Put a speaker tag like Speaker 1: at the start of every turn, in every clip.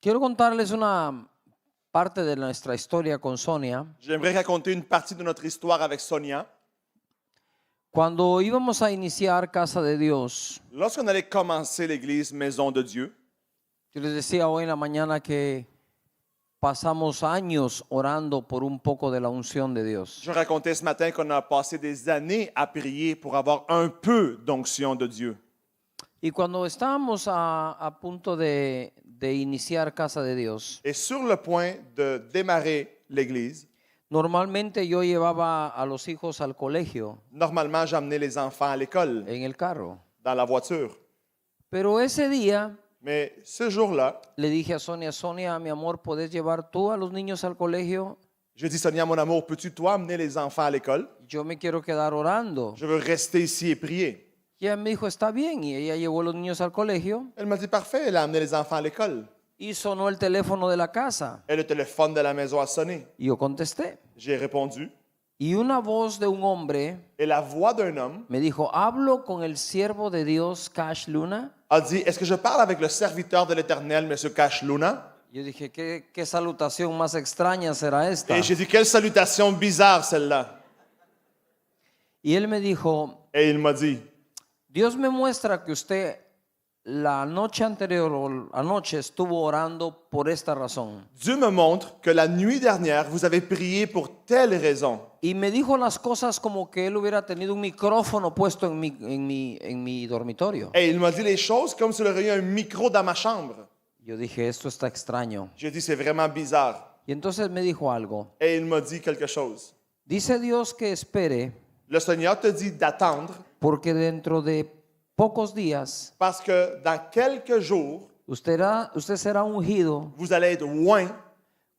Speaker 1: Quiero contarles una parte de nuestra historia con Sonia.
Speaker 2: J'aimerais raconter une partie de notre histoire avec Sonia.
Speaker 1: Cuando íbamos a iniciar Casa de Dios,
Speaker 2: Lorsqu'on allait commencer l'église Maison de Dieu,
Speaker 1: yo les decía hoy en la mañana que pasamos años orando por un poco de la unción de Dios.
Speaker 2: je racontais ce matin qu'on a passé des années à prier pour avoir un peu d'onction de Dieu.
Speaker 1: Y cuando estábamos a punto de iniciar Casa de Dios,
Speaker 2: Et sur le point de démarrer l'église,
Speaker 1: normalmente yo llevaba a los hijos al colegio
Speaker 2: normalement, j'amenais les enfants à l'école,
Speaker 1: en el carro.
Speaker 2: dans la voiture.
Speaker 1: Pero ese día
Speaker 2: Mais ce jour-là,
Speaker 1: le dije a Sonia, Sonia, mi amor, ¿puedes llevar tú a los niños al colegio?
Speaker 2: je dis, Sonia, mon amour, peux-tu toi amener les enfants à l'école?
Speaker 1: Yo me quiero quedar orando.
Speaker 2: Je veux rester ici et prier.
Speaker 1: Y ella me dijo, está bien. Y ella llevó a los niños al colegio
Speaker 2: Elle m'a dit, parfait, elle a amené les enfants à l'école.
Speaker 1: y sonó el teléfono de la casa.
Speaker 2: Et le téléphone de la maison a sonné.
Speaker 1: Y yo contesté.
Speaker 2: J'ai répondu.
Speaker 1: Y una voz de un hombre
Speaker 2: Et la voix d'un homme
Speaker 1: me dijo, hablo con el siervo de Dios, Cash Luna.
Speaker 2: a dit, est-ce que je parle avec le serviteur de l'Éternel, M. Cash Luna?
Speaker 1: Yo dije, ¿qué salutación más extraña será esta?
Speaker 2: Et j'ai dit, quelle salutation bizarre celle-là.
Speaker 1: Y él me dijo,
Speaker 2: Et il m'a dit,
Speaker 1: Dios me muestra que usted la noche anterior o anoche estuvo orando por esta razón.
Speaker 2: Dieu me montre que la nuit dernière, vous avez prié pour telle raison.
Speaker 1: Y me dijo las cosas como que él hubiera tenido un micrófono puesto en mi dormitorio.
Speaker 2: Et il m'a dit les choses comme s'il aurait eu un micro dans ma chambre.
Speaker 1: Yo dije, esto está extraño.
Speaker 2: J'ai dit, c'est vraiment bizarre.
Speaker 1: Y entonces me dijo algo.
Speaker 2: Et il m'a dit quelque chose.
Speaker 1: Dice Dios que espere
Speaker 2: Le Seigneur te dit d'attendre
Speaker 1: porque dentro de pocos días
Speaker 2: parce que dans quelques jours,
Speaker 1: usted será ungido
Speaker 2: vous allez être oints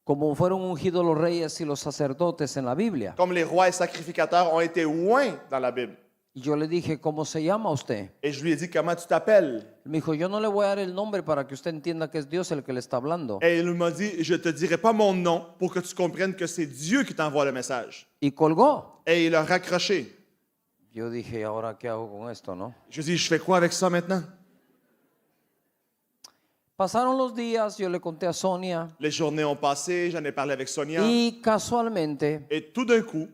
Speaker 1: como fueron ungidos los reyes y los sacerdotes en la Biblia.
Speaker 2: comme les rois et sacrificateurs ont été oints dans la Bible.
Speaker 1: Y yo le dije, ¿cómo se llama usted?
Speaker 2: Et je lui ai dit, comment tu t'appelles?
Speaker 1: Él me dijo, yo no le voy a dar el nombre para que usted entienda que es Dios el que le está hablando.
Speaker 2: Et il m'a dit, je te dirai pas mon nom pour que tu comprennes que c'est Dieu qui t'envoie le message.
Speaker 1: Y colgó.
Speaker 2: Et il a raccroché.
Speaker 1: Yo dije, ¿y ahora qué hago con esto, no?
Speaker 2: Je lui ai dit, je fais quoi avec ça maintenant?
Speaker 1: Pasaron los días, yo le conté a Sonia
Speaker 2: Les journées ont passé, j'en ai parlé avec Sonia.
Speaker 1: y casualmente
Speaker 2: Et tout d'un coup,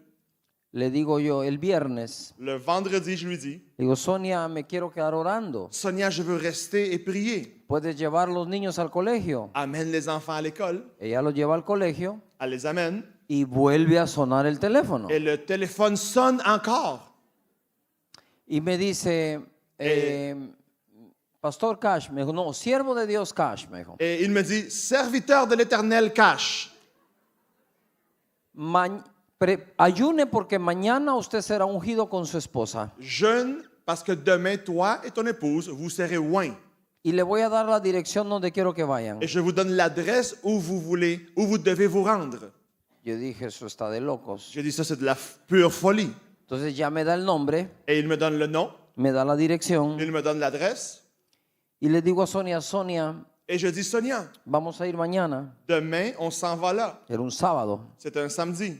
Speaker 1: le digo yo el viernes,
Speaker 2: le vendredi, je lui dis,
Speaker 1: digo, Sonia, me quiero quedar orando.
Speaker 2: Sonia, je veux rester et prier.
Speaker 1: ¿Puedes llevar los niños al colegio?
Speaker 2: Amène les enfants à l'école.
Speaker 1: Ella los lleva al colegio
Speaker 2: Elle les amène.
Speaker 1: y vuelve a sonar el teléfono.
Speaker 2: Et le téléphone sonne encore.
Speaker 1: Y me dice, Pastor Cash, me dijo, no, siervo de Dios Cash, me dijo.
Speaker 2: Et il me dit, serviteur de l'Éternel Cash,
Speaker 1: Ayune porque mañana usted será ungido con su esposa.
Speaker 2: jeûne parce que demain, toi et ton épouse, vous serez oints.
Speaker 1: Y le voy a dar la dirección donde quiero que vayan.
Speaker 2: Et je vous donne l'adresse où vous devez vous rendre.
Speaker 1: Yo dije, eso está de locos.
Speaker 2: J'ai dit, ça, c'est de la pure folie.
Speaker 1: Entonces ya me da el nombre,
Speaker 2: Et il me donne le nom,
Speaker 1: me da la dirección
Speaker 2: il me donne l'adresse.
Speaker 1: y le digo a Sonia, Sonia,
Speaker 2: Et je dis, Sonia,
Speaker 1: vamos a ir mañana.
Speaker 2: demain, on s'en va là.
Speaker 1: Era un sábado.
Speaker 2: C'est un samedi.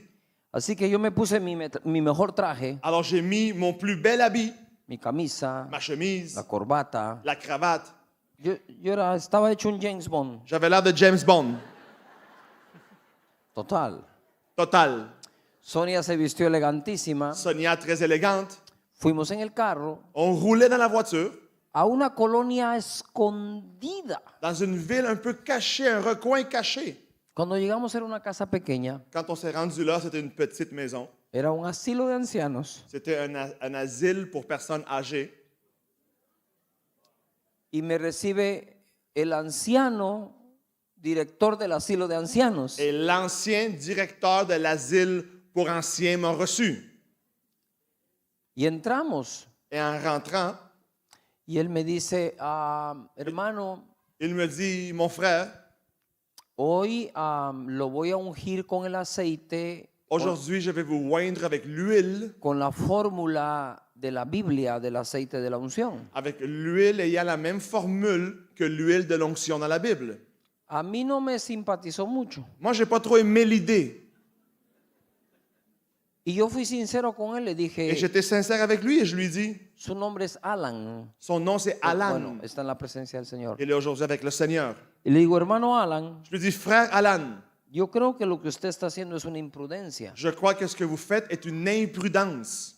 Speaker 1: Así que yo me puse mi mejor traje,
Speaker 2: Alors, j'ai mis mon plus bel habit,
Speaker 1: mi camisa,
Speaker 2: ma chemise,
Speaker 1: la corbata.
Speaker 2: la cravate.
Speaker 1: Estaba hecho un James Bond,
Speaker 2: J'avais l'air de James Bond.
Speaker 1: total.
Speaker 2: Total.
Speaker 1: Sonia se vistió elegantísima.
Speaker 2: Sonia, très élégante.
Speaker 1: Fuimos en el carro
Speaker 2: On roulait dans la voiture,
Speaker 1: a una colonia escondida.
Speaker 2: dans une ville un peu cachée, un recoin caché.
Speaker 1: Cuando llegamos era una casa pequeña,
Speaker 2: Quand on s'est rendu là, c'était une petite maison.
Speaker 1: era un asilo de ancianos
Speaker 2: C'était un asile pour personnes âgées.
Speaker 1: y me recibe el anciano director del asilo de ancianos.
Speaker 2: Et l'ancien directeur de l'asile pour anciens m'a reçu.
Speaker 1: Y entramos
Speaker 2: Et en rentrant,
Speaker 1: y él me dice, hermano,
Speaker 2: il me dit, mon frère,
Speaker 1: hoy lo voy a ungir con el aceite,
Speaker 2: aujourd'hui, je vais vous oindre avec l'huile,
Speaker 1: con la fórmula de la Biblia del aceite de la unción.
Speaker 2: avec l'huile ayant la même formule que l'huile de l'onction dans la Bible.
Speaker 1: A mí no me simpatizó mucho.
Speaker 2: Moi, j'ai pas trop aimé l'idée.
Speaker 1: Y yo fui sincero con él, le
Speaker 2: Et
Speaker 1: dije,
Speaker 2: j'étais sincère avec lui et je lui dis,
Speaker 1: Su nombre es Alan.
Speaker 2: Son nom, c'est Alan.
Speaker 1: Bueno, está en la presencia del Señor.
Speaker 2: Il est aujourd'hui avec le Seigneur.
Speaker 1: Y le digo, hermano Alan,
Speaker 2: Je lui dis, frère Alan,
Speaker 1: yo creo que lo que usted está haciendo es una imprudencia.
Speaker 2: je crois que ce que vous faites est une imprudence.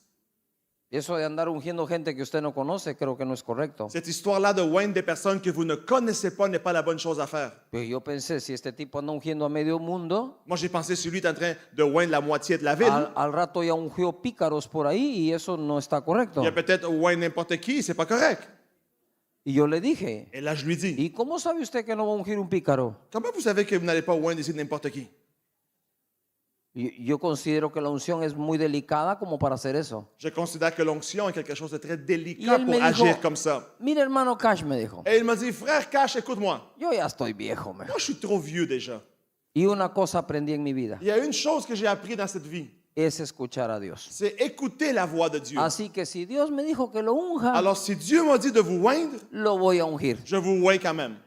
Speaker 1: Eso de andar ungiendo gente que usted no conoce, creo que no es correcto.
Speaker 2: Cette histoire-là de oindre des personnes que vous ne connaissez pas n'est pas la bonne chose à faire.
Speaker 1: Pero yo pensé, si este tipo anda ungiendo a medio mundo,
Speaker 2: Moi, j'ai pensé si lui est en train de oindre la moitié de la ville,
Speaker 1: al rato ya ungió pícaros por ahí y eso no está correcto.
Speaker 2: il y a peut-être oindre n'importe qui, c'est pas correct.
Speaker 1: Y yo le dije,
Speaker 2: Et là, je lui dis,
Speaker 1: ¿y cómo sabe usted que no va a ungir un pícaro?
Speaker 2: comment vous savez que vous n'allez pas oindre ici n'importe qui?
Speaker 1: Yo considero que la unción es muy delicada como para hacer eso.
Speaker 2: Je considère que l'onction est quelque chose de très
Speaker 1: Y
Speaker 2: délicat
Speaker 1: él
Speaker 2: pour
Speaker 1: me
Speaker 2: agir
Speaker 1: dijo,
Speaker 2: comme ça.
Speaker 1: mire hermano Cash, me dijo,
Speaker 2: Et il m'a dit, frère Cash, écoute-moi.
Speaker 1: yo ya estoy viejo. Me.
Speaker 2: Moi, je suis trop vieux déjà.
Speaker 1: Y una cosa aprendí en mi vida,
Speaker 2: Il y a une chose que j'ai appris dans cette vie,
Speaker 1: es escuchar a Dios.
Speaker 2: c'est écouter la voix de Dieu.
Speaker 1: Así que si Dios me dijo que lo unja,
Speaker 2: Alors, si Dieu m'a dit de vous oindre,
Speaker 1: lo voy a ungir.
Speaker 2: je vous oins quand même.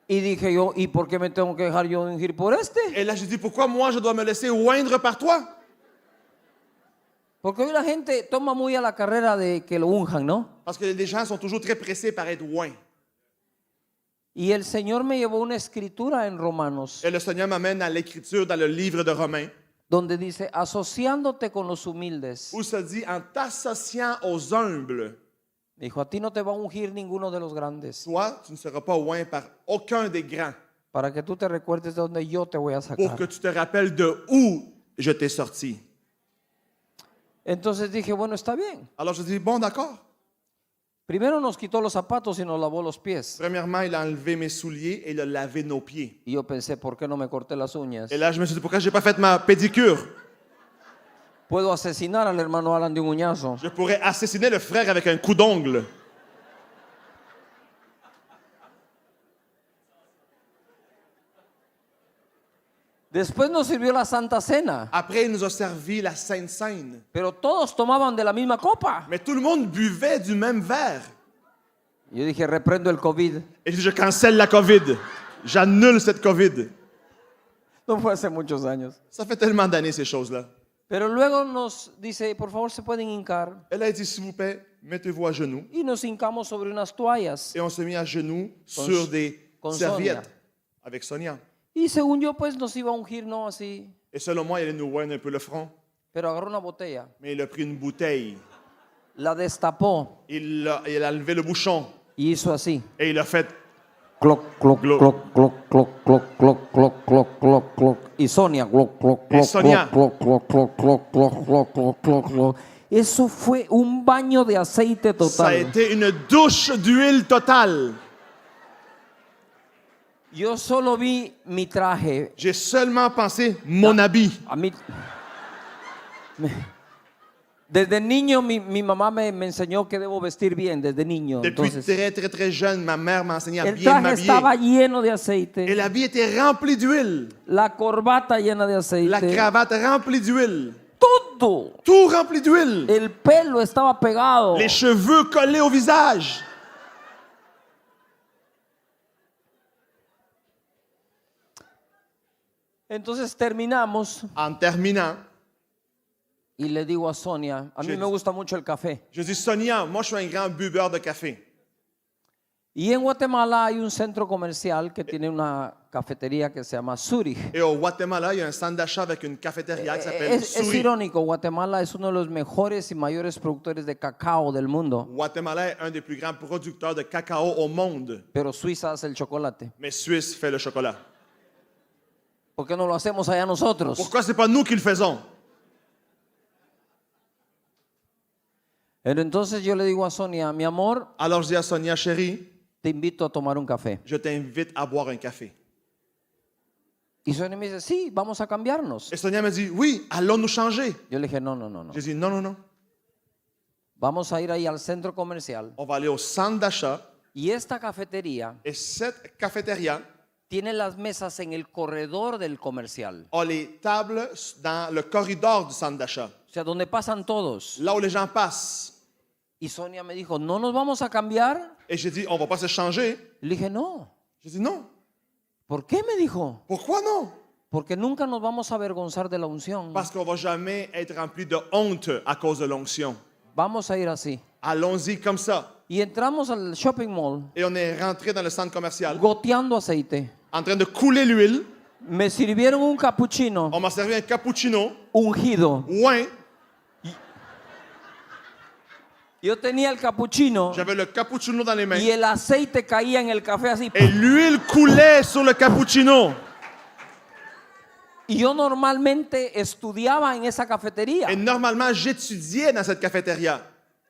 Speaker 1: Y dije yo, ¿y por qué me tengo que dejar yo ungir por este?
Speaker 2: Et là, j'ai dit, pourquoi moi, je dois me laisser oindre par toi?
Speaker 1: Porque hoy la gente toma muy a la carrera de que lo unjan, ¿no?
Speaker 2: Parce que les gens sont toujours très pressés par être oints.
Speaker 1: Y el Señor me llevó una escritura en Romanos,
Speaker 2: Et le Seigneur m'amène à l'écriture dans le livre de Romains,
Speaker 1: donde dice, asociándote con los humildes.
Speaker 2: où ça dit, en t'associant aux humbles,
Speaker 1: Dijo, a ti no te va a ungir ninguno de los grandes,
Speaker 2: toi, tu ne seras pas oint par aucun des grands,
Speaker 1: para que tú te recuerdes de donde yo te voy a
Speaker 2: pour que
Speaker 1: sacar.
Speaker 2: tu te rappelles de où je t'ai sorti.
Speaker 1: Entonces dije, bueno, está bien.
Speaker 2: Alors je dis, bon, d'accord.
Speaker 1: Primero nos quitó los zapatos y nos lavó los pies.
Speaker 2: Premièrement, il a enlevé mes souliers et il a lavé nos pieds.
Speaker 1: Y yo pensé, ¿por qué no me corté las uñas?
Speaker 2: Et là, je me suis dit, pourquoi je n'ai pas fait ma pédicure?
Speaker 1: Puedo asesinar al hermano Alan de un uñazo.
Speaker 2: Je pourrais assassiner le frère avec un coup d'ongle.
Speaker 1: Después nos sirvió la Santa Cena,
Speaker 2: Après, il nous a servi la Sainte Seine.
Speaker 1: pero todos tomaban de la misma copa.
Speaker 2: Mais tout le monde buvait du même verre.
Speaker 1: Yo dije, reprendo el COVID.
Speaker 2: Et je dis, je cancelle la COVID. J'annule cette COVID.
Speaker 1: No fue hace muchos años.
Speaker 2: Ça fait tellement d'années, ces choses-là.
Speaker 1: Pero luego nos dice, por favor, se pueden hincar.
Speaker 2: Elle a dit, s'il vous plaît, mettez-vous à genoux.
Speaker 1: Y nos hincamos sobre unas toallas.
Speaker 2: Et on s'est mis à genoux
Speaker 1: Con-
Speaker 2: sur des
Speaker 1: con
Speaker 2: serviettes
Speaker 1: Sonia.
Speaker 2: avec Sonia.
Speaker 1: Y según yo, pues nos iba a ungir, no así.
Speaker 2: Et selon moi, il allait nous oindre un peu le front.
Speaker 1: Pero agarró una botella,
Speaker 2: Mais il a pris une bouteille.
Speaker 1: la destapó
Speaker 2: Il a enlevé le bouchon.
Speaker 1: y hizo así.
Speaker 2: Et il a fait.
Speaker 1: Cloc, cloc,
Speaker 2: Glo-
Speaker 1: cloc, cloc, cloc, cloc, cloc, cloc, cloc, cloc, cloc. Y Sonia, cloc, cloc,
Speaker 2: Y
Speaker 1: cloc,
Speaker 2: Sonia.
Speaker 1: cloc, cloc, cloc, cloc, cloc, cloc, cloc, cloc, cloc. Eso fue un baño de aceite
Speaker 2: Ça a
Speaker 1: total.
Speaker 2: été une douche d'huile totale.
Speaker 1: Yo solo vi mi traje.
Speaker 2: J'ai seulement pensé mon habit.
Speaker 1: A mí, desde niño mi mamá me enseñó que debo vestir bien, desde niño.
Speaker 2: Depuis
Speaker 1: Entonces,
Speaker 2: très, très, très jeune, ma mère m'a enseigné à
Speaker 1: el
Speaker 2: bien
Speaker 1: traje estaba
Speaker 2: m'habiller.
Speaker 1: lleno de
Speaker 2: Et
Speaker 1: aceite,
Speaker 2: l'habit était rempli d'huile.
Speaker 1: la corbata llena de
Speaker 2: La
Speaker 1: aceite,
Speaker 2: cravate remplie d'huile.
Speaker 1: todo.
Speaker 2: Tout rempli d'huile.
Speaker 1: El pelo estaba pegado.
Speaker 2: Les cheveux collés au visage.
Speaker 1: Entonces terminamos
Speaker 2: En terminant,
Speaker 1: y le digo a Sonia, a mí
Speaker 2: Je-
Speaker 1: me gusta mucho el café.
Speaker 2: je dis, Sonia, moi je suis un grand buveur de café.
Speaker 1: Y en Guatemala hay un centro comercial que tiene una cafetería que se llama Zurich.
Speaker 2: Et au Guatemala, il y a un centre d'achat avec une cafétéria qui s'appelle
Speaker 1: Es
Speaker 2: Souris.
Speaker 1: irónico, Guatemala es uno de los mejores y mayores productores de cacao del mundo,
Speaker 2: Guatemala est un des plus grands producteurs de cacao au monde.
Speaker 1: pero Suiza hace el chocolate.
Speaker 2: Mais Suisse fait le chocolat.
Speaker 1: ¿Por qué no lo hacemos allá nosotros?
Speaker 2: Pourquoi c'est pas nous qui le faisons?
Speaker 1: Pero entonces yo le digo a Sonia, mi amor,
Speaker 2: Alors je dis à Sonia, chérie,
Speaker 1: te invito a tomar un café.
Speaker 2: je t'invite à boire un café.
Speaker 1: Y Sonia me dice, sí, vamos a cambiarnos.
Speaker 2: Et Sonia me dit, oui, allons nous changer.
Speaker 1: Yo le dije, no, no, no, no.
Speaker 2: J'ai dit, non, non, non.
Speaker 1: Vamos a ir ahí al centro comercial.
Speaker 2: On va aller au centre d'achat.
Speaker 1: Y esta cafetería
Speaker 2: Et cette cafétéria
Speaker 1: tiene las mesas en el corredor del comercial.
Speaker 2: a les tables dans le corridor du centre d'achat.
Speaker 1: O sea, donde pasan todos.
Speaker 2: Là où les gens passent.
Speaker 1: Y Sonia me dijo, ¿no nos vamos a cambiar?
Speaker 2: Et j'ai dit, on va pas se changer.
Speaker 1: Le dije, no.
Speaker 2: J'ai dit, non.
Speaker 1: ¿Por qué? Me dijo.
Speaker 2: Pourquoi non?
Speaker 1: Porque nunca nos vamos a avergonzar de la unción.
Speaker 2: Parce qu'on va jamais être rempli de honte à cause de l'onction.
Speaker 1: vamos a ir así.
Speaker 2: Allons-y comme ça.
Speaker 1: Y entramos al shopping mall
Speaker 2: Et on est rentré dans le centre commercial,
Speaker 1: goteando aceite.
Speaker 2: en train de couler l'huile.
Speaker 1: Me sirvieron un cappuccino
Speaker 2: On m'a servi un cappuccino,
Speaker 1: ungido.
Speaker 2: oin.
Speaker 1: Yo tenía el cappuccino
Speaker 2: J'avais le cappuccino dans les mains.
Speaker 1: y el aceite caía en el café así.
Speaker 2: Et l'huile coulait sur le cappuccino.
Speaker 1: Y yo normalmente estudiaba en esa cafetería.
Speaker 2: Et normalement, j'étudiais dans cette cafétéria.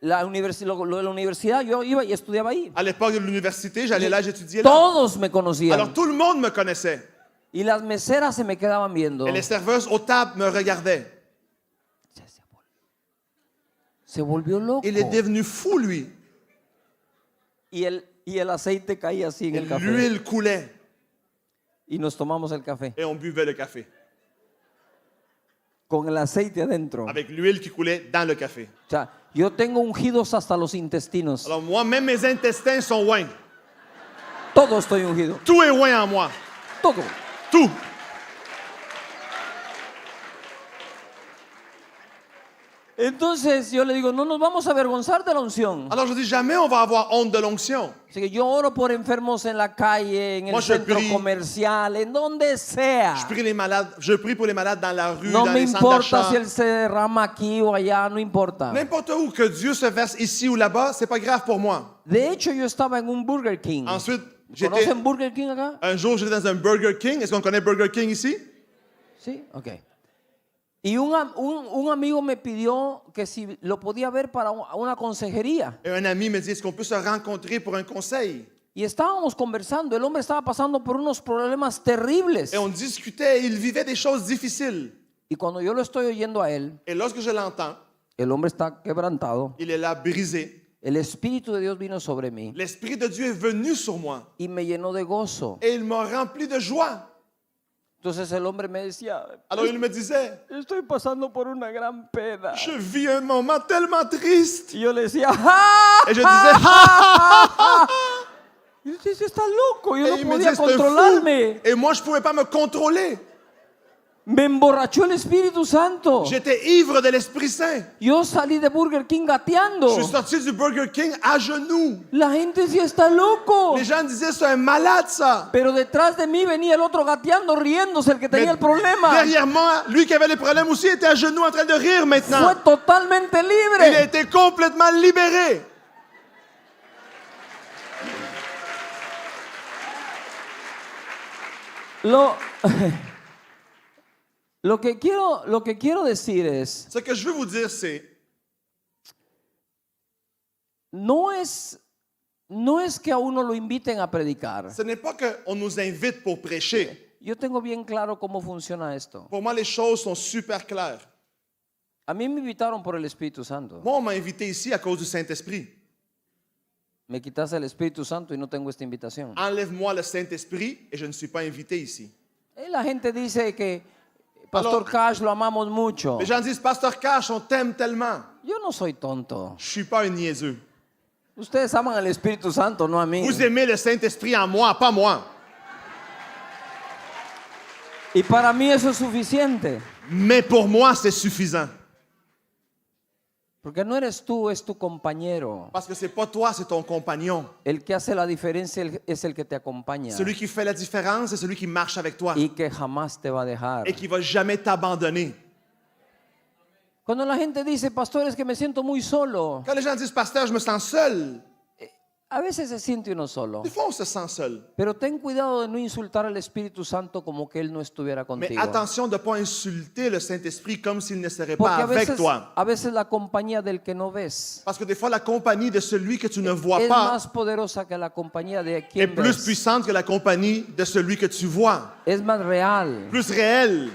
Speaker 1: Lo de la universidad, yo iba y estudiaba ahí.
Speaker 2: À l'époque de l'université, j'allais là, j'étudiais là.
Speaker 1: Todos me conocían.
Speaker 2: Alors tout le monde me connaissait.
Speaker 1: Y las meseras se me quedaban viendo.
Speaker 2: Et les serveuses aux tables me regardaient.
Speaker 1: Se volvió loco.
Speaker 2: Il est devenu fou, lui.
Speaker 1: Y el aceite caía así en
Speaker 2: Et
Speaker 1: el café.
Speaker 2: l'huile coulait.
Speaker 1: Y nos tomamos el café.
Speaker 2: Et on buvait le café.
Speaker 1: Con el aceite adentro.
Speaker 2: Avec l'huile qui coulait dans le café.
Speaker 1: O sea, yo tengo ungidos hasta los intestinos.
Speaker 2: Alors moi, même mes intestins sont oints.
Speaker 1: Todo estoy ungido.
Speaker 2: Tout est oint en moi.
Speaker 1: Todo.
Speaker 2: Tout.
Speaker 1: Entonces yo le digo, no nos vamos a avergonzar de la unción.
Speaker 2: Alors je dis, jamais on va avoir honte de l'onction.
Speaker 1: Así que yo oro por enfermos en la calle, en el
Speaker 2: Moi, je
Speaker 1: centro
Speaker 2: prie.
Speaker 1: comercial, en donde sea.
Speaker 2: Je prie pour les malades dans la rue,
Speaker 1: No
Speaker 2: dans
Speaker 1: me
Speaker 2: les centres
Speaker 1: importa
Speaker 2: d'achat.
Speaker 1: si él se derrama aquí o allá, no importa.
Speaker 2: N'importe où, que Dieu se verse ici ou là-bas, c'est pas grave pour moi.
Speaker 1: De hecho, yo estaba en un Burger King.
Speaker 2: Ensuite, j'étais
Speaker 1: ¿Conocen Burger King acá?
Speaker 2: un jour, j'étais dans un Burger King. Est-ce qu'on connaît Burger King ici?
Speaker 1: Sí, ok. Y un amigo me pidió que si lo podía ver para una consejería.
Speaker 2: Et un ami me dit, est-ce qu'on peut se rencontrer pour un conseil?
Speaker 1: Y estábamos conversando. El hombre estaba pasando por unos problemas terribles.
Speaker 2: Et on discutait, il vivait des choses difficiles.
Speaker 1: Y cuando yo lo estoy oyendo a él,
Speaker 2: Et lorsque je l'entends,
Speaker 1: el hombre está quebrantado.
Speaker 2: il est là brisé.
Speaker 1: El Espíritu de Dios vino sobre mí
Speaker 2: L'Esprit de Dieu est venu sur moi
Speaker 1: y me llenó de gozo.
Speaker 2: et il m'a rempli de joie.
Speaker 1: Entonces el hombre me decía,
Speaker 2: Alors il me disait,
Speaker 1: estoy pasando por una gran pena.
Speaker 2: je vis un moment tellement triste.
Speaker 1: Y yo le decía, ¡ja!
Speaker 2: Et je disais,
Speaker 1: Y él dice, está loco, yo
Speaker 2: et
Speaker 1: no
Speaker 2: il me
Speaker 1: podía
Speaker 2: disait, c'est un fou.
Speaker 1: controlarme.
Speaker 2: Et moi, je ne pouvais pas me contrôler.
Speaker 1: Me emborrachó el Espíritu Santo.
Speaker 2: J'étais ivre de l'Esprit Saint.
Speaker 1: Yo salí de Burger King gateando.
Speaker 2: Je suis sorti du Burger King à genoux.
Speaker 1: La gente decía, está loco.
Speaker 2: Les gens disaient, c'est un malade, ça.
Speaker 1: Pero detrás de mí venía el otro gateando, riéndose, el que tenía
Speaker 2: Mais
Speaker 1: el problema.
Speaker 2: derrière moi, lui qui avait les problèmes aussi était à genoux en train de rire maintenant.
Speaker 1: Fue totalmente
Speaker 2: Il a
Speaker 1: libre.
Speaker 2: été complètement libéré.
Speaker 1: Lo que quiero decir es,
Speaker 2: Ce que je veux vous dire, c'est,
Speaker 1: no es que a uno lo inviten a predicar.
Speaker 2: ce n'est pas qu'on nous invite pour prêcher.
Speaker 1: Yo tengo bien claro cómo funciona esto.
Speaker 2: Pour moi, les choses sont super claires.
Speaker 1: A mí me invitaron por el Espíritu Santo.
Speaker 2: Moi, on m'a invité ici à cause du Saint-Esprit.
Speaker 1: Me quitas el Espíritu Santo y no tengo esta invitación.
Speaker 2: Enlève-moi le Saint-Esprit et je ne suis pas invité ici.
Speaker 1: Y la gente dice que Pastor Cash lo amamos mucho.
Speaker 2: Les gens disent, Pasteur Cash, on t'aime tellement.
Speaker 1: Yo no soy tonto.
Speaker 2: Je suis pas un niaiseux.
Speaker 1: Ustedes aman al Espíritu Santo, no a mí.
Speaker 2: Vous aimez le Saint-Esprit en moi, pas moi.
Speaker 1: Y para mí eso es suficiente.
Speaker 2: Mais pour moi, c'est suffisant.
Speaker 1: Porque no eres tú, es tu compañero.
Speaker 2: Parce que c'est pas toi, c'est ton compagnon.
Speaker 1: El que hace la diferencia es el que te acompaña.
Speaker 2: Celui qui fait la différence, c'est celui qui marche avec toi
Speaker 1: Y que jamás te va a dejar.
Speaker 2: et qui va jamais t'abandonner.
Speaker 1: Cuando la gente dice, pastor, es que me siento muy solo.
Speaker 2: Quand les gens disent, Pasteur, je me sens seul,
Speaker 1: A veces se siente uno solo.
Speaker 2: des fois, on se sent seul.
Speaker 1: Pero ten cuidado de no insultar al Espíritu Santo como que Él no estuviera
Speaker 2: Mais
Speaker 1: contigo.
Speaker 2: attention de ne pas insulter le Saint-Esprit comme s'il ne serait pas
Speaker 1: Porque
Speaker 2: avec toi.
Speaker 1: a veces la compañía del que no ves
Speaker 2: Parce que des fois, la compagnie de celui que tu ne vois
Speaker 1: es
Speaker 2: pas
Speaker 1: más poderosa que la compañía de
Speaker 2: est
Speaker 1: quien
Speaker 2: plus
Speaker 1: ves.
Speaker 2: puissante que la compagnie de celui que tu vois.
Speaker 1: Es más real.
Speaker 2: Plus réelle.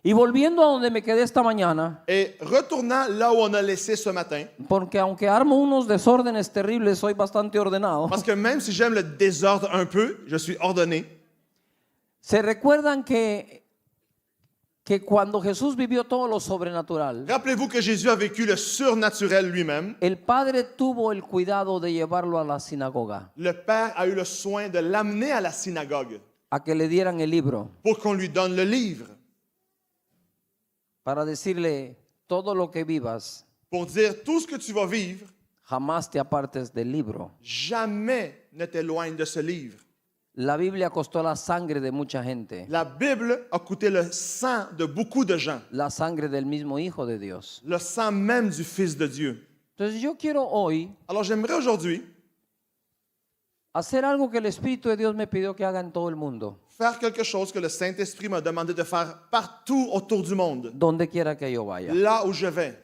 Speaker 1: Y volviendo a donde me quedé esta mañana,
Speaker 2: Et retournant là où on a laissé ce matin,
Speaker 1: porque aunque armo unos desórdenes terribles, soy bastante ordenado.
Speaker 2: parce que même si j'aime le désordre un peu, je suis ordonné.
Speaker 1: ¿Se recuerdan que cuando Jesús vivió todo lo sobrenatural,
Speaker 2: Rappelez-vous que Jésus a vécu le surnaturel lui-même.
Speaker 1: el Padre tuvo el cuidado de llevarlo a la sinagoga,
Speaker 2: Le Père a eu le soin de l'amener à la synagogue
Speaker 1: a que le dieran el libro,
Speaker 2: pour qu'on lui donne le livre,
Speaker 1: para decirle, todo lo que vivas,
Speaker 2: pour dire tout ce que tu vas vivre,
Speaker 1: jamás te apartes del libro.
Speaker 2: jamais ne t'éloigne de ce livre.
Speaker 1: La Biblia costó la sangre de mucha gente,
Speaker 2: La Bible a coûté le sang de beaucoup de gens,
Speaker 1: la sangre del mismo Hijo de Dios.
Speaker 2: le sang même du Fils de Dieu.
Speaker 1: Entonces yo quiero hoy
Speaker 2: Alors j'aimerais aujourd'hui
Speaker 1: hacer algo que el Espíritu de Dios me pidió que haga en todo el mundo,
Speaker 2: faire quelque chose que le Saint-Esprit m'a demandé de faire partout autour du monde,
Speaker 1: donde quiera que yo vaya.
Speaker 2: là où je vais.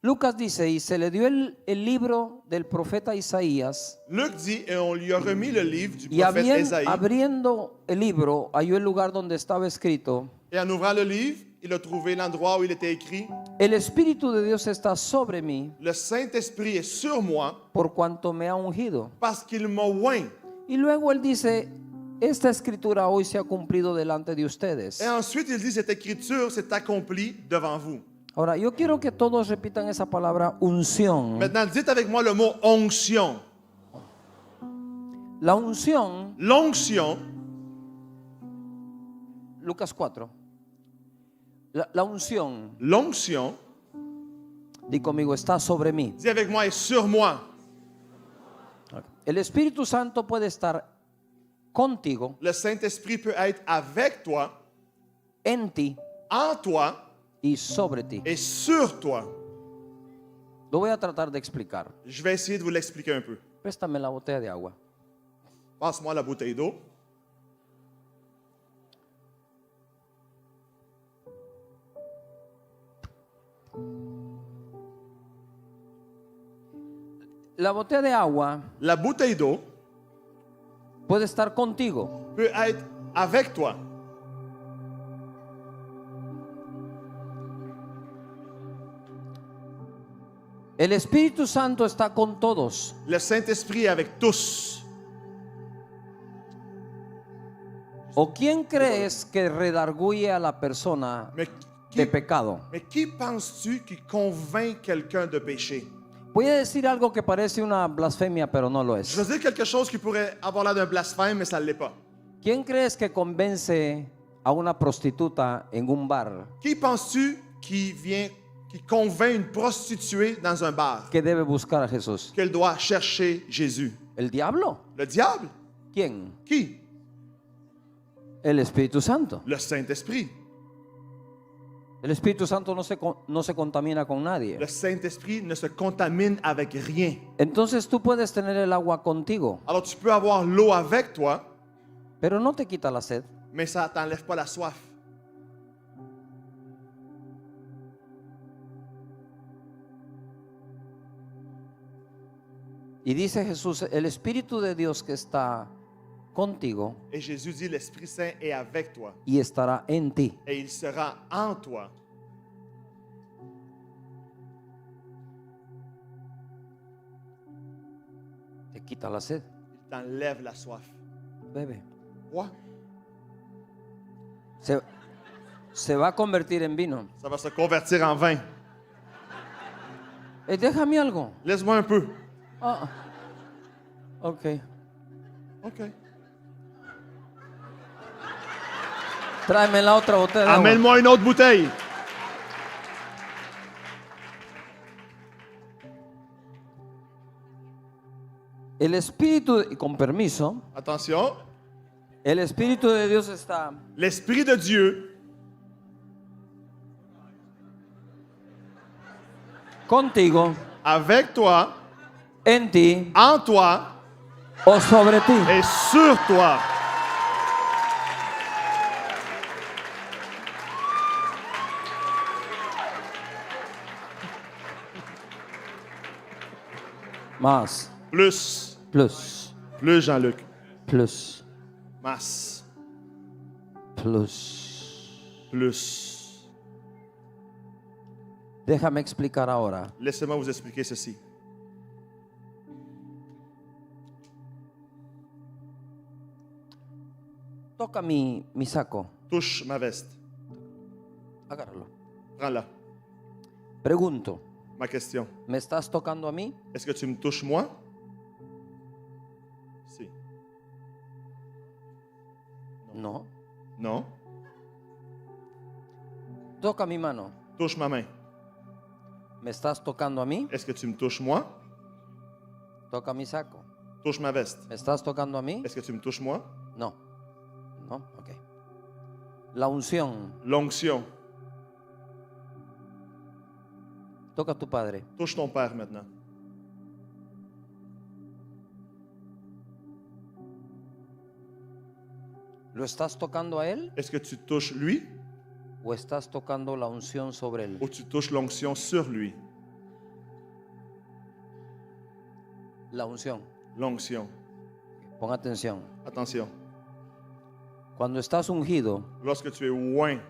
Speaker 1: Lucas dice, y se le dio el libro del profeta Isaías,
Speaker 2: Luc dit, et on lui a remis le livre du
Speaker 1: y
Speaker 2: prophète Ésaïe.
Speaker 1: abriendo el libro, halló el lugar donde estaba escrito,
Speaker 2: Et en ouvrant le livre, il a trouvé l'endroit où il était écrit,
Speaker 1: el Espíritu de Dios está sobre mí,
Speaker 2: le Saint-Esprit est sur moi
Speaker 1: por cuanto me ha ungido.
Speaker 2: parce qu'il m'a oint.
Speaker 1: Y luego él dice, esta escritura hoy se ha cumplido delante de ustedes.
Speaker 2: Et ensuite, il dit, cette écriture s'est accomplie devant vous.
Speaker 1: Ahora, yo quiero que todos repitan esa palabra unción.
Speaker 2: Maintenant, dites avec moi le mot onction.
Speaker 1: La unción,
Speaker 2: L'onction,
Speaker 1: Lucas 4. La unción,
Speaker 2: l'onction,
Speaker 1: di conmigo, está sobre mí.
Speaker 2: dis avec moi, est sur moi.
Speaker 1: El Espíritu Santo puede estar contigo,
Speaker 2: Le Saint-Esprit peut être avec toi,
Speaker 1: en ti
Speaker 2: en toi
Speaker 1: y sobre ti.
Speaker 2: et sur toi.
Speaker 1: Lo voy a tratar de explicar.
Speaker 2: Je vais essayer de vous l'expliquer un peu.
Speaker 1: Préstame la botella de agua.
Speaker 2: Passe-moi la bouteille d'eau.
Speaker 1: La botella de agua
Speaker 2: La bouteille d'eau
Speaker 1: puede estar contigo,
Speaker 2: peut être avec toi.
Speaker 1: el Espíritu Santo está con todos.
Speaker 2: Le Saint-Esprit est avec tous.
Speaker 1: ¿O quién crees que redarguye a la persona
Speaker 2: Mais
Speaker 1: de
Speaker 2: qui,
Speaker 1: pecado?
Speaker 2: mais qui penses-tu qui convainc quelqu'un de péché?
Speaker 1: Voy a decir algo que parece una blasfemia, pero no lo
Speaker 2: Je
Speaker 1: es.
Speaker 2: veux dire quelque chose qui pourrait avoir l'air d'un blasphème, mais ça ne l'est pas.
Speaker 1: ¿Quién crees que convence a una prostituta en un bar
Speaker 2: Qui penses-tu qui convainc une prostituée dans un bar
Speaker 1: que debe buscar a Jesús?
Speaker 2: qu'elle doit chercher Jésus?
Speaker 1: ¿El diablo?
Speaker 2: Le diable?
Speaker 1: ¿Quién?
Speaker 2: Qui?
Speaker 1: El Espíritu Santo.
Speaker 2: Le Saint-Esprit.
Speaker 1: El Espíritu Santo no se contamina con nadie.
Speaker 2: Le Saint-Esprit ne se contamine avec rien.
Speaker 1: Entonces tú puedes tener el agua contigo,
Speaker 2: Alors tu peux avoir l'eau avec toi,
Speaker 1: pero no te quita la sed.
Speaker 2: mais ça ne t'enlève pas la soif.
Speaker 1: Y dice Jesús, el Espíritu de Dios que está contigo
Speaker 2: Et Jésus dit, l'Esprit Saint est avec toi
Speaker 1: y estará en ti.
Speaker 2: et il sera en toi.
Speaker 1: Te quita la sed.
Speaker 2: Il t'enlève la soif.
Speaker 1: Bebe.
Speaker 2: Quoi?
Speaker 1: Se va a convertir en vino.
Speaker 2: Ça va se convertir en vin.
Speaker 1: Déjame algo.
Speaker 2: Laisse-moi un peu.
Speaker 1: Ah, ok.
Speaker 2: OK.
Speaker 1: Tráeme la otra botella de agua.
Speaker 2: Amène-moi une autre bouteille.
Speaker 1: El Espíritu, y con permiso,
Speaker 2: Attention.
Speaker 1: el Espíritu de Dios está
Speaker 2: L'Esprit de Dieu
Speaker 1: contigo,
Speaker 2: avec toi,
Speaker 1: en ti
Speaker 2: en toi
Speaker 1: o sobre ti.
Speaker 2: et sur toi.
Speaker 1: Más,
Speaker 2: Plus.
Speaker 1: plus,
Speaker 2: Plus, Jean-Luc.
Speaker 1: plus,
Speaker 2: Masse.
Speaker 1: plus.
Speaker 2: Plus.
Speaker 1: Déjame explicar ahora.
Speaker 2: Laissez-moi vous expliquer ceci.
Speaker 1: Toca mi saco.
Speaker 2: Touche ma veste.
Speaker 1: Agárralo.
Speaker 2: Prends-la.
Speaker 1: Pregunto,
Speaker 2: Ma question.
Speaker 1: ¿me estás tocando a mí?
Speaker 2: Est-ce que tu me touches moi? Si.
Speaker 1: No.
Speaker 2: Non.
Speaker 1: Toca mi mano.
Speaker 2: Touche ma main.
Speaker 1: ¿Me estás tocando a mí?
Speaker 2: Est-ce que tu me touches moi?
Speaker 1: Toca mi saco.
Speaker 2: Touche ma veste.
Speaker 1: ¿Me estás tocando a mí?
Speaker 2: Est-ce que tu me touches moi?
Speaker 1: No. No, ok. La unción.
Speaker 2: L'onction.
Speaker 1: Toca a tu padre.
Speaker 2: Touche ton père maintenant.
Speaker 1: ¿Lo estás tocando a él
Speaker 2: Est-ce que tu touches lui
Speaker 1: o estás tocando la unción sobre él?
Speaker 2: ou tu touches l'onction sur lui?
Speaker 1: La unción.
Speaker 2: L'onction.
Speaker 1: Pon atención.
Speaker 2: Attention.
Speaker 1: Cuando estás ungido,
Speaker 2: Lorsque tu es oint,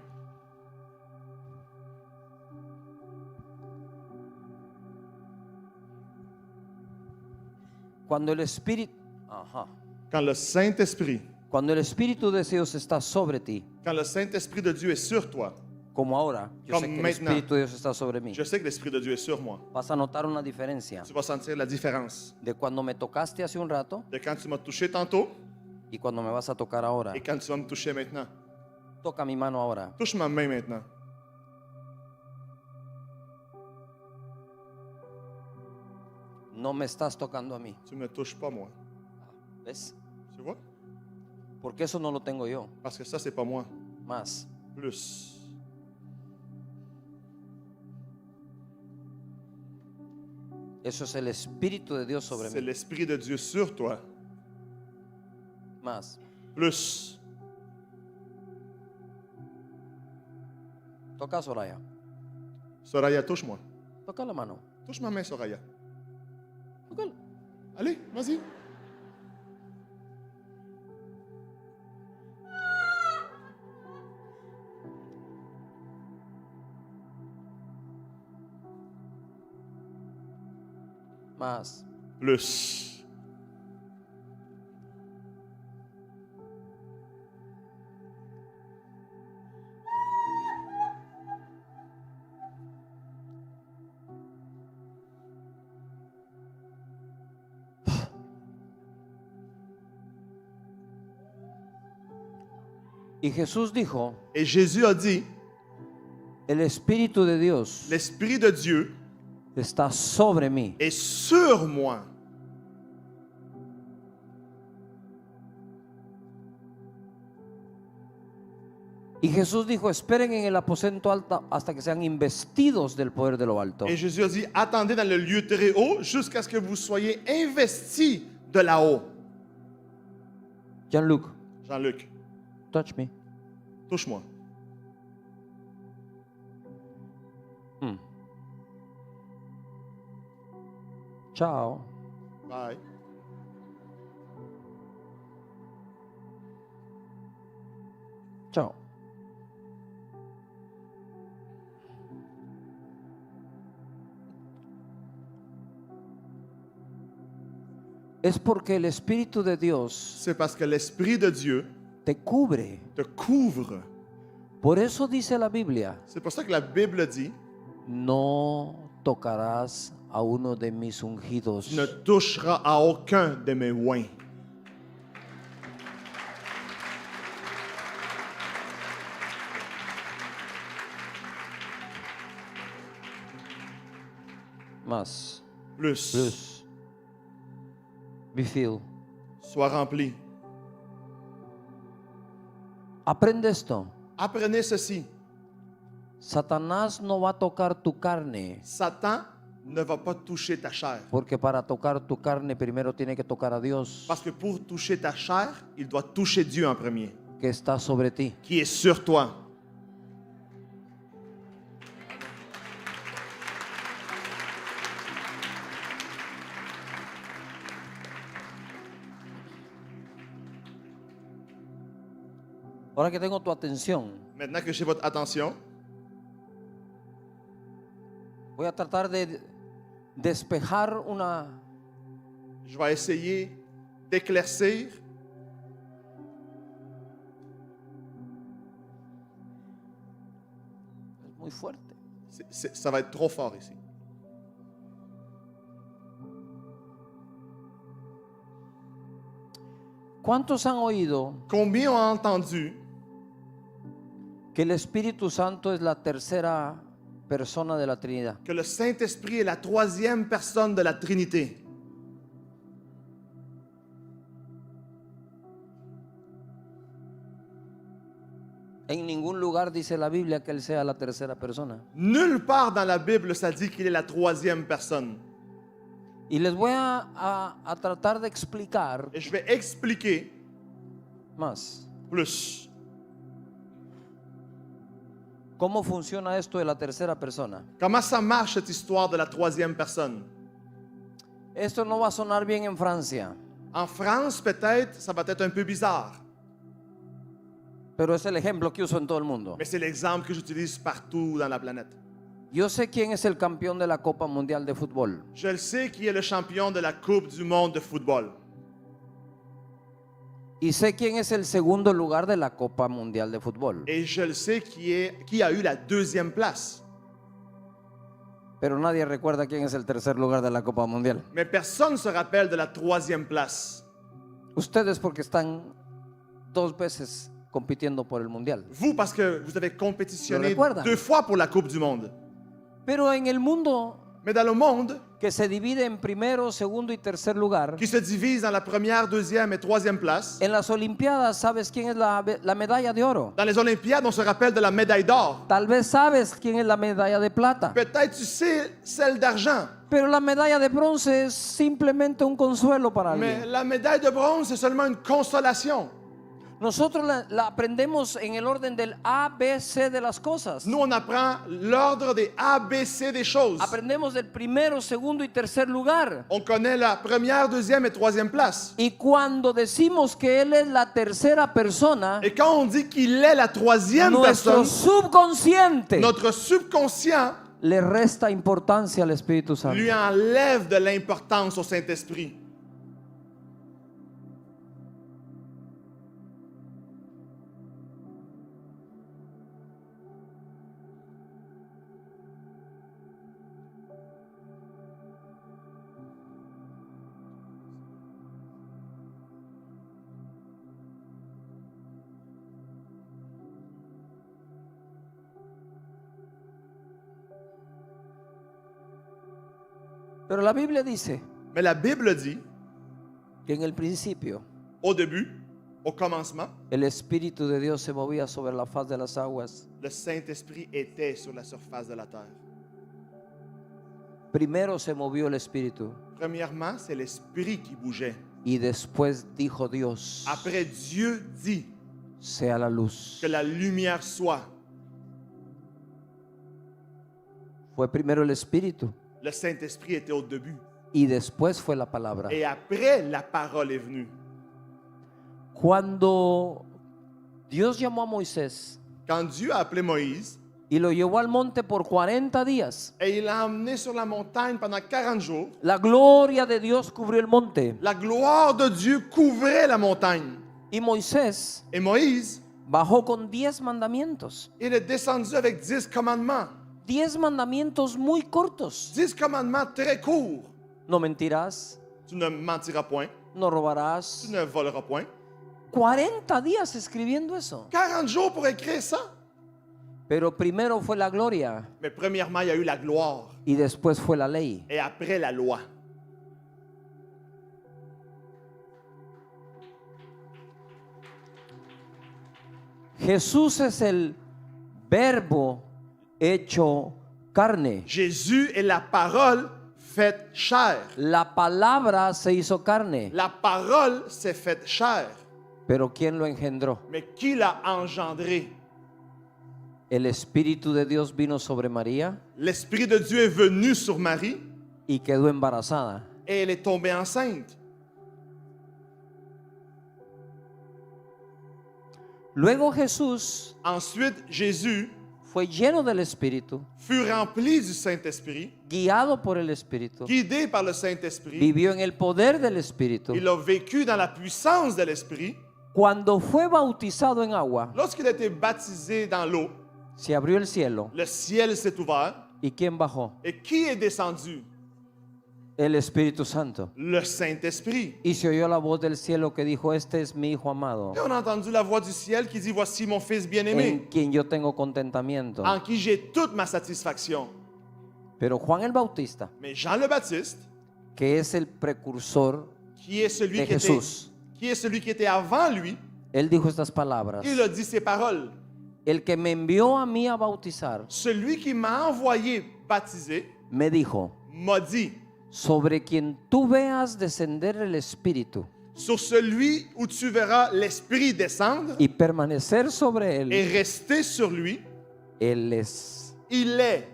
Speaker 1: cuando el Espíritu, ajá,
Speaker 2: quand le Saint-Esprit,
Speaker 1: cuando el Espíritu de Dios está sobre ti,
Speaker 2: quand le Saint-Esprit de Dieu est sur toi,
Speaker 1: como ahora, yo
Speaker 2: Como
Speaker 1: sé que el
Speaker 2: maintenant.
Speaker 1: Espíritu de Dios está sobre mí.
Speaker 2: je sais que l'Esprit de Dieu est sur moi.
Speaker 1: Vas a notar una diferencia
Speaker 2: Tu vas sentir la différence
Speaker 1: de cuando me tocaste hace un rato
Speaker 2: de quand tu m'as touché tantôt
Speaker 1: y cuando me vas a tocar ahora.
Speaker 2: et quand tu vas me toucher maintenant.
Speaker 1: Toca mi mano ahora.
Speaker 2: Touche ma main maintenant.
Speaker 1: No me estás tocando a mí.
Speaker 2: Tu ne me touches pas moi.
Speaker 1: ¿Ves?
Speaker 2: Tu vois?
Speaker 1: Porque eso no lo tengo yo.
Speaker 2: Parce que ça, c'est pas moi.
Speaker 1: Más.
Speaker 2: Plus.
Speaker 1: Eso es el Espíritu de Dios sobre
Speaker 2: C'est
Speaker 1: mí.
Speaker 2: l'Esprit de Dieu sur toi.
Speaker 1: Más.
Speaker 2: Plus.
Speaker 1: Toca a Soraya.
Speaker 2: Soraya, touche-moi.
Speaker 1: Toca la mano.
Speaker 2: Touche ma main, Soraya.
Speaker 1: Tócala.
Speaker 2: Allez, vas-y.
Speaker 1: Más.
Speaker 2: Plus.
Speaker 1: Y Jesús dijo,
Speaker 2: Et Jésus a dit,
Speaker 1: el Espíritu de Dios
Speaker 2: l'Esprit de Dieu
Speaker 1: está sobre mí.
Speaker 2: est sur moi.
Speaker 1: Y Jesús dijo, esperen en el aposento alto hasta que sean investidos del poder de lo alto.
Speaker 2: Et Jésus a dit, attendez dans le lieu très haut jusqu'à ce que vous soyez investis de là-haut.
Speaker 1: Jean-Luc,
Speaker 2: Jean-Luc,
Speaker 1: touch me.
Speaker 2: touche-moi.
Speaker 1: Chao.
Speaker 2: Bye.
Speaker 1: Chao. Es porque el Espíritu de Dios
Speaker 2: C'est parce que l'Esprit de Dieu
Speaker 1: te cubre.
Speaker 2: te couvre.
Speaker 1: Por eso dice la Biblia,
Speaker 2: C'est pour ça que la Bible dit,
Speaker 1: no tocarás a uno de mis ungidos.
Speaker 2: tu ne toucheras à aucun de mes oints.
Speaker 1: Más.
Speaker 2: Plus.
Speaker 1: Plus. Be filled.
Speaker 2: Sois rempli.
Speaker 1: Aprende esto.
Speaker 2: Apprenez ceci.
Speaker 1: Satanás no va a tocar tu carne,
Speaker 2: Satan ne va pas toucher ta chair.
Speaker 1: porque para tocar tu carne primero tiene que tocar a Dios
Speaker 2: Parce que pour toucher ta chair, il doit toucher Dieu en premier,
Speaker 1: que está sobre ti.
Speaker 2: qui est sur toi.
Speaker 1: Ahora que tengo tu atención,
Speaker 2: Maintenant que j'ai votre attention,
Speaker 1: voy a tratar de despejar una
Speaker 2: je vais essayer d'éclaircir.
Speaker 1: es muy fuerte.
Speaker 2: Ça va être trop fort ici.
Speaker 1: ¿Cuántos han oído
Speaker 2: Combien ont entendu
Speaker 1: que el Espíritu Santo es la tercera persona de la Trinidad.
Speaker 2: que le Saint-Esprit est la troisième personne de la Trinité.
Speaker 1: En ningún lugar dice la Biblia que Él sea la tercera persona.
Speaker 2: Nulle part dans la Bible, ça dit qu'il est la troisième personne.
Speaker 1: Y les voy a tratar de explicar
Speaker 2: Et je vais expliquer
Speaker 1: más
Speaker 2: plus
Speaker 1: cómo funciona esto de la tercera persona.
Speaker 2: comment ça marche cette histoire de la troisième personne.
Speaker 1: Esto no va a sonar bien en Francia,
Speaker 2: En France, peut-être, ça va être un peu bizarre,
Speaker 1: pero es el ejemplo que uso en todo el mundo.
Speaker 2: mais c'est l'exemple que j'utilise partout dans la planète.
Speaker 1: Yo sé quién es el campeón de la Copa Mundial de Fútbol.
Speaker 2: Je le sais qui est le champion de la Coupe du monde de football.
Speaker 1: Y sé quién es el segundo lugar de la Copa Mundial de Fútbol.
Speaker 2: Et je le sais qui a eu la deuxième place.
Speaker 1: Pero nadie recuerda quién es el tercer lugar de la Copa Mundial.
Speaker 2: Mais personne ne se rappelle de la troisième place.
Speaker 1: Ustedes porque están 2 veces compitiendo por el Mundial.
Speaker 2: Vous, parce que vous avez
Speaker 1: Lo
Speaker 2: compétitionné
Speaker 1: recuerdan.
Speaker 2: 2 fois pour la Coupe du monde.
Speaker 1: Pero en el mundo
Speaker 2: Mais dans le monde,
Speaker 1: que se divide en primero, segundo y tercer lugar,
Speaker 2: qui se divise dans la première, deuxième et troisième place,
Speaker 1: en las Olimpiadas, ¿sabes quién es la medalla de oro?
Speaker 2: dans les Olympiades, on se rappelle de la médaille d'or.
Speaker 1: Tal vez sabes quién es la medalla de plata.
Speaker 2: Peut-être tu sais celle d'argent,
Speaker 1: Pero la medalla de bronce es simplemente un consuelo para
Speaker 2: mais
Speaker 1: alguien.
Speaker 2: la médaille de bronze, c'est seulement une consolation.
Speaker 1: Nosotros la aprendemos en el orden del A, B, C de las cosas.
Speaker 2: Nous, on apprend l'ordre des ABC des choses.
Speaker 1: Aprendemos del primero, segundo y tercer lugar.
Speaker 2: On connaît la première, deuxième et troisième place.
Speaker 1: Y cuando decimos que Él es la tercera persona,
Speaker 2: Et quand on dit qu'il est la troisième
Speaker 1: nuestro
Speaker 2: personne,
Speaker 1: subconsciente
Speaker 2: notre subconscient
Speaker 1: le resta importancia al Espíritu Santo.
Speaker 2: lui enlève de l'importance au Saint-Esprit.
Speaker 1: Pero la Biblia dice
Speaker 2: Mais la Bible dit,
Speaker 1: que en el principio
Speaker 2: au début, au commencement,
Speaker 1: el Espíritu de Dios se movía sobre la faz de las aguas.
Speaker 2: le Saint-Esprit était sur la surface de la terre.
Speaker 1: Primero se movió el Espíritu
Speaker 2: Premièrement, c'est l'Esprit qui bougeait.
Speaker 1: y después dijo Dios,
Speaker 2: Après, Dieu dit
Speaker 1: sea la luz.
Speaker 2: que la lumière soit.
Speaker 1: Fue primero el Espíritu
Speaker 2: Le Saint-Esprit était au début.
Speaker 1: y después fue la palabra.
Speaker 2: Et après, la parole est venue.
Speaker 1: Cuando Dios llamó a Moisés
Speaker 2: Quand Dieu a appelé Moïse,
Speaker 1: y lo llevó al monte por 40 días,
Speaker 2: et il l'a emmené sur la montagne pendant 40 jours,
Speaker 1: la gloria de Dios cubrió el monte
Speaker 2: la gloire de Dieu couvrait la montagne.
Speaker 1: y Moisés
Speaker 2: Et Moïse,
Speaker 1: bajó con 10 mandamientos.
Speaker 2: il est descendu avec 10 commandements.
Speaker 1: 10 mandamientos muy cortos.
Speaker 2: 10 commandements très courts.
Speaker 1: No mentirás,
Speaker 2: Tu ne mentiras point,
Speaker 1: no robarás.
Speaker 2: tu ne voleras point.
Speaker 1: 40 días escribiendo eso.
Speaker 2: 40 jours pour écrire ça.
Speaker 1: Pero primero fue la gloria
Speaker 2: Mais premièrement, il y a eu la gloire
Speaker 1: y después fue la ley.
Speaker 2: et après la loi.
Speaker 1: Jesús es el verbo hecho carne.
Speaker 2: Jésus est la parole faite chair.
Speaker 1: La palabra se hizo carne.
Speaker 2: La parole s'est faite chair.
Speaker 1: Pero ¿quién lo engendró?
Speaker 2: Mais qui l'a engendré?
Speaker 1: El Espíritu de Dios vino sobre María
Speaker 2: L'Esprit de Dieu est venu sur Marie
Speaker 1: y quedó embarazada.
Speaker 2: et elle est tombée enceinte.
Speaker 1: Luego Jesús
Speaker 2: Ensuite, Jésus
Speaker 1: fue lleno del Espíritu,
Speaker 2: fut rempli du Saint-Esprit,
Speaker 1: guiado por el Espíritu,
Speaker 2: guidé par le Saint-Esprit.
Speaker 1: vivió en el poder del Espíritu.
Speaker 2: Il a vécu dans la puissance de l'Esprit.
Speaker 1: Cuando fue bautizado en agua,
Speaker 2: Lorsqu'il a été baptisé dans l'eau,
Speaker 1: se abrió el cielo.
Speaker 2: le ciel s'est ouvert.
Speaker 1: ¿Y quién bajó?
Speaker 2: Et qui est descendu?
Speaker 1: El Espíritu Santo.
Speaker 2: Le Saint-Esprit.
Speaker 1: Y se oyó la voz del cielo que dijo, este es mi Hijo amado,
Speaker 2: Et on a entendu la voix du ciel qui dit, voici mon fils bien-aimé,
Speaker 1: en quien yo tengo contentamiento.
Speaker 2: en qui j'ai toute ma satisfaction.
Speaker 1: Pero Juan el Bautista,
Speaker 2: Mais Jean le Baptiste,
Speaker 1: que es el precursor,
Speaker 2: qui est celui
Speaker 1: de
Speaker 2: qui était,
Speaker 1: Jesús.
Speaker 2: qui est celui qui était avant lui,
Speaker 1: él dijo estas palabras.
Speaker 2: il a dit ces paroles.
Speaker 1: El que me envió a mí a bautizar,
Speaker 2: Celui qui m'a envoyé baptiser
Speaker 1: me dijo,
Speaker 2: m'a dit,
Speaker 1: sobre quien tú veas descender el Espíritu
Speaker 2: sur celui où tu verras l'Esprit descendre
Speaker 1: y permanecer sobre él,
Speaker 2: et rester sur lui,
Speaker 1: él es.
Speaker 2: il est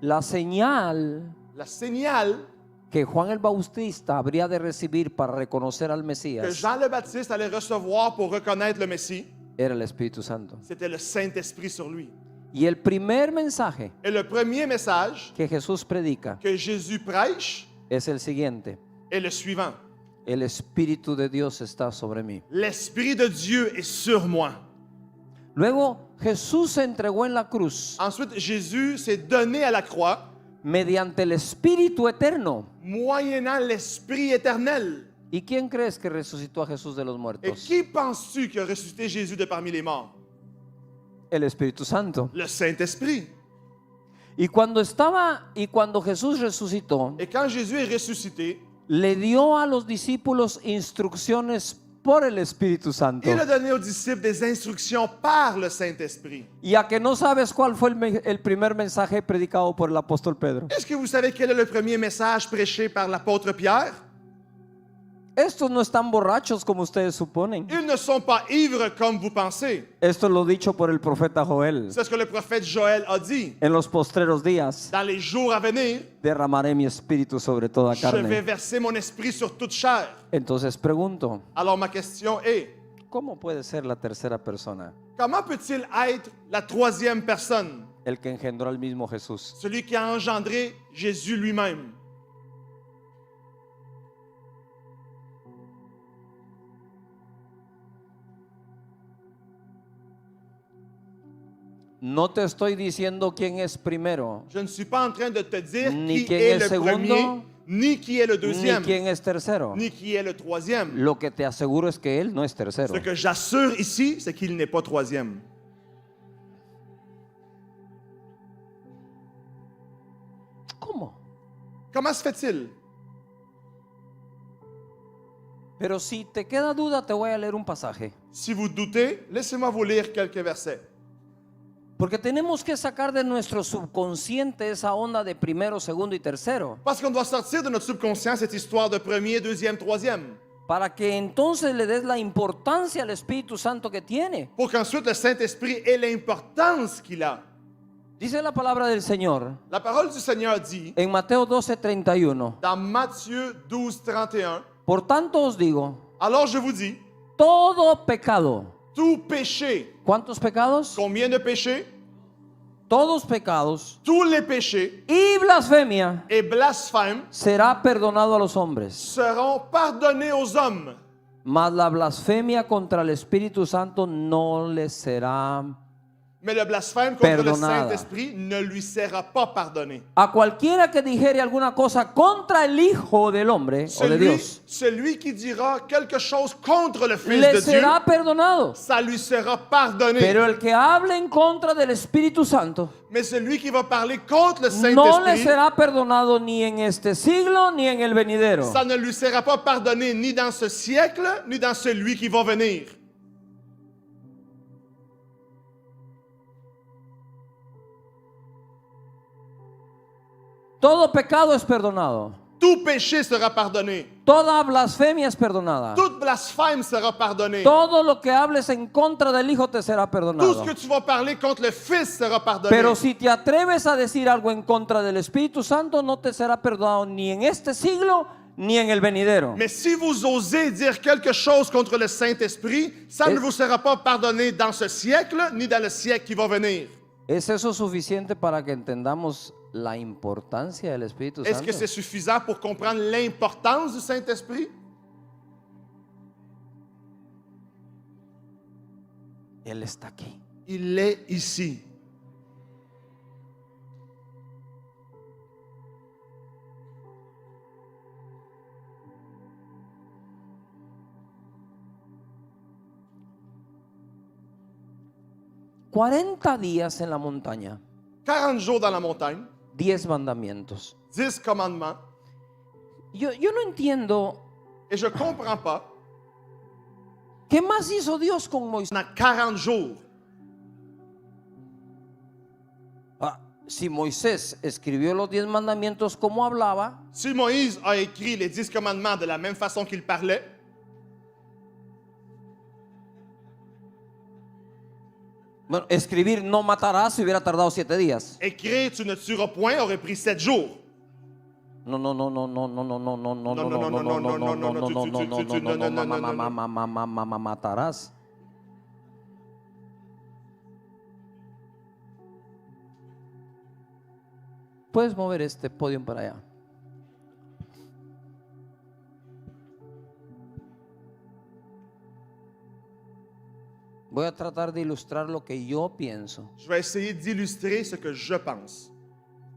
Speaker 1: La señal
Speaker 2: la signal
Speaker 1: que Juan el Bautista habría de recibir para reconocer al
Speaker 2: que
Speaker 1: Mesías
Speaker 2: Jean le Baptiste allait recevoir pour reconnaître le Messie.
Speaker 1: era el Espíritu Santo.
Speaker 2: C'était le Saint-Esprit sur lui.
Speaker 1: Y el primer mensaje
Speaker 2: Et le premier message
Speaker 1: que Jesús predica
Speaker 2: que Jésus prêche
Speaker 1: es el siguiente:
Speaker 2: est le suivant.
Speaker 1: el Espíritu de Dios está sobre mí.
Speaker 2: L'Esprit de Dieu est sur moi.
Speaker 1: Luego Jesús se entregó en la cruz
Speaker 2: Ensuite, Jésus s'est donné à la croix,
Speaker 1: mediante el Espíritu eterno.
Speaker 2: moyennant l'Esprit éternel.
Speaker 1: ¿Y quién crees que resucitó a Jesús de los
Speaker 2: Et
Speaker 1: muertos?
Speaker 2: qui penses-tu qui a ressuscité Jésus de parmi les morts?
Speaker 1: El Espíritu Santo.
Speaker 2: Le Saint-Esprit.
Speaker 1: Y cuando Jesús resucitó,
Speaker 2: Et quand Jésus est ressuscité,
Speaker 1: le dio a los discípulos instrucciones por el Espíritu Santo.
Speaker 2: il a donné aux disciples des instructions par le Saint-Esprit.
Speaker 1: Y a que no sabes cuál fue el primer mensaje predicado por el apóstol Pedro.
Speaker 2: Est-ce que vous savez quel est le premier message prêché par l'apôtre Pierre?
Speaker 1: Estos no están borrachos como ustedes suponen.
Speaker 2: Ils ne sont pas ivres comme vous pensez.
Speaker 1: Esto es lo dicho por el profeta Joel.
Speaker 2: C'est ce que le prophète Joël a dit.
Speaker 1: En los postreros días
Speaker 2: Dans les jours à venir,
Speaker 1: derramaré mi espíritu sobre toda
Speaker 2: je vais
Speaker 1: carne.
Speaker 2: verser mon esprit sur toute chair.
Speaker 1: Entonces pregunto,
Speaker 2: Alors ma question est,
Speaker 1: ¿cómo puede ser la tercera persona
Speaker 2: comment peut-il être la troisième personne,
Speaker 1: el que engendró al mismo Jesús?
Speaker 2: celui qui a engendré Jésus lui-même?
Speaker 1: No te estoy diciendo quién es primero,
Speaker 2: Je ne suis pas en train de te dire
Speaker 1: Ni
Speaker 2: qui
Speaker 1: quién
Speaker 2: est
Speaker 1: es
Speaker 2: le
Speaker 1: segundo,
Speaker 2: premier, ni qui est le
Speaker 1: ni
Speaker 2: deuxième,
Speaker 1: quién es tercero.
Speaker 2: ni qui est le troisième.
Speaker 1: Lo que te aseguro es que él no es tercero.
Speaker 2: Ce que j'assure ici, c'est qu'il n'est pas troisième.
Speaker 1: ¿Cómo?
Speaker 2: Comment se fait-il?
Speaker 1: Pero si te queda duda, te voy a leer un pasaje.
Speaker 2: Si vous doutez, laissez-moi vous lire quelques versets.
Speaker 1: Porque tenemos que sacar de nuestro subconsciente esa onda de primero, segundo y tercero,
Speaker 2: Parce qu'on doit sortir de notre subconscient cette histoire de premier, deuxième, troisième.
Speaker 1: para que entonces le des la importancia al Espíritu Santo que tiene.
Speaker 2: Pour qu'ensuite le Saint-Esprit ait l'importance qu'il a.
Speaker 1: Dice la palabra del Señor
Speaker 2: La parole du Seigneur dit,
Speaker 1: en Mateo 12:31.
Speaker 2: dans Matthieu 12, 31,
Speaker 1: Por tanto os digo,
Speaker 2: alors je vous dis,
Speaker 1: todo pecado.
Speaker 2: tout péché,
Speaker 1: ¿Cuántos pecados?
Speaker 2: combien de péchés?
Speaker 1: Todos pecados
Speaker 2: Tous les péchés
Speaker 1: y blasfemia
Speaker 2: et blasphèmes
Speaker 1: será perdonado a los hombres,
Speaker 2: seront pardonnés aux hommes.
Speaker 1: mas la blasfemia contra el Espíritu Santo no les será.
Speaker 2: Mais le blasphème contre
Speaker 1: Perdonada.
Speaker 2: le Saint-Esprit ne lui sera pas pardonné.
Speaker 1: A cualquiera que dijere alguna cosa contra el Hijo del Hombre o de Dios,
Speaker 2: Celui qui dira quelque chose contre le Fils
Speaker 1: le
Speaker 2: de Dieu,
Speaker 1: será perdonado.
Speaker 2: ça lui sera pardonné.
Speaker 1: Pero el que hable en contra del Espíritu Santo
Speaker 2: Mais celui qui va parler contre le
Speaker 1: no le
Speaker 2: Saint-Esprit,
Speaker 1: será perdonado ni en este siglo ni en el venidero.
Speaker 2: ça ne lui sera pas pardonné ni dans ce siècle, ni dans celui qui va venir.
Speaker 1: Todo pecado es perdonado.
Speaker 2: Tout péché sera pardonné.
Speaker 1: Toda blasfemia es perdonada.
Speaker 2: Toute blasphème sera pardonnée.
Speaker 1: Todo lo que hables en contra del Hijo te será
Speaker 2: Tout
Speaker 1: perdonado.
Speaker 2: ce que tu vas parler contre le Fils sera pardonné.
Speaker 1: Pero si te atreves a decir algo en contra del Espíritu Santo, no te será perdonado ni en este siglo ni en el venidero.
Speaker 2: Mais si vous osez dire quelque chose contre le Saint-Esprit, ça ne vous sera pas pardonné dans ce siècle, ni dans le siècle qui va venir.
Speaker 1: ¿Es eso suficiente para que entendamos la importancia del Espíritu
Speaker 2: Est-ce
Speaker 1: Santo?
Speaker 2: que c'est suffisant pour comprendre l'importance du Saint-Esprit?
Speaker 1: Él está aquí.
Speaker 2: Il est ici.
Speaker 1: 40 días en la montaña,
Speaker 2: 40 jours dans la montagne,
Speaker 1: 10 mandamientos.
Speaker 2: 10 commandements.
Speaker 1: Yo no entiendo
Speaker 2: Et je ne comprends pas,
Speaker 1: qué más hizo Dios con Moisés.
Speaker 2: pendant 40 jours,
Speaker 1: Si Moisés escribió los 10 mandamientos como hablaba,
Speaker 2: si Moïse a écrit les 10 commandements de la même façon qu'il parlait,
Speaker 1: bueno, escribir no matarás hubiera tardado 7 días.
Speaker 2: écrire tu ne tueras point aurait pris 7 jours.
Speaker 1: No, no, no, no, no, no, no, no, no, no, no, no, no, no, no, no, no, no, matarás. Puedes mover este podio para allá. Voy a tratar de ilustrar lo que yo pienso.
Speaker 2: Je vais essayer d'illustrer ce que je pense.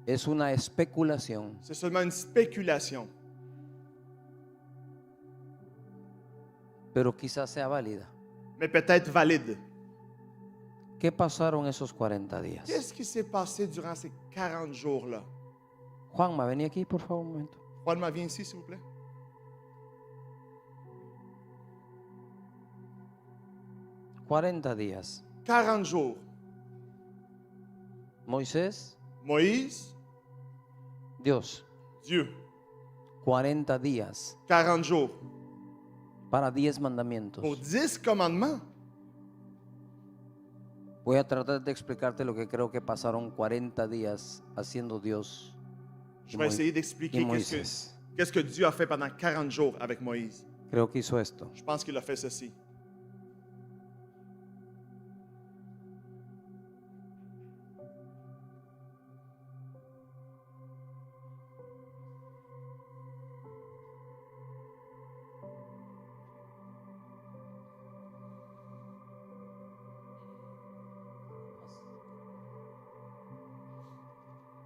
Speaker 1: Es una especulación.
Speaker 2: C'est seulement une spéculation,
Speaker 1: Pero quizás sea válida.
Speaker 2: mais peut-être valide.
Speaker 1: ¿Qué pasaron esos 40 días?
Speaker 2: Qu'est-ce qui s'est passé durant ces 40 jours-là?
Speaker 1: Juanma, vení aquí por favor un momento.
Speaker 2: Juanma, viens ici, s'il vous plaît.
Speaker 1: 40 días.
Speaker 2: 40 jours.
Speaker 1: Moisés,
Speaker 2: Moïse,
Speaker 1: Dios,
Speaker 2: Dieu.
Speaker 1: 40 días
Speaker 2: 40 jours.
Speaker 1: para 10 mandamientos.
Speaker 2: Pour 10 commandements.
Speaker 1: Voy a tratar de explicarte lo que creo que pasaron 40 días haciendo Dios
Speaker 2: Je vais essayer
Speaker 1: y
Speaker 2: d'expliquer
Speaker 1: Moisés.
Speaker 2: qu'est-ce que Dieu a fait pendant 40 jours avec Moïse.
Speaker 1: Creo que hizo esto.
Speaker 2: Je pense qu'il a fait ceci.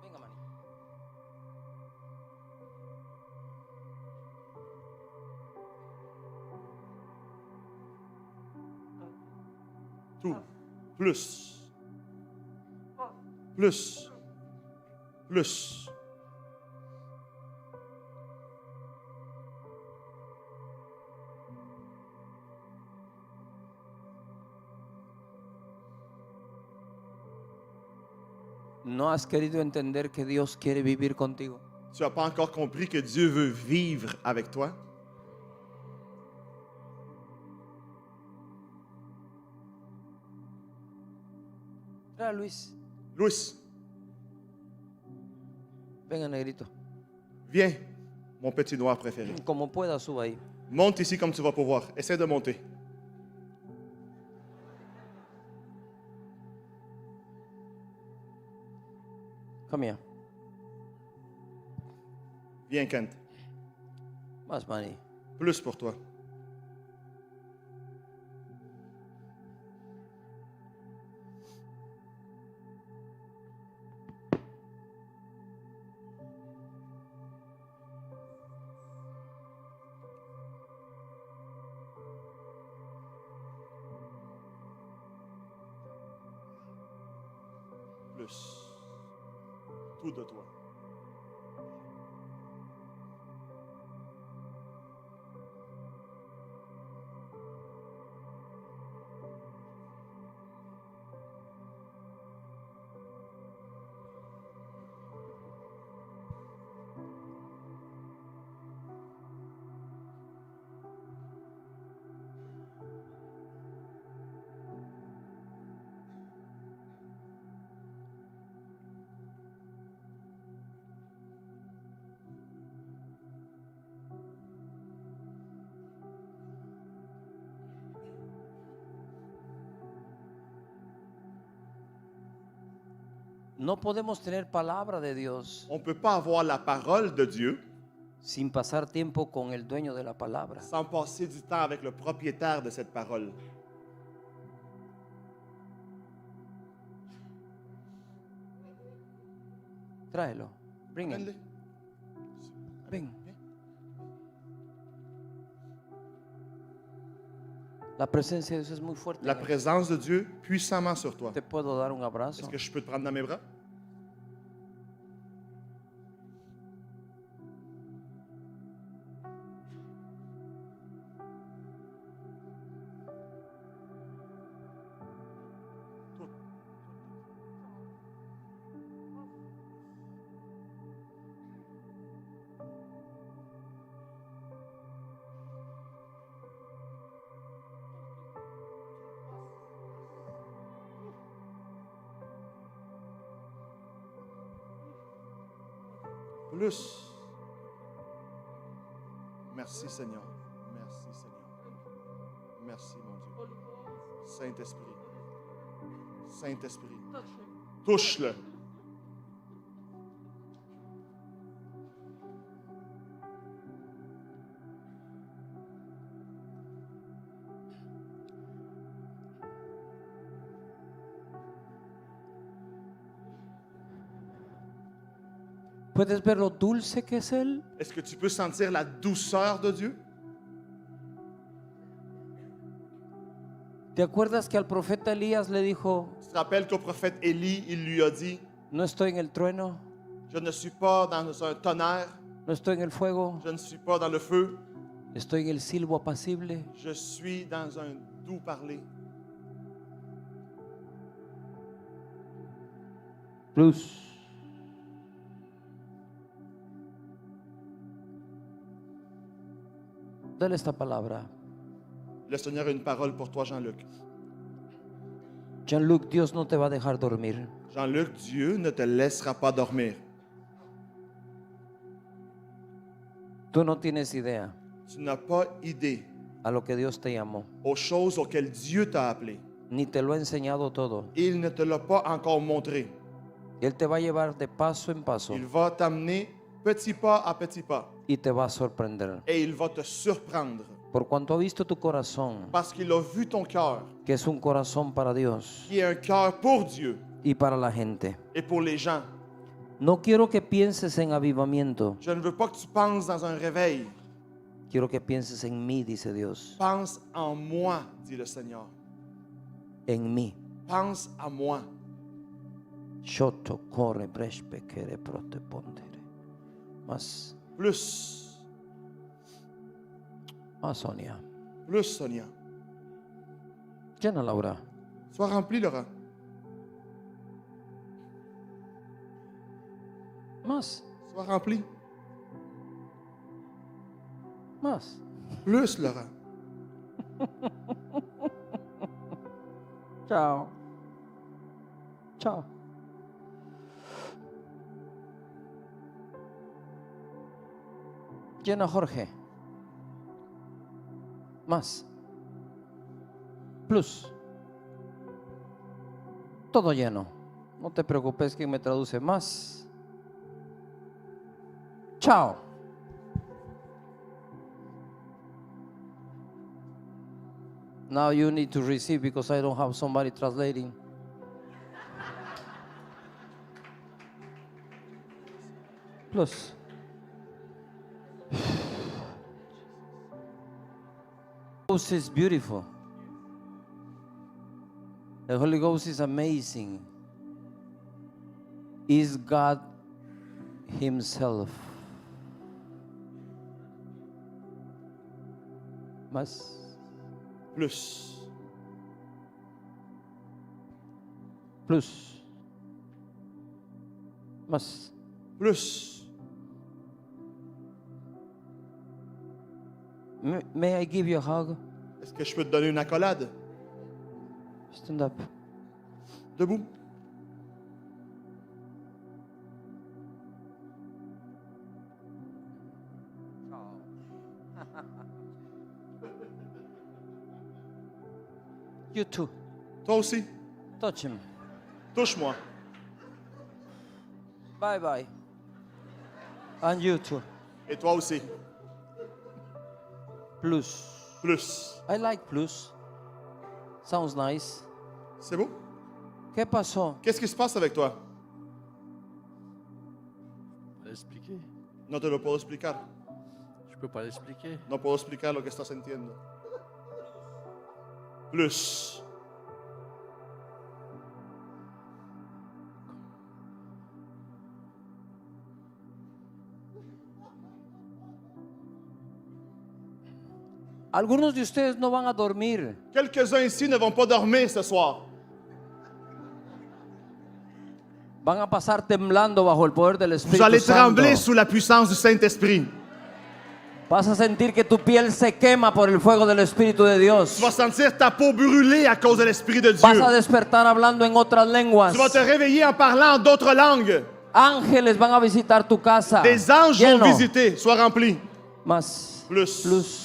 Speaker 1: Venga, Manny.
Speaker 2: Tout. Plus. Plus. Plus.
Speaker 1: ¿No has querido entender que Dios quiere vivir contigo?
Speaker 2: Tu n'as pas encore compris que Dieu veut vivre avec toi?
Speaker 1: Trae a Luis.
Speaker 2: Louis,
Speaker 1: Venga, negrito.
Speaker 2: viens, mon petit noir préféré.
Speaker 1: Como pueda, suba ahí.
Speaker 2: Monte ici comme tu vas pouvoir. Essaie de monter.
Speaker 1: Come here.
Speaker 2: Viens, Kent.
Speaker 1: Más, Manny.
Speaker 2: Plus pour toi. Plus. Tout de toi.
Speaker 1: No podemos tener palabra de Dios
Speaker 2: On ne peut pas avoir la parole de Dieu
Speaker 1: sin pasar tiempo con el dueño de la palabra.
Speaker 2: sans passer du temps avec le propriétaire de cette parole.
Speaker 1: Tráelo. Bring him.
Speaker 2: Amène-le.
Speaker 1: Ven. La presencia de Dios es muy fuerte.
Speaker 2: La présence de Dieu puissamment sur toi.
Speaker 1: Te puedo dar un abrazo.
Speaker 2: Est-ce que je peux te prendre dans mes bras? Plus. Merci Seigneur. Merci Seigneur. Merci mon Dieu. Saint-Esprit. Saint-Esprit. Touche-le.
Speaker 1: ¿Puedes ver lo dulce que es Él?
Speaker 2: Est-ce que tu peux sentir la douceur de Dieu?
Speaker 1: ¿Te acuerdas que al profeta Elías le dijo,
Speaker 2: Tu te rappelles qu'au prophète Élie, il lui a dit,
Speaker 1: no estoy en el trueno,
Speaker 2: je ne suis pas dans un tonnerre,
Speaker 1: no estoy en el fuego,
Speaker 2: je ne suis pas dans le feu,
Speaker 1: estoy en el silbo apacible?
Speaker 2: je suis dans un doux parler.
Speaker 1: Plus. Dale esta palabra.
Speaker 2: Le Seigneur a une parole pour toi, Jean-Luc.
Speaker 1: Jean-Luc, Dios no te va a dejar dormir.
Speaker 2: Jean-Luc, Dieu ne te laissera pas dormir.
Speaker 1: Tú no tienes idea
Speaker 2: Tu n'as pas idée
Speaker 1: a lo que Dios te llamó.
Speaker 2: aux choses auxquelles Dieu t'a appelé.
Speaker 1: Ni te lo ha enseñado todo.
Speaker 2: Il ne te l'a pas encore montré.
Speaker 1: Él te va a llevar de paso en paso
Speaker 2: Il va t'amener petit pas à petit pas
Speaker 1: y te va a sorprender.
Speaker 2: et il va te surprendre
Speaker 1: Por cuanto ha visto tu corazón,
Speaker 2: parce qu'il a vu ton cœur,
Speaker 1: que es un corazón para Dios
Speaker 2: qui est un cœur pour Dieu
Speaker 1: y para la gente.
Speaker 2: et pour les gens.
Speaker 1: No quiero que pienses en avivamiento,
Speaker 2: Je ne veux pas que tu penses dans un réveil.
Speaker 1: quiero que pienses en mí, dice Dios.
Speaker 2: Pense en moi, dit le Seigneur.
Speaker 1: En mí.
Speaker 2: Pense à moi.
Speaker 1: Shoto corre prespe quere prote pondere. Más,
Speaker 2: Plus,
Speaker 1: Sonia.
Speaker 2: plus, Sonia.
Speaker 1: Llena Laura.
Speaker 2: Sois rempli, Laurent.
Speaker 1: Más,
Speaker 2: Sois rempli.
Speaker 1: más.
Speaker 2: Plus, Laurent.
Speaker 1: Chao. Chao. Llena Jorge. Más. Plus. Todo lleno. No te preocupes, que me traduce más. Chao. Now you need to receive because I don't have somebody translating. Plus. The Holy Ghost is beautiful. The Holy Ghost is amazing. Is God Himself. Más.
Speaker 2: Plus,
Speaker 1: Plus. Más.
Speaker 2: plus.
Speaker 1: May I give you a hug?
Speaker 2: Est-ce que je peux te donner une accolade?
Speaker 1: Stand up.
Speaker 2: Debout.
Speaker 1: You too.
Speaker 2: Toi aussi.
Speaker 1: Touch him.
Speaker 2: Touche-moi.
Speaker 1: Bye bye. And you too.
Speaker 2: Et toi aussi.
Speaker 1: Plus.
Speaker 2: Plus.
Speaker 1: I like plus. Sounds nice.
Speaker 2: C'est beau?
Speaker 1: ¿Qué pasó?
Speaker 2: Qu'est-ce qui se passe avec toi?
Speaker 3: Expliquer.
Speaker 2: No te lo puedo explicar.
Speaker 3: Je peux pas l'expliquer.
Speaker 2: No puedo explicar lo que estás sintiendo. Plus.
Speaker 1: Algunos de ustedes no van a dormir.
Speaker 2: Quelques-uns ici ne vont pas dormir ce soir.
Speaker 1: Van a pasar temblando bajo el poder del
Speaker 2: Vous
Speaker 1: Espíritu
Speaker 2: allez
Speaker 1: Santo.
Speaker 2: trembler sous la puissance du Saint-Esprit.
Speaker 1: Vas a sentir que tu piel se quema por el fuego del Espíritu de Dios.
Speaker 2: Tu vas sentir ta peau brûler à cause de l'Esprit de
Speaker 1: Vas
Speaker 2: Dieu.
Speaker 1: a despertar hablando en otras lenguas.
Speaker 2: Tu vas te réveiller en parlant en d'autres langues.
Speaker 1: Ángeles van a visitar tu casa.
Speaker 2: Des anges
Speaker 1: Lleno.
Speaker 2: vont visiter. Sois rempli.
Speaker 1: Más.
Speaker 2: Plus.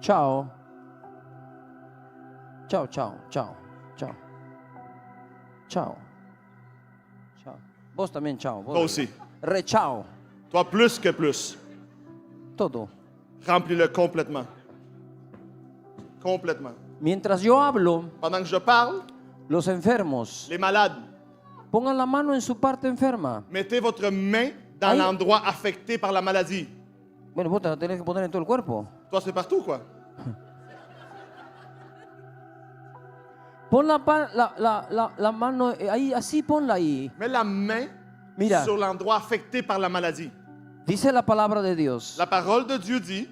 Speaker 1: Chao. Chao, chao, chao, chao. Chao. Chao. Vos también chao. Vos.
Speaker 2: Toi aussi.
Speaker 1: Re chao.
Speaker 2: Toi plus que plus.
Speaker 1: Todo.
Speaker 2: Remplis-le complètement. Complètement.
Speaker 1: Mientras yo hablo,
Speaker 2: Pendant que je parle,
Speaker 1: los enfermos
Speaker 2: les malades,
Speaker 1: pongan la mano en su parte enferma.
Speaker 2: mettez votre main dans
Speaker 1: Aïe.
Speaker 2: l'endroit affecté par la maladie.
Speaker 1: Bueno, vos te la tenés que poner en todo el cuerpo.
Speaker 2: Toi, c'est partout, quoi.
Speaker 1: Pon la mano ahí, así ponla ahí.
Speaker 2: Mets la main
Speaker 1: Mira.
Speaker 2: sur l'endroit affecté par la maladie.
Speaker 1: Dice la palabra de Dios
Speaker 2: La parole de Dieu dit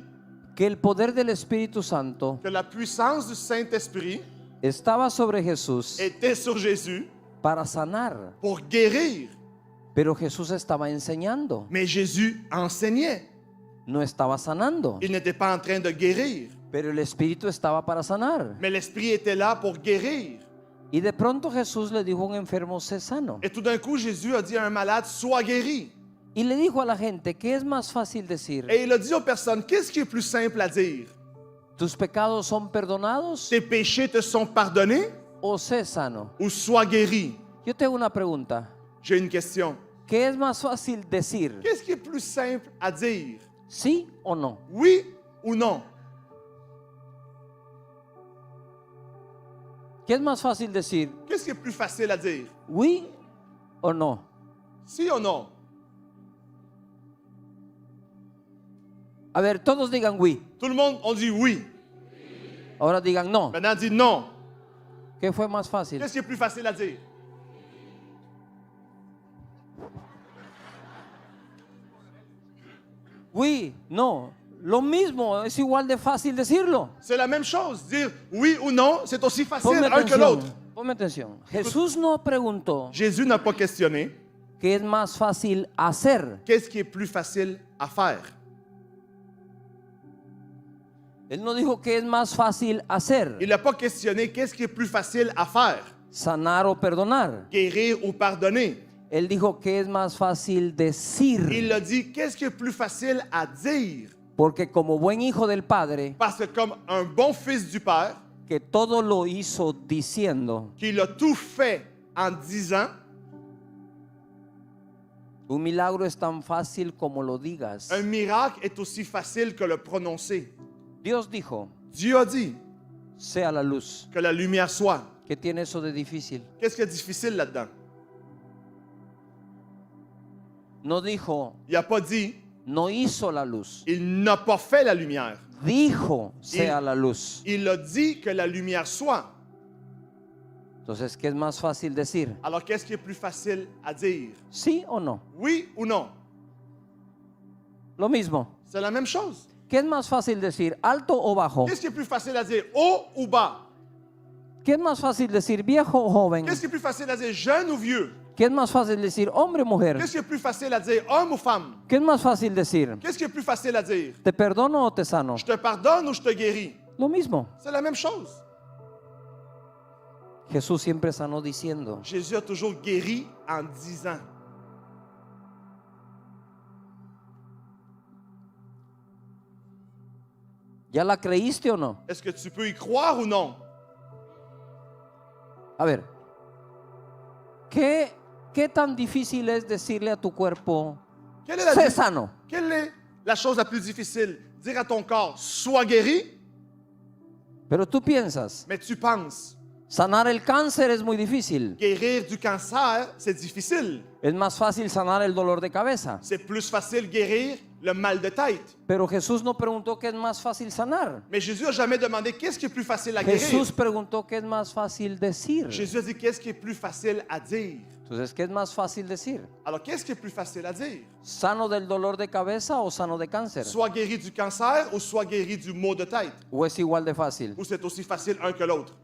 Speaker 1: que el poder del Espíritu Santo
Speaker 2: que la puissance du Saint-Esprit
Speaker 1: estaba sobre Jesús
Speaker 2: était sur Jésus
Speaker 1: para sanar.
Speaker 2: pour guérir.
Speaker 1: Pero Jesús estaba enseñando,
Speaker 2: Mais Jésus enseignait.
Speaker 1: no estaba sanando.
Speaker 2: Il n'était pas en train de guérir.
Speaker 1: Pero el Espíritu estaba para sanar.
Speaker 2: Mais l'Esprit était là pour guérir.
Speaker 1: Y de pronto Jesús le dijo a un enfermo, sé sano.
Speaker 2: Et tout d'un coup, Jésus a dit à un malade, sois guéri.
Speaker 1: Y le dijo a la gente, ¿qué es más fácil decir?
Speaker 2: Et il a dit aux personnes, qu'est-ce qui est plus simple à dire?
Speaker 1: ¿Tus pecados son perdonados
Speaker 2: Tes péchés te sont pardonnés
Speaker 1: o sé sano?
Speaker 2: ou sois guéri?
Speaker 1: Yo tengo una pregunta.
Speaker 2: J'ai une question.
Speaker 1: ¿Qué es más fácil decir?
Speaker 2: Qu'est-ce qui est plus simple à dire?
Speaker 1: ¿Sí o no?
Speaker 2: Oui ou non?
Speaker 1: ¿Qué es más fácil decir?
Speaker 2: Qu'est-ce qui est plus facile à dire?
Speaker 1: ¿Oui o no?
Speaker 2: Si ou non?
Speaker 1: A ver, todos digan oui.
Speaker 2: Tout le monde, on dit oui.
Speaker 1: Ahora digan no.
Speaker 2: Maintenant, dit non.
Speaker 1: ¿Qué fue más fácil?
Speaker 2: Qu'est-ce qui est plus facile à dire?
Speaker 1: Oui, no. Lo mismo, es igual de fácil decirlo.
Speaker 2: C'est la même chose. Dire oui ou non, c'est aussi facile
Speaker 1: Ponme
Speaker 2: un que l'autre.
Speaker 1: atención. Ponme atención. Jesús no preguntó
Speaker 2: Jésus n'a pas questionné
Speaker 1: qué es más fácil hacer.
Speaker 2: qu'est-ce qui est plus facile à faire.
Speaker 1: Él no dijo qué es más fácil hacer.
Speaker 2: Il n'a pas questionné qu'est-ce qui est plus facile à faire.
Speaker 1: Sanar o perdonar.
Speaker 2: Guérir ou pardonner.
Speaker 1: Él dijo qué es más fácil decir.
Speaker 2: Il a dit qu'est-ce qui est plus facile à dire.
Speaker 1: Porque como buen hijo del Padre,
Speaker 2: Parce que comme un bon fils du Père,
Speaker 1: que todo lo hizo diciendo,
Speaker 2: qu'il a tout fait en disant,
Speaker 1: un milagro es tan fácil como lo digas.
Speaker 2: un miracle est aussi facile que le prononcer.
Speaker 1: Dios dijo,
Speaker 2: Dieu a dit
Speaker 1: sea la luz.
Speaker 2: que la lumière soit.
Speaker 1: ¿Qué tiene eso de difícil?
Speaker 2: Qu'est-ce qui est difficile là-dedans?
Speaker 1: No dijo,
Speaker 2: Il n'a pas dit,
Speaker 1: no hizo la luz.
Speaker 2: il n'a pas fait la lumière.
Speaker 1: Dijo, sea la luz.
Speaker 2: Il a dit que la lumière soit.
Speaker 1: Entonces, ¿qué es más fácil decir?
Speaker 2: Alors qu'est-ce qui est plus facile à dire?
Speaker 1: ¿Sí o no?
Speaker 2: Oui ou non?
Speaker 1: Lo mismo.
Speaker 2: C'est la même chose.
Speaker 1: ¿Qué es más fácil decir? ¿Alto o bajo?
Speaker 2: Qu'est-ce qui est plus facile à dire? Haut ou bas?
Speaker 1: ¿Qué es más fácil decir? ¿Viejo o joven?
Speaker 2: Qu'est-ce qui est plus facile à dire? Jeune ou vieux?
Speaker 1: ¿Qué es más fácil decir? ¿Hombre o mujer?
Speaker 2: Qu'est-ce qui est plus facile à dire? Homme ou femme?
Speaker 1: ¿Qué es más fácil decir?
Speaker 2: Qu'est-ce qui est plus facile à dire?
Speaker 1: ¿Te perdono o te sano?
Speaker 2: Je te pardonne ou je te guéris?
Speaker 1: Lo mismo.
Speaker 2: C'est la même chose.
Speaker 1: Jesús siempre sanó diciendo.
Speaker 2: Jésus a toujours guéri en disant.
Speaker 1: ¿Ya la creíste o no?
Speaker 2: Est-ce que tu peux y croire ou non?
Speaker 1: A ver, ¿qué tan difícil es decirle a tu cuerpo,
Speaker 2: Quelle est la,
Speaker 1: sé sano?
Speaker 2: quelle est la chose la plus difficile? Dire à ton corps, sois guéri,
Speaker 1: Pero tú piensas,
Speaker 2: mais tu penses,
Speaker 1: sanar el cáncer es muy difícil.
Speaker 2: guérir du cancer, c'est difficile.
Speaker 1: Es más fácil sanar el dolor de cabeza.
Speaker 2: C'est plus facile guérir le mal de tête.
Speaker 1: Pero Jesús no preguntó qué es más fácil sanar.
Speaker 2: Mais Jésus n'a jamais demandé qu'est-ce qui est plus facile à guérir.
Speaker 1: Jesús preguntó qué es más fácil decir.
Speaker 2: Jésus a dit qu'est-ce qui est plus facile à dire.
Speaker 1: Entonces, ¿qué es más fácil decir?
Speaker 2: Alors, qu'est-ce qui est plus facile à dire?
Speaker 1: ¿Sano del dolor de cabeza o sano de cáncer?
Speaker 2: Soit guéri du cancer ou soit guéri du maux de tête?
Speaker 1: ¿O es igual de fácil?
Speaker 2: Ou c'est aussi facile un que l'autre?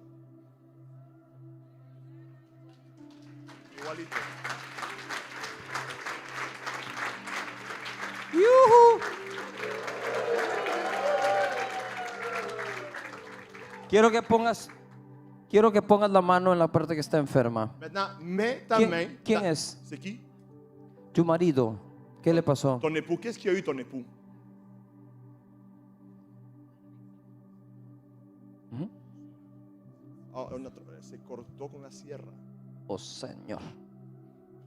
Speaker 2: Igualito.
Speaker 1: ¡Yujú! Quiero que pongas la mano en la parte que está enferma.
Speaker 2: Maintenant, mets ta
Speaker 1: ¿Quién-
Speaker 2: main.
Speaker 1: quién es?
Speaker 2: C'est qui?
Speaker 1: Tu marido, ¿qué le pasó?
Speaker 2: Ton époux. Qu'est-ce qu'il y a eu ton époux?
Speaker 1: Ujú.
Speaker 2: Ah, se cortó con la sierra.
Speaker 1: Oh, Señor.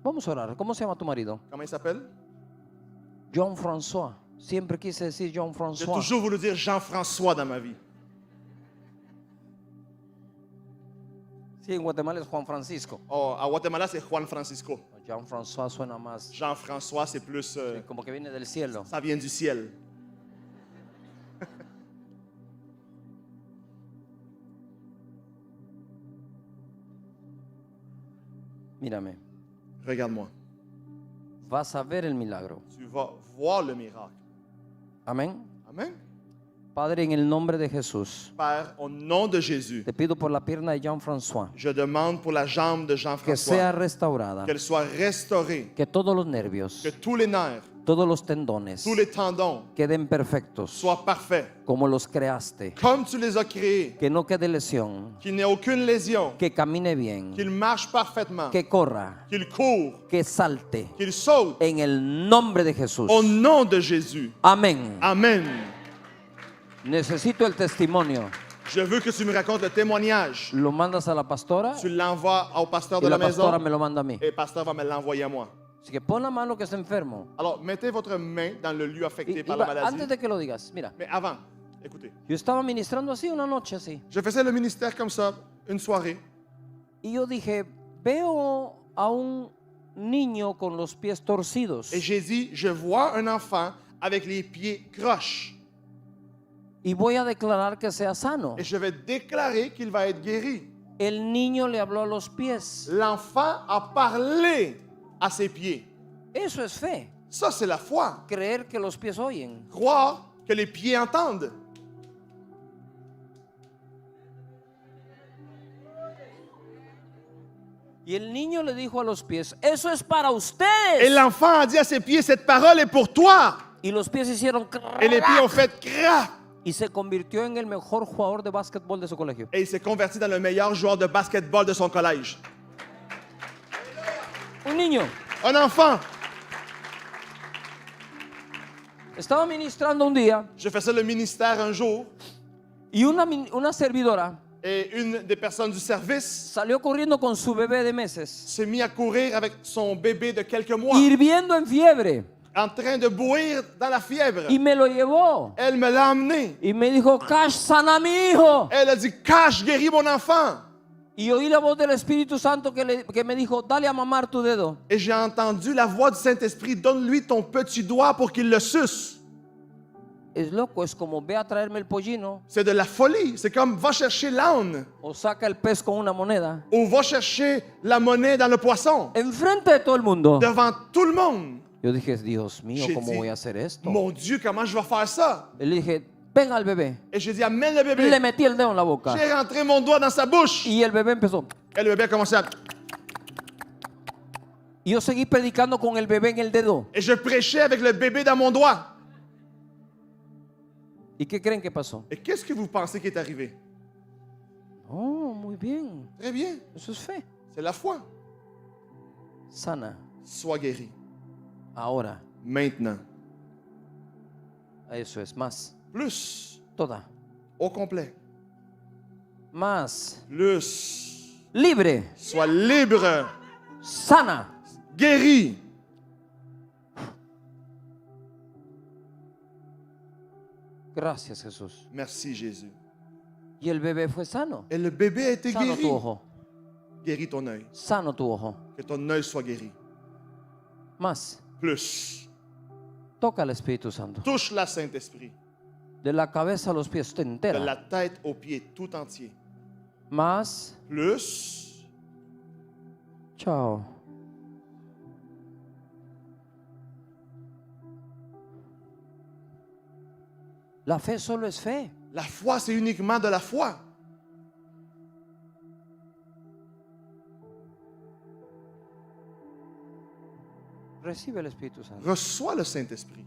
Speaker 1: Vamos a orar. ¿Cómo se llama tu marido?
Speaker 2: Comment il s'appelle?
Speaker 1: John François. Siempre quise decir John
Speaker 2: J'ai
Speaker 1: François.
Speaker 2: toujours voulu dire Jean-François dans ma vie.
Speaker 1: Sí, en Guatemala es Juan Francisco.
Speaker 2: Oh, à Guatemala, c'est Juan Francisco.
Speaker 1: John François suena más
Speaker 2: Jean-François, c'est plus...
Speaker 1: como que viene del cielo.
Speaker 2: ça vient du ciel.
Speaker 1: Mírame.
Speaker 2: Regarde-moi.
Speaker 1: Vas a ver el milagro.
Speaker 2: Tu vas voir le miracle.
Speaker 1: Amén.
Speaker 2: Amen.
Speaker 1: Padre, en el nombre de Jesús,
Speaker 2: Père, au nom de Jésus,
Speaker 1: te pido por la pierna de John François
Speaker 2: je demande pour la jambe de
Speaker 1: que
Speaker 2: Jean-François
Speaker 1: sea restaurada,
Speaker 2: qu'elle soit restaurée,
Speaker 1: que todos los nervios,
Speaker 2: que tous les nerfs,
Speaker 1: todos los tendones
Speaker 2: tous les tendons
Speaker 1: queden perfectos
Speaker 2: soient parfaits,
Speaker 1: como los creaste,
Speaker 2: comme tu les as créés,
Speaker 1: que no quede lesión,
Speaker 2: qu'il n'y ait aucune lésion,
Speaker 1: que camine bien,
Speaker 2: qu'il marche parfaitement,
Speaker 1: que corra,
Speaker 2: qu'il court,
Speaker 1: que salte,
Speaker 2: qu'il saute,
Speaker 1: en el nombre de Jesús.
Speaker 2: au nom de Jésus.
Speaker 1: Amén.
Speaker 2: Amen.
Speaker 1: Necesito el testimonio.
Speaker 2: Je veux que tu me racontes le témoignage.
Speaker 1: Lo mandas a la pastora
Speaker 2: Tu l'envoies au pasteur
Speaker 1: y
Speaker 2: de
Speaker 1: la
Speaker 2: la maison
Speaker 1: pastora me lo manda a mí.
Speaker 2: et le pasteur va me l'envoyer à moi.
Speaker 1: Así que pon la mano que está enfermo.
Speaker 2: Alors, mettez votre main dans le lieu affecté par la
Speaker 1: Antes
Speaker 2: maladie.
Speaker 1: de que lo digas, mira,
Speaker 2: Mais avant, écoutez,
Speaker 1: yo estaba ministrando así una noche así.
Speaker 2: je faisais le ministère comme ça, une soirée,
Speaker 1: Y yo dije, veo a un niño con los pies torcidos.
Speaker 2: et j'ai dit, je vois un enfant avec les pieds croches,
Speaker 1: Y voy a declarar que sea sano.
Speaker 2: et je vais déclarer qu'il va être guéri.
Speaker 1: El niño le habló a los pies.
Speaker 2: L'enfant a parlé à ses pieds.
Speaker 1: Eso es fe.
Speaker 2: Ça, c'est la foi.
Speaker 1: Creer que los pies oyen.
Speaker 2: Croire que les pieds entendent.
Speaker 1: Y el niño le dijo a los pies, eso es para
Speaker 2: Et
Speaker 1: ustedes.
Speaker 2: l'enfant a dit à ses pieds, cette parole est pour toi.
Speaker 1: Y los pies hicieron
Speaker 2: Et les pieds ont fait crac.
Speaker 1: y se convirtió en el mejor jugador de básquetbol de su colegio.
Speaker 2: Et il s'est converti dans le meilleur joueur de basketball de son collège.
Speaker 1: Un niño.
Speaker 2: Un enfant.
Speaker 1: Estaba ministrando un día
Speaker 2: Je faisais le ministère un jour
Speaker 1: y una servidora
Speaker 2: et une des personnes du service
Speaker 1: salió corriendo con su bebé de meses,
Speaker 2: s'est mise à courir avec son bébé de quelques mois,
Speaker 1: hirviendo en fiebre,
Speaker 2: en train de bouillir dans la fièvre.
Speaker 1: y me lo llevó
Speaker 2: Elle me l'a emmené.
Speaker 1: y me dijo, Cash, sana a mi hijo.
Speaker 2: Elle a dit, cache, guéris mon enfant.
Speaker 1: Y oí la voz del Espíritu Santo que me dijo, dale a mamar tu dedo.
Speaker 2: Et j'ai entendu la voix du Saint-Esprit, donne-lui ton petit doigt pour qu'il le suce.
Speaker 1: Es loco, es como ve a traerme el pollino
Speaker 2: C'est de la folie. C'est comme, va chercher l'âne
Speaker 1: o saca el pez con una moneda
Speaker 2: ou va chercher la monnaie dans le poisson
Speaker 1: enfrente de todo el mundo.
Speaker 2: devant tout le monde.
Speaker 1: Yo dije, Dios mío,
Speaker 2: J'ai
Speaker 1: ¿cómo
Speaker 2: dit,
Speaker 1: voy a hacer esto?
Speaker 2: Mon Dieu, comment je vais faire ça?
Speaker 1: Y le dije, ven al bebé.
Speaker 2: Et j'ai dit, amène le
Speaker 1: Le
Speaker 2: bébé.
Speaker 1: metí el dedo en la boca
Speaker 2: J'ai rentré mon doigt dans sa bouche.
Speaker 1: y el bebé empezó.
Speaker 2: Et le bébé a commencé à...
Speaker 1: Y yo seguí predicando con el bebé en el dedo.
Speaker 2: Et je prêchais avec le bébé dans mon doigt.
Speaker 1: ¿Y qué creen que pasó?
Speaker 2: Et qu'est-ce que vous pensez qui est arrivé?
Speaker 1: Oh, muy bien.
Speaker 2: Très bien.
Speaker 1: Eso es fe.
Speaker 2: C'est la foi.
Speaker 1: Sana.
Speaker 2: Sois guéri.
Speaker 1: Ahora.
Speaker 2: Maintenant.
Speaker 1: Eso es más.
Speaker 2: Plus.
Speaker 1: Toda.
Speaker 2: Au complet.
Speaker 1: Más.
Speaker 2: Plus.
Speaker 1: Libre.
Speaker 2: Sois libre.
Speaker 1: Sana.
Speaker 2: Guéri.
Speaker 1: Gracias, Jesús.
Speaker 2: Merci Jésus.
Speaker 1: Y el bebé fue sano.
Speaker 2: Et le bébé a été
Speaker 1: Sano
Speaker 2: guéri.
Speaker 1: tu ojo.
Speaker 2: Guéris ton œil.
Speaker 1: Sano tu ojo.
Speaker 2: Que ton œil soit guéri.
Speaker 1: Más.
Speaker 2: Plus.
Speaker 1: Toca al Espíritu Santo.
Speaker 2: Touche-la, Saint-Esprit.
Speaker 1: De la cabeza a los pies, usted
Speaker 2: De
Speaker 1: entera.
Speaker 2: la tête aux pieds, tout entier.
Speaker 1: Más.
Speaker 2: Plus.
Speaker 1: Chao. La fe solo es fe.
Speaker 2: La foi, c'est uniquement de la foi.
Speaker 1: Recibe el Espíritu Santo.
Speaker 2: Reçois le Saint-Esprit.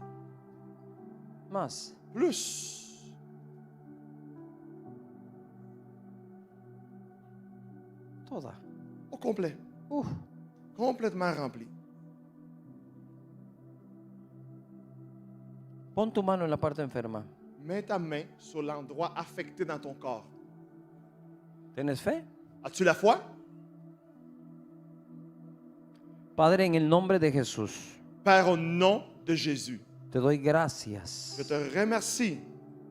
Speaker 1: Más.
Speaker 2: Plus.
Speaker 1: Toda.
Speaker 2: Au complet.
Speaker 1: Uf.
Speaker 2: Complètement rempli.
Speaker 1: Pon tu mano en la parte enferma.
Speaker 2: Mets ta main sur l'endroit affecté dans ton corps.
Speaker 1: ¿Tienes fe?
Speaker 2: As-tu la foi?
Speaker 1: Padre, en el nombre de Jesús,
Speaker 2: Père, au nom de Jésus,
Speaker 1: te doy gracias
Speaker 2: je te remercie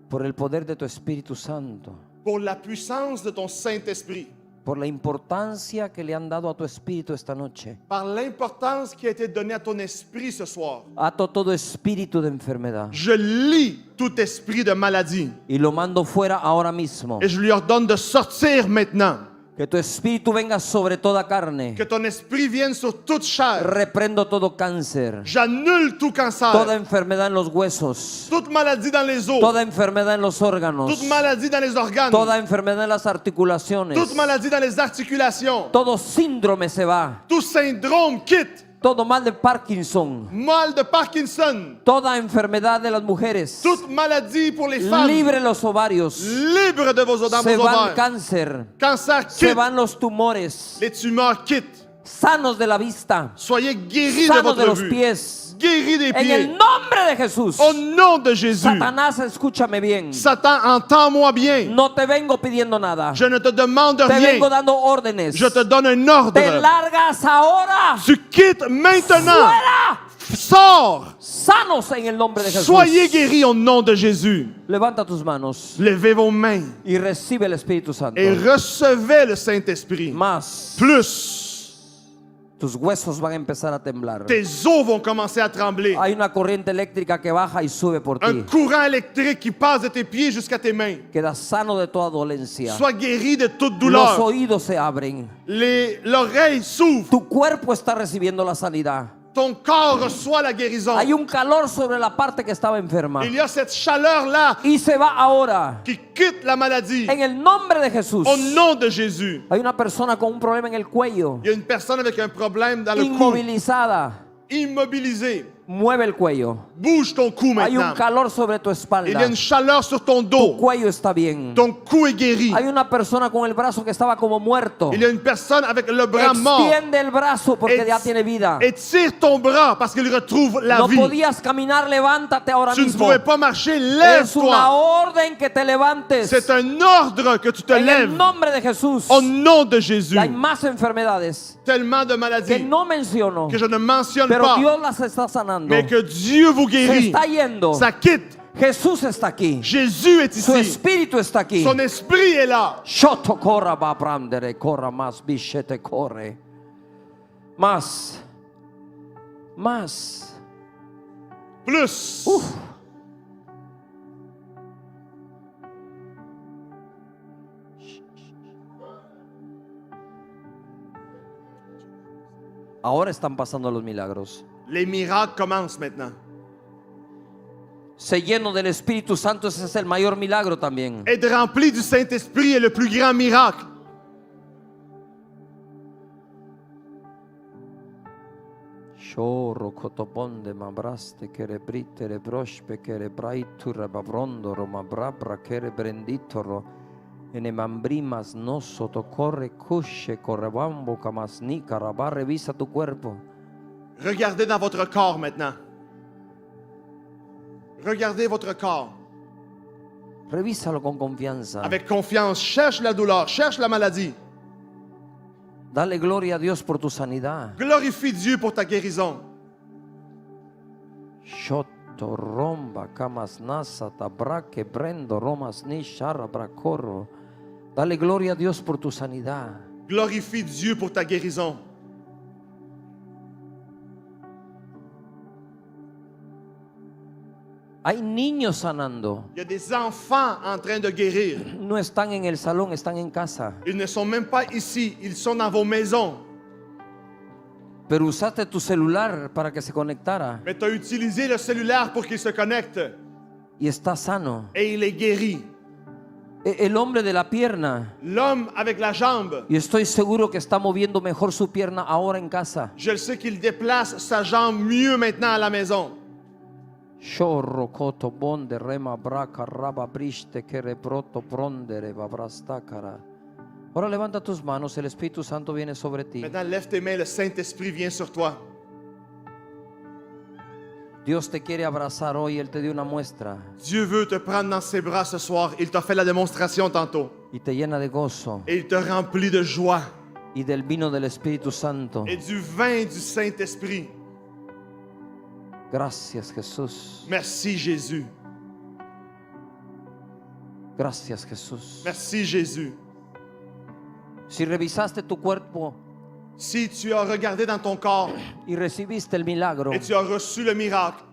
Speaker 1: por el poder de tu Espíritu Santo,
Speaker 2: pour la puissance de ton Saint-Esprit,
Speaker 1: por la importancia que le han dado a tu Espíritu esta noche.
Speaker 2: par l'importance qui a été donnée à ton esprit ce soir.
Speaker 1: Ato todo espíritu de enfermedad
Speaker 2: Je lie tout esprit de maladie
Speaker 1: y lo mando fuera ahora mismo.
Speaker 2: et je lui ordonne de sortir maintenant.
Speaker 1: Que tu espíritu venga sobre toda carne.
Speaker 2: Que ton esprit vienne sur toute chair.
Speaker 1: Reprendo todo cáncer,
Speaker 2: J'annule tout cancer,
Speaker 1: toda enfermedad en los huesos,
Speaker 2: toute maladie dans les os,
Speaker 1: toda enfermedad en los órganos,
Speaker 2: toute maladie dans les organes,
Speaker 1: toda enfermedad en las articulaciones,
Speaker 2: toute maladie dans les articulations,
Speaker 1: todo síndrome se va,
Speaker 2: tout syndrome quitte,
Speaker 1: todo mal de Parkinson,
Speaker 2: mal de Parkinson,
Speaker 1: toda enfermedad de las mujeres,
Speaker 2: toute maladie pour les femmes,
Speaker 1: libre los ovarios,
Speaker 2: libre de vos dans
Speaker 1: se
Speaker 2: vos
Speaker 1: van
Speaker 2: ovaires.
Speaker 1: cáncer,
Speaker 2: Cancer
Speaker 1: se
Speaker 2: quitte,
Speaker 1: van los tumores,
Speaker 2: les tumeurs quittent.
Speaker 1: sanos de la vista,
Speaker 2: Soyez guéris de
Speaker 1: sanos de
Speaker 2: votre
Speaker 1: los
Speaker 2: vue,
Speaker 1: pies,
Speaker 2: guéris des
Speaker 1: en
Speaker 2: pieds.
Speaker 1: el nombre de Jesús.
Speaker 2: Au nom de Jésus.
Speaker 1: Satanás, escúchame bien,
Speaker 2: Satan, entends-moi bien.
Speaker 1: no te vengo pidiendo nada,
Speaker 2: Je ne te demande
Speaker 1: te vengo
Speaker 2: rien.
Speaker 1: dando órdenes.
Speaker 2: Je te donne un
Speaker 1: Te
Speaker 2: ordre.
Speaker 1: largas ahora.
Speaker 2: Tu quittes maintenant.
Speaker 1: Fuera.
Speaker 2: Sors.
Speaker 1: Sanos en el nombre de Jesús.
Speaker 2: Soyez guéris au nom de Jésus.
Speaker 1: Levanta tus manos
Speaker 2: Levez vos mains
Speaker 1: y recibe el Espíritu Santo.
Speaker 2: et recevez le Saint-Esprit.
Speaker 1: Más,
Speaker 2: Plus,
Speaker 1: tus huesos van a empezar a temblar.
Speaker 2: tes os vont commencer à trembler.
Speaker 1: Hay una corriente eléctrica que baja y sube por
Speaker 2: Un
Speaker 1: ti.
Speaker 2: courant électrique qui passe de tes pieds jusqu'à tes mains.
Speaker 1: Quedas sano de toda dolencia.
Speaker 2: Sois guéri de toute
Speaker 1: Los
Speaker 2: douleur.
Speaker 1: oídos se abren.
Speaker 2: L'oreille s'ouvre.
Speaker 1: Tu cuerpo está recibiendo la sanidad.
Speaker 2: Ton corps reçoit la guérison.
Speaker 1: Hay un calor sobre la parte que estaba enferma.
Speaker 2: Il y a cette chaleur-là
Speaker 1: Y se va ahora.
Speaker 2: qui quitte la maladie.
Speaker 1: En el nombre de Jesús.
Speaker 2: Au nom de Jésus.
Speaker 1: Hay una persona con un problema en el cuello.
Speaker 2: Il y a une personne avec un problème dans le cou.
Speaker 1: Inmovilizada.
Speaker 2: Immobilisé.
Speaker 1: Mueve el cuello.
Speaker 2: Bouge ton cou
Speaker 1: Hay un
Speaker 2: maintenant.
Speaker 1: calor sobre tu
Speaker 2: Il y a
Speaker 1: espalda.
Speaker 2: une chaleur sur ton
Speaker 1: Tu
Speaker 2: dos.
Speaker 1: cuello está bien.
Speaker 2: Ton cou est guéri.
Speaker 1: Hay una persona con el brazo que estaba como muerto.
Speaker 2: Il y a une personne avec le bras mort.
Speaker 1: Extiende el brazo porque ya tiene vida.
Speaker 2: Étire ton bras parce qu'il retrouve la
Speaker 1: No
Speaker 2: vie.
Speaker 1: podías caminar, levántate ahora
Speaker 2: Tu ne
Speaker 1: mismo.
Speaker 2: pouvais pas marcher,
Speaker 1: Es una
Speaker 2: lève-toi.
Speaker 1: orden que te levantes.
Speaker 2: C'est un ordre que tu te
Speaker 1: En el
Speaker 2: lèves.
Speaker 1: nombre de Jesús.
Speaker 2: Au nom de Jésus.
Speaker 1: Hay más enfermedades
Speaker 2: Tellement de
Speaker 1: que
Speaker 2: maladies
Speaker 1: no menciono,
Speaker 2: que je ne mentionne
Speaker 1: pero
Speaker 2: pas.
Speaker 1: Dios las está sanando.
Speaker 2: Mais que Dieu vous
Speaker 1: Se
Speaker 2: guérit.
Speaker 1: está yendo.
Speaker 2: Ça quitte.
Speaker 1: Jesús está aquí.
Speaker 2: Jésus est
Speaker 1: Su
Speaker 2: ici.
Speaker 1: espíritu está aquí.
Speaker 2: Son esprit est là.
Speaker 1: Shoto corra va a prendere, corra más, bishete corre. Más. Más.
Speaker 2: Plus.
Speaker 1: Ahora están pasando los milagros.
Speaker 2: Les miracles commencent maintenant.
Speaker 1: Se lleno del Espíritu Santo, ese es el mayor milagro también.
Speaker 2: Être rempli du Saint-Esprit est le plus grand miracle.
Speaker 1: Shoro cotoponde mabraste che rebrite rebrospe che rebraitu rebavrondo roma brabra che rebrenditoro ene mambrimas no sotocorre cusce correbambo camasnica rabá. Revisa tu cuerpo.
Speaker 2: Regardez dans votre corps maintenant. Regardez votre corps.
Speaker 1: Revísalo con confianza.
Speaker 2: Avec confiance, cherche la douleur, cherche la maladie.
Speaker 1: Dale gloria a Dios por tu sanidad.
Speaker 2: Glorifie Dieu pour ta guérison.
Speaker 1: Shotto romba camas nasa tabraque brendo romas ni shara bracorro. Dale gloria a Dios por tu sanidad.
Speaker 2: Glorifie Dieu pour ta guérison.
Speaker 1: Hay niños sanando.
Speaker 2: Il y a des enfants en train de guérir.
Speaker 1: No están en el salón, están en casa.
Speaker 2: Ils ne sont même pas ici, ils sont dans vos maisons.
Speaker 1: Pero usaste tu celular para que se conectara
Speaker 2: Mais tu as utilisé le cellulaire pour qu'il se connecte
Speaker 1: y está sano.
Speaker 2: et il est guéri.
Speaker 1: El hombre de la pierna,
Speaker 2: L'homme avec la jambe,
Speaker 1: y estoy seguro que está moviendo mejor su pierna ahora en casa.
Speaker 2: je le sais qu'il déplace sa jambe mieux maintenant à la maison.
Speaker 1: Shorro koto bonde rema braca raba briste que rebroto prondere babrastakara. Ahora levanta tus manos, el Espíritu Santo viene sobre ti.
Speaker 2: Maintenant, lève tes mains, le Saint-Esprit vient sur toi.
Speaker 1: Dios te quiere abrazar hoy, Él te dio una muestra
Speaker 2: Dieu veut te prendre dans ses bras ce soir. Il t'a fait la démonstration tantôt.
Speaker 1: y te llena de gozo
Speaker 2: Et il te remplit de joie
Speaker 1: y del vino del Espíritu Santo.
Speaker 2: et du vin du Saint-Esprit.
Speaker 1: Gracias Jesús,
Speaker 2: Merci Jésus.
Speaker 1: gracias Jesús.
Speaker 2: Merci Jésus.
Speaker 1: Si revisaste tu cuerpo
Speaker 2: Si tu as regardé dans ton corps
Speaker 1: y recibiste el milagro,
Speaker 2: et tu as reçu le miracle,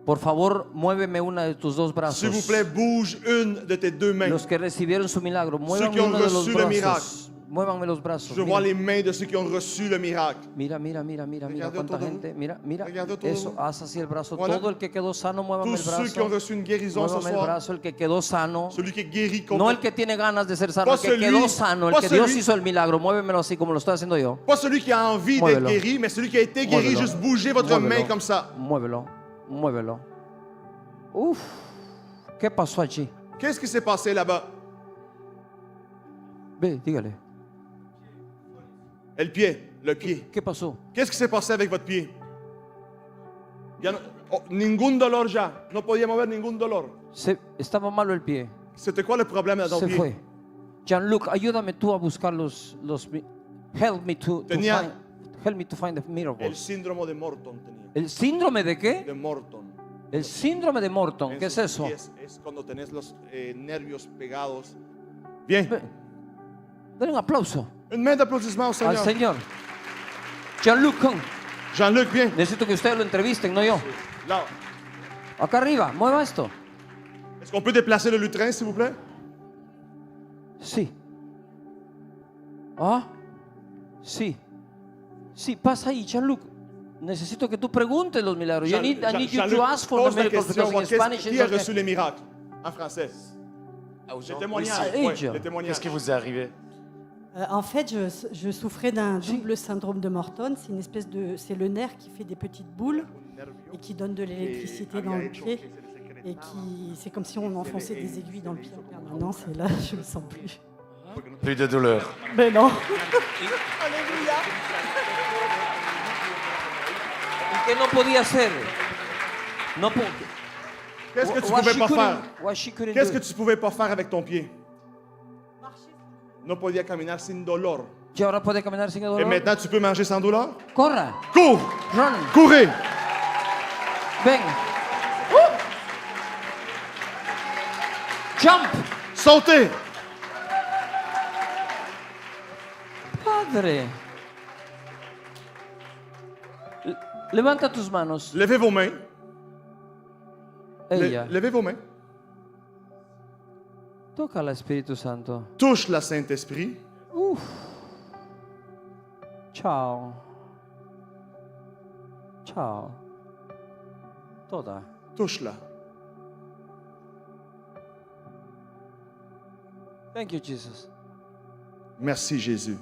Speaker 1: por favor muéveme una de tus dos
Speaker 2: s'il vous
Speaker 1: brazos.
Speaker 2: plaît, bouge une de tes deux mains.
Speaker 1: Los que recibieron su milagro,
Speaker 2: qui
Speaker 1: muévanme
Speaker 2: ont
Speaker 1: uno de los
Speaker 2: reçu le
Speaker 1: brazos. Muévanme los brazos.
Speaker 2: Je vois
Speaker 1: Mira,
Speaker 2: les mains de ceux qui ont reçu le miracle.
Speaker 1: mira, mira,
Speaker 2: Regardez
Speaker 1: cuánta
Speaker 2: autour de
Speaker 1: gente. Mira, mira.
Speaker 2: Regardez autour de
Speaker 1: Eso,
Speaker 2: vous.
Speaker 1: haz así el brazo.
Speaker 2: Voilà.
Speaker 1: Todo el que quedó sano, muévame
Speaker 2: Tous
Speaker 1: el
Speaker 2: ceux qui ont
Speaker 1: brazo.
Speaker 2: reçu une guérison ce
Speaker 1: Muévame el
Speaker 2: soir,
Speaker 1: brazo, el que quedó sano.
Speaker 2: celui qui est guéri
Speaker 1: No el
Speaker 2: complètement.
Speaker 1: que tiene ganas de ser sano,
Speaker 2: Pas
Speaker 1: el que
Speaker 2: celui-
Speaker 1: quedó sano, el
Speaker 2: pas
Speaker 1: que Dios
Speaker 2: celui-
Speaker 1: hizo el milagro. Muévemelo así como lo estoy haciendo yo.
Speaker 2: Pas celui qui a envie d'être
Speaker 1: Muévelo.
Speaker 2: guéri, mais celui qui a été guéri.
Speaker 1: Muévelo.
Speaker 2: Juste bougez votre
Speaker 1: Muévelo.
Speaker 2: main comme ça.
Speaker 1: Muévelo, muévelo. Uf, ¿qué pasó allí?
Speaker 2: Qu'est-ce qui s'est passé là-bas?
Speaker 1: Ve, dígale.
Speaker 2: Et le pied.
Speaker 1: ¿Qué pasó?
Speaker 2: Qu'est-ce qui s'est passé avec votre pied? Ningún dolor ya. No podía mover ningún dolor.
Speaker 1: Estaba malo el pie.
Speaker 2: C'était quoi le problème dans ton
Speaker 1: Se
Speaker 2: pied?
Speaker 1: fue. Jean-Luc, ayúdame tú a buscar help me to find the miracle.
Speaker 2: El síndrome de Morton tenía.
Speaker 1: ¿El síndrome de qué?
Speaker 2: De Morton.
Speaker 1: El síndrome de Morton. ¿Qué es
Speaker 2: sus
Speaker 1: eso?
Speaker 2: pies es cuando tenés los nervios pegados. Bien.
Speaker 1: Ve, dale un aplauso
Speaker 2: Une main d'applaudissement au
Speaker 1: al
Speaker 2: Seigneur.
Speaker 1: Señor. Jean-Luc,
Speaker 2: Jean-Luc, bien.
Speaker 1: necesito que ustedes lo entrevisten, no yo.
Speaker 2: Là.
Speaker 1: Acá arriba, mueva esto.
Speaker 2: Est-ce qu'on peut déplacer le lutrin, s'il vous plaît?
Speaker 1: Sí. Ah, sí. Sí, pasa ahí, Jean-Luc. Necesito que tú preguntes los milagros. I need you
Speaker 2: Jean-Luc,
Speaker 1: to ask for
Speaker 2: pose
Speaker 1: the
Speaker 2: la
Speaker 1: miracles
Speaker 2: question.
Speaker 1: because in Spanish
Speaker 2: Qui a
Speaker 1: it's
Speaker 2: reçu
Speaker 1: okay.
Speaker 2: les miracles? En français. Les témoignages.
Speaker 1: Oui,
Speaker 2: ouais,
Speaker 1: c'est-
Speaker 2: les témoignages.
Speaker 3: Qu'est-ce qui vous est arrivé?
Speaker 4: En fait, je souffrais d'un double syndrome de Morton. C'est une espèce de, c'est le nerf qui fait des petites boules et qui donne de l'électricité dans le pied et qui, c'est comme si on enfonçait des aiguilles dans le pied en permanence. Et là, je le sens plus.
Speaker 3: Plus de douleur.
Speaker 4: Mais non.
Speaker 1: ¿Y qué no podía hacer? No po-
Speaker 2: Qu'est-ce que tu
Speaker 1: What
Speaker 2: pouvais
Speaker 1: she
Speaker 2: pas
Speaker 1: couldn't-
Speaker 2: faire?
Speaker 1: what she couldn't
Speaker 2: Qu'est-ce
Speaker 1: do.
Speaker 2: que tu pouvais pas faire avec ton pied? No podía caminar sin dolor.
Speaker 1: ¿Y ahora puede caminar sin
Speaker 2: Et
Speaker 1: dolor?
Speaker 2: maintenant, tu peux marcher sans douleur?
Speaker 1: Corra,
Speaker 2: Cours!
Speaker 1: run,
Speaker 2: Courez!
Speaker 1: ven. Jump.
Speaker 2: Sautez!
Speaker 1: Padre. Levanta tus manos.
Speaker 2: Levez vos mains.
Speaker 1: Ella.
Speaker 2: Levez vos mains.
Speaker 1: Toca al Espíritu Santo.
Speaker 2: Touche la Saint-Esprit.
Speaker 1: Ciao. Ciao. Toda.
Speaker 2: Touche-la.
Speaker 1: Thank you, Jesus.
Speaker 2: Merci, Jésus.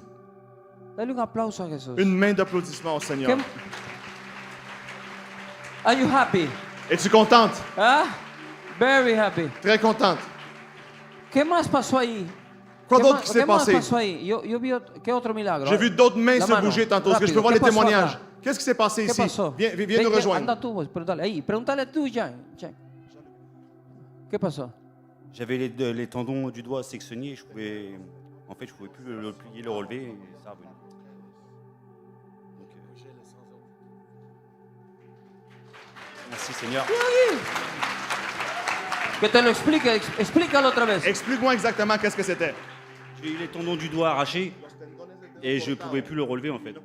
Speaker 1: Dale un aplauso a Jesús.
Speaker 2: Une main d'applaudissement au Seigneur.
Speaker 1: ¿Qué- Are you happy?
Speaker 2: Es-tu contente?
Speaker 1: Ah, very happy.
Speaker 2: Très contente.
Speaker 1: ¿Qué más pasó ahí?
Speaker 2: Quoi
Speaker 1: ¿Qué
Speaker 2: d'autre
Speaker 1: más-
Speaker 2: qui s'est
Speaker 1: qué más
Speaker 2: passé?
Speaker 1: pasó ahí? Yo vi ¿qué otro milagro?
Speaker 2: J'ai vu d'autres mains
Speaker 1: La
Speaker 2: se
Speaker 1: mano,
Speaker 2: bouger tantôt. Est-ce que je peux
Speaker 1: rápido.
Speaker 2: voir les
Speaker 1: ¿Qué pasó
Speaker 2: témoignages?
Speaker 1: acá?
Speaker 2: Qu'est-ce qui s'est passé
Speaker 1: ¿Qué
Speaker 2: ici?
Speaker 1: pasó?
Speaker 2: Viens nous
Speaker 1: Ven,
Speaker 2: rejoindre.
Speaker 1: anda tú, pues, pregúntale ahí. Pregúntale tú, Jan. ¿Qué pasó?
Speaker 5: J'avais les tendons du doigt sectionnés, je pouvais plus le plier, le relever, et ça revenait. Donc, merci Seigneur.
Speaker 1: Que te lo explique, explícalo otra vez.
Speaker 2: Explique-moi exactement qu'est-ce que c'était.
Speaker 5: J'ai eu les tendons du doigt arrachés et je pouvais plus le relever en fait.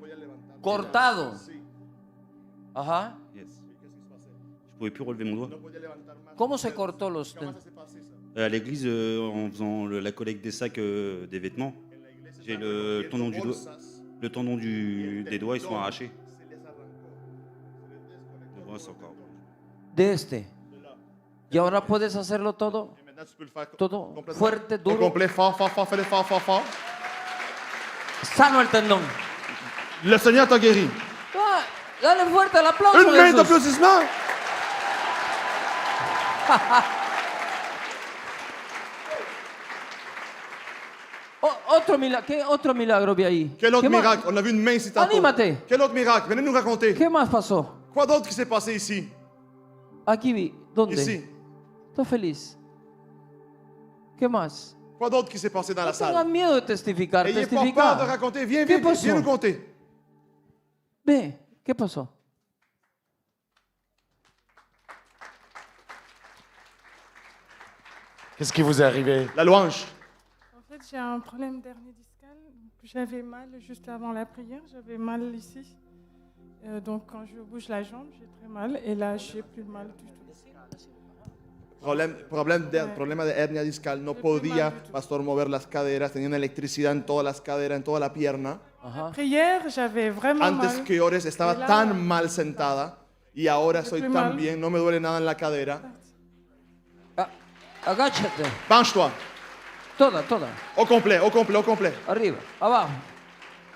Speaker 1: Cortado. Ajá.
Speaker 5: Yes. pouvais plus relever mon doigt.
Speaker 1: ¿Cómo se cortó los
Speaker 5: À l'église, en faisant la collecte des sacs des vêtements, j'ai le tendon du doigt, des doigts, ils sont arrachés. Le bras, c'est encore.
Speaker 1: de este? Y ahora puedes hacerlo todo,
Speaker 2: Maintenant, tu peux le faire
Speaker 1: todo
Speaker 2: complètement.
Speaker 1: fuerte,
Speaker 2: Au
Speaker 1: duro.
Speaker 2: complet, fort, fort, fort, fais-le fort, fort, fort.
Speaker 1: Sano el tendón.
Speaker 2: Le Seigneur t'a guéri.
Speaker 1: Ah, dale fuerte el aplauso.
Speaker 2: Une main
Speaker 1: Jesús.
Speaker 2: d'applaudissement.
Speaker 1: ¿Qué otro milagro vi ahí?
Speaker 2: Quel autre
Speaker 1: ¿Qué más-
Speaker 2: miracle? On a vu une main ici tantôt.
Speaker 1: Anímate.
Speaker 2: Quel autre miracle? Venez nous raconter.
Speaker 1: ¿Qué más pasó?
Speaker 2: Quoi d'autre qui s'est passé ici?
Speaker 1: Aquí vi. ¿Dónde?
Speaker 2: Ici.
Speaker 1: Estoy feliz. ¿Qué más?
Speaker 2: Quoi d'autre qui s'est passé dans la
Speaker 1: No tengan
Speaker 2: salle?
Speaker 1: miedo de testificar.
Speaker 2: Ayez pas peur de
Speaker 1: Testificar.
Speaker 2: raconter. Viens,
Speaker 1: ¿Qué
Speaker 2: viens,
Speaker 1: pasó?
Speaker 2: viens nous conter.
Speaker 1: Ve, ¿qué pasó?
Speaker 3: Qu'est-ce qui vous est arrivé?
Speaker 2: La louange.
Speaker 6: En fait, j'ai un problème d'hernie discale. J'avais mal juste avant la prière, j'avais mal ici. Donc quand je bouge la jambe, j'ai très mal. Et là, je n'ai plus mal du tout.
Speaker 2: Problema de hernia discal. No podía, pastor, mover las caderas. Tenía una electricidad en todas las caderas, en toda la pierna.
Speaker 1: Ajá.
Speaker 6: Prière, j'avais vraiment
Speaker 2: Antes
Speaker 6: mal.
Speaker 2: que ores estaba
Speaker 6: Y la-
Speaker 2: tan mal sentada. Y ahora estoy
Speaker 6: Estoy
Speaker 2: tan
Speaker 6: mal.
Speaker 2: bien. No me duele nada en la cadera.
Speaker 1: Ah, agáchate.
Speaker 2: Penche-toi.
Speaker 1: Toda, toda.
Speaker 2: Au complet, au complet, au complet.
Speaker 1: Arriba, abajo.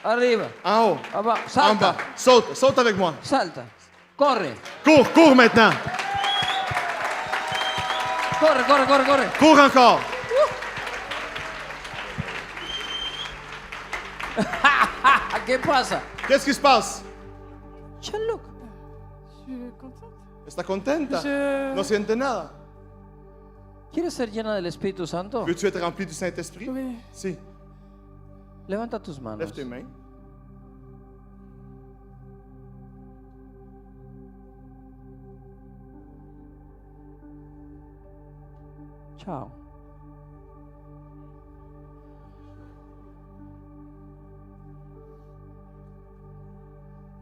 Speaker 1: Arriba,
Speaker 2: En haut,
Speaker 1: abajo.
Speaker 2: en
Speaker 1: Salta.
Speaker 2: bas. Saute, saute avec moi.
Speaker 1: Salta. Corre.
Speaker 2: Cours, cours maintenant.
Speaker 1: Corre, corre, corre, corre.
Speaker 2: Cours encore.
Speaker 1: ¿Qué pasa?
Speaker 2: Qu'est-ce qui se passe?
Speaker 1: Gianluca.
Speaker 6: Je suis contente.
Speaker 2: ¿Está contenta?
Speaker 6: Je-
Speaker 2: No siente nada.
Speaker 1: ¿Quieres ser llena del Espíritu Santo?
Speaker 2: Veux-tu être rempli du Saint-Esprit?
Speaker 6: Oui.
Speaker 2: Si.
Speaker 1: Levanta tus manos.
Speaker 2: Lève tes mains.
Speaker 1: Chao.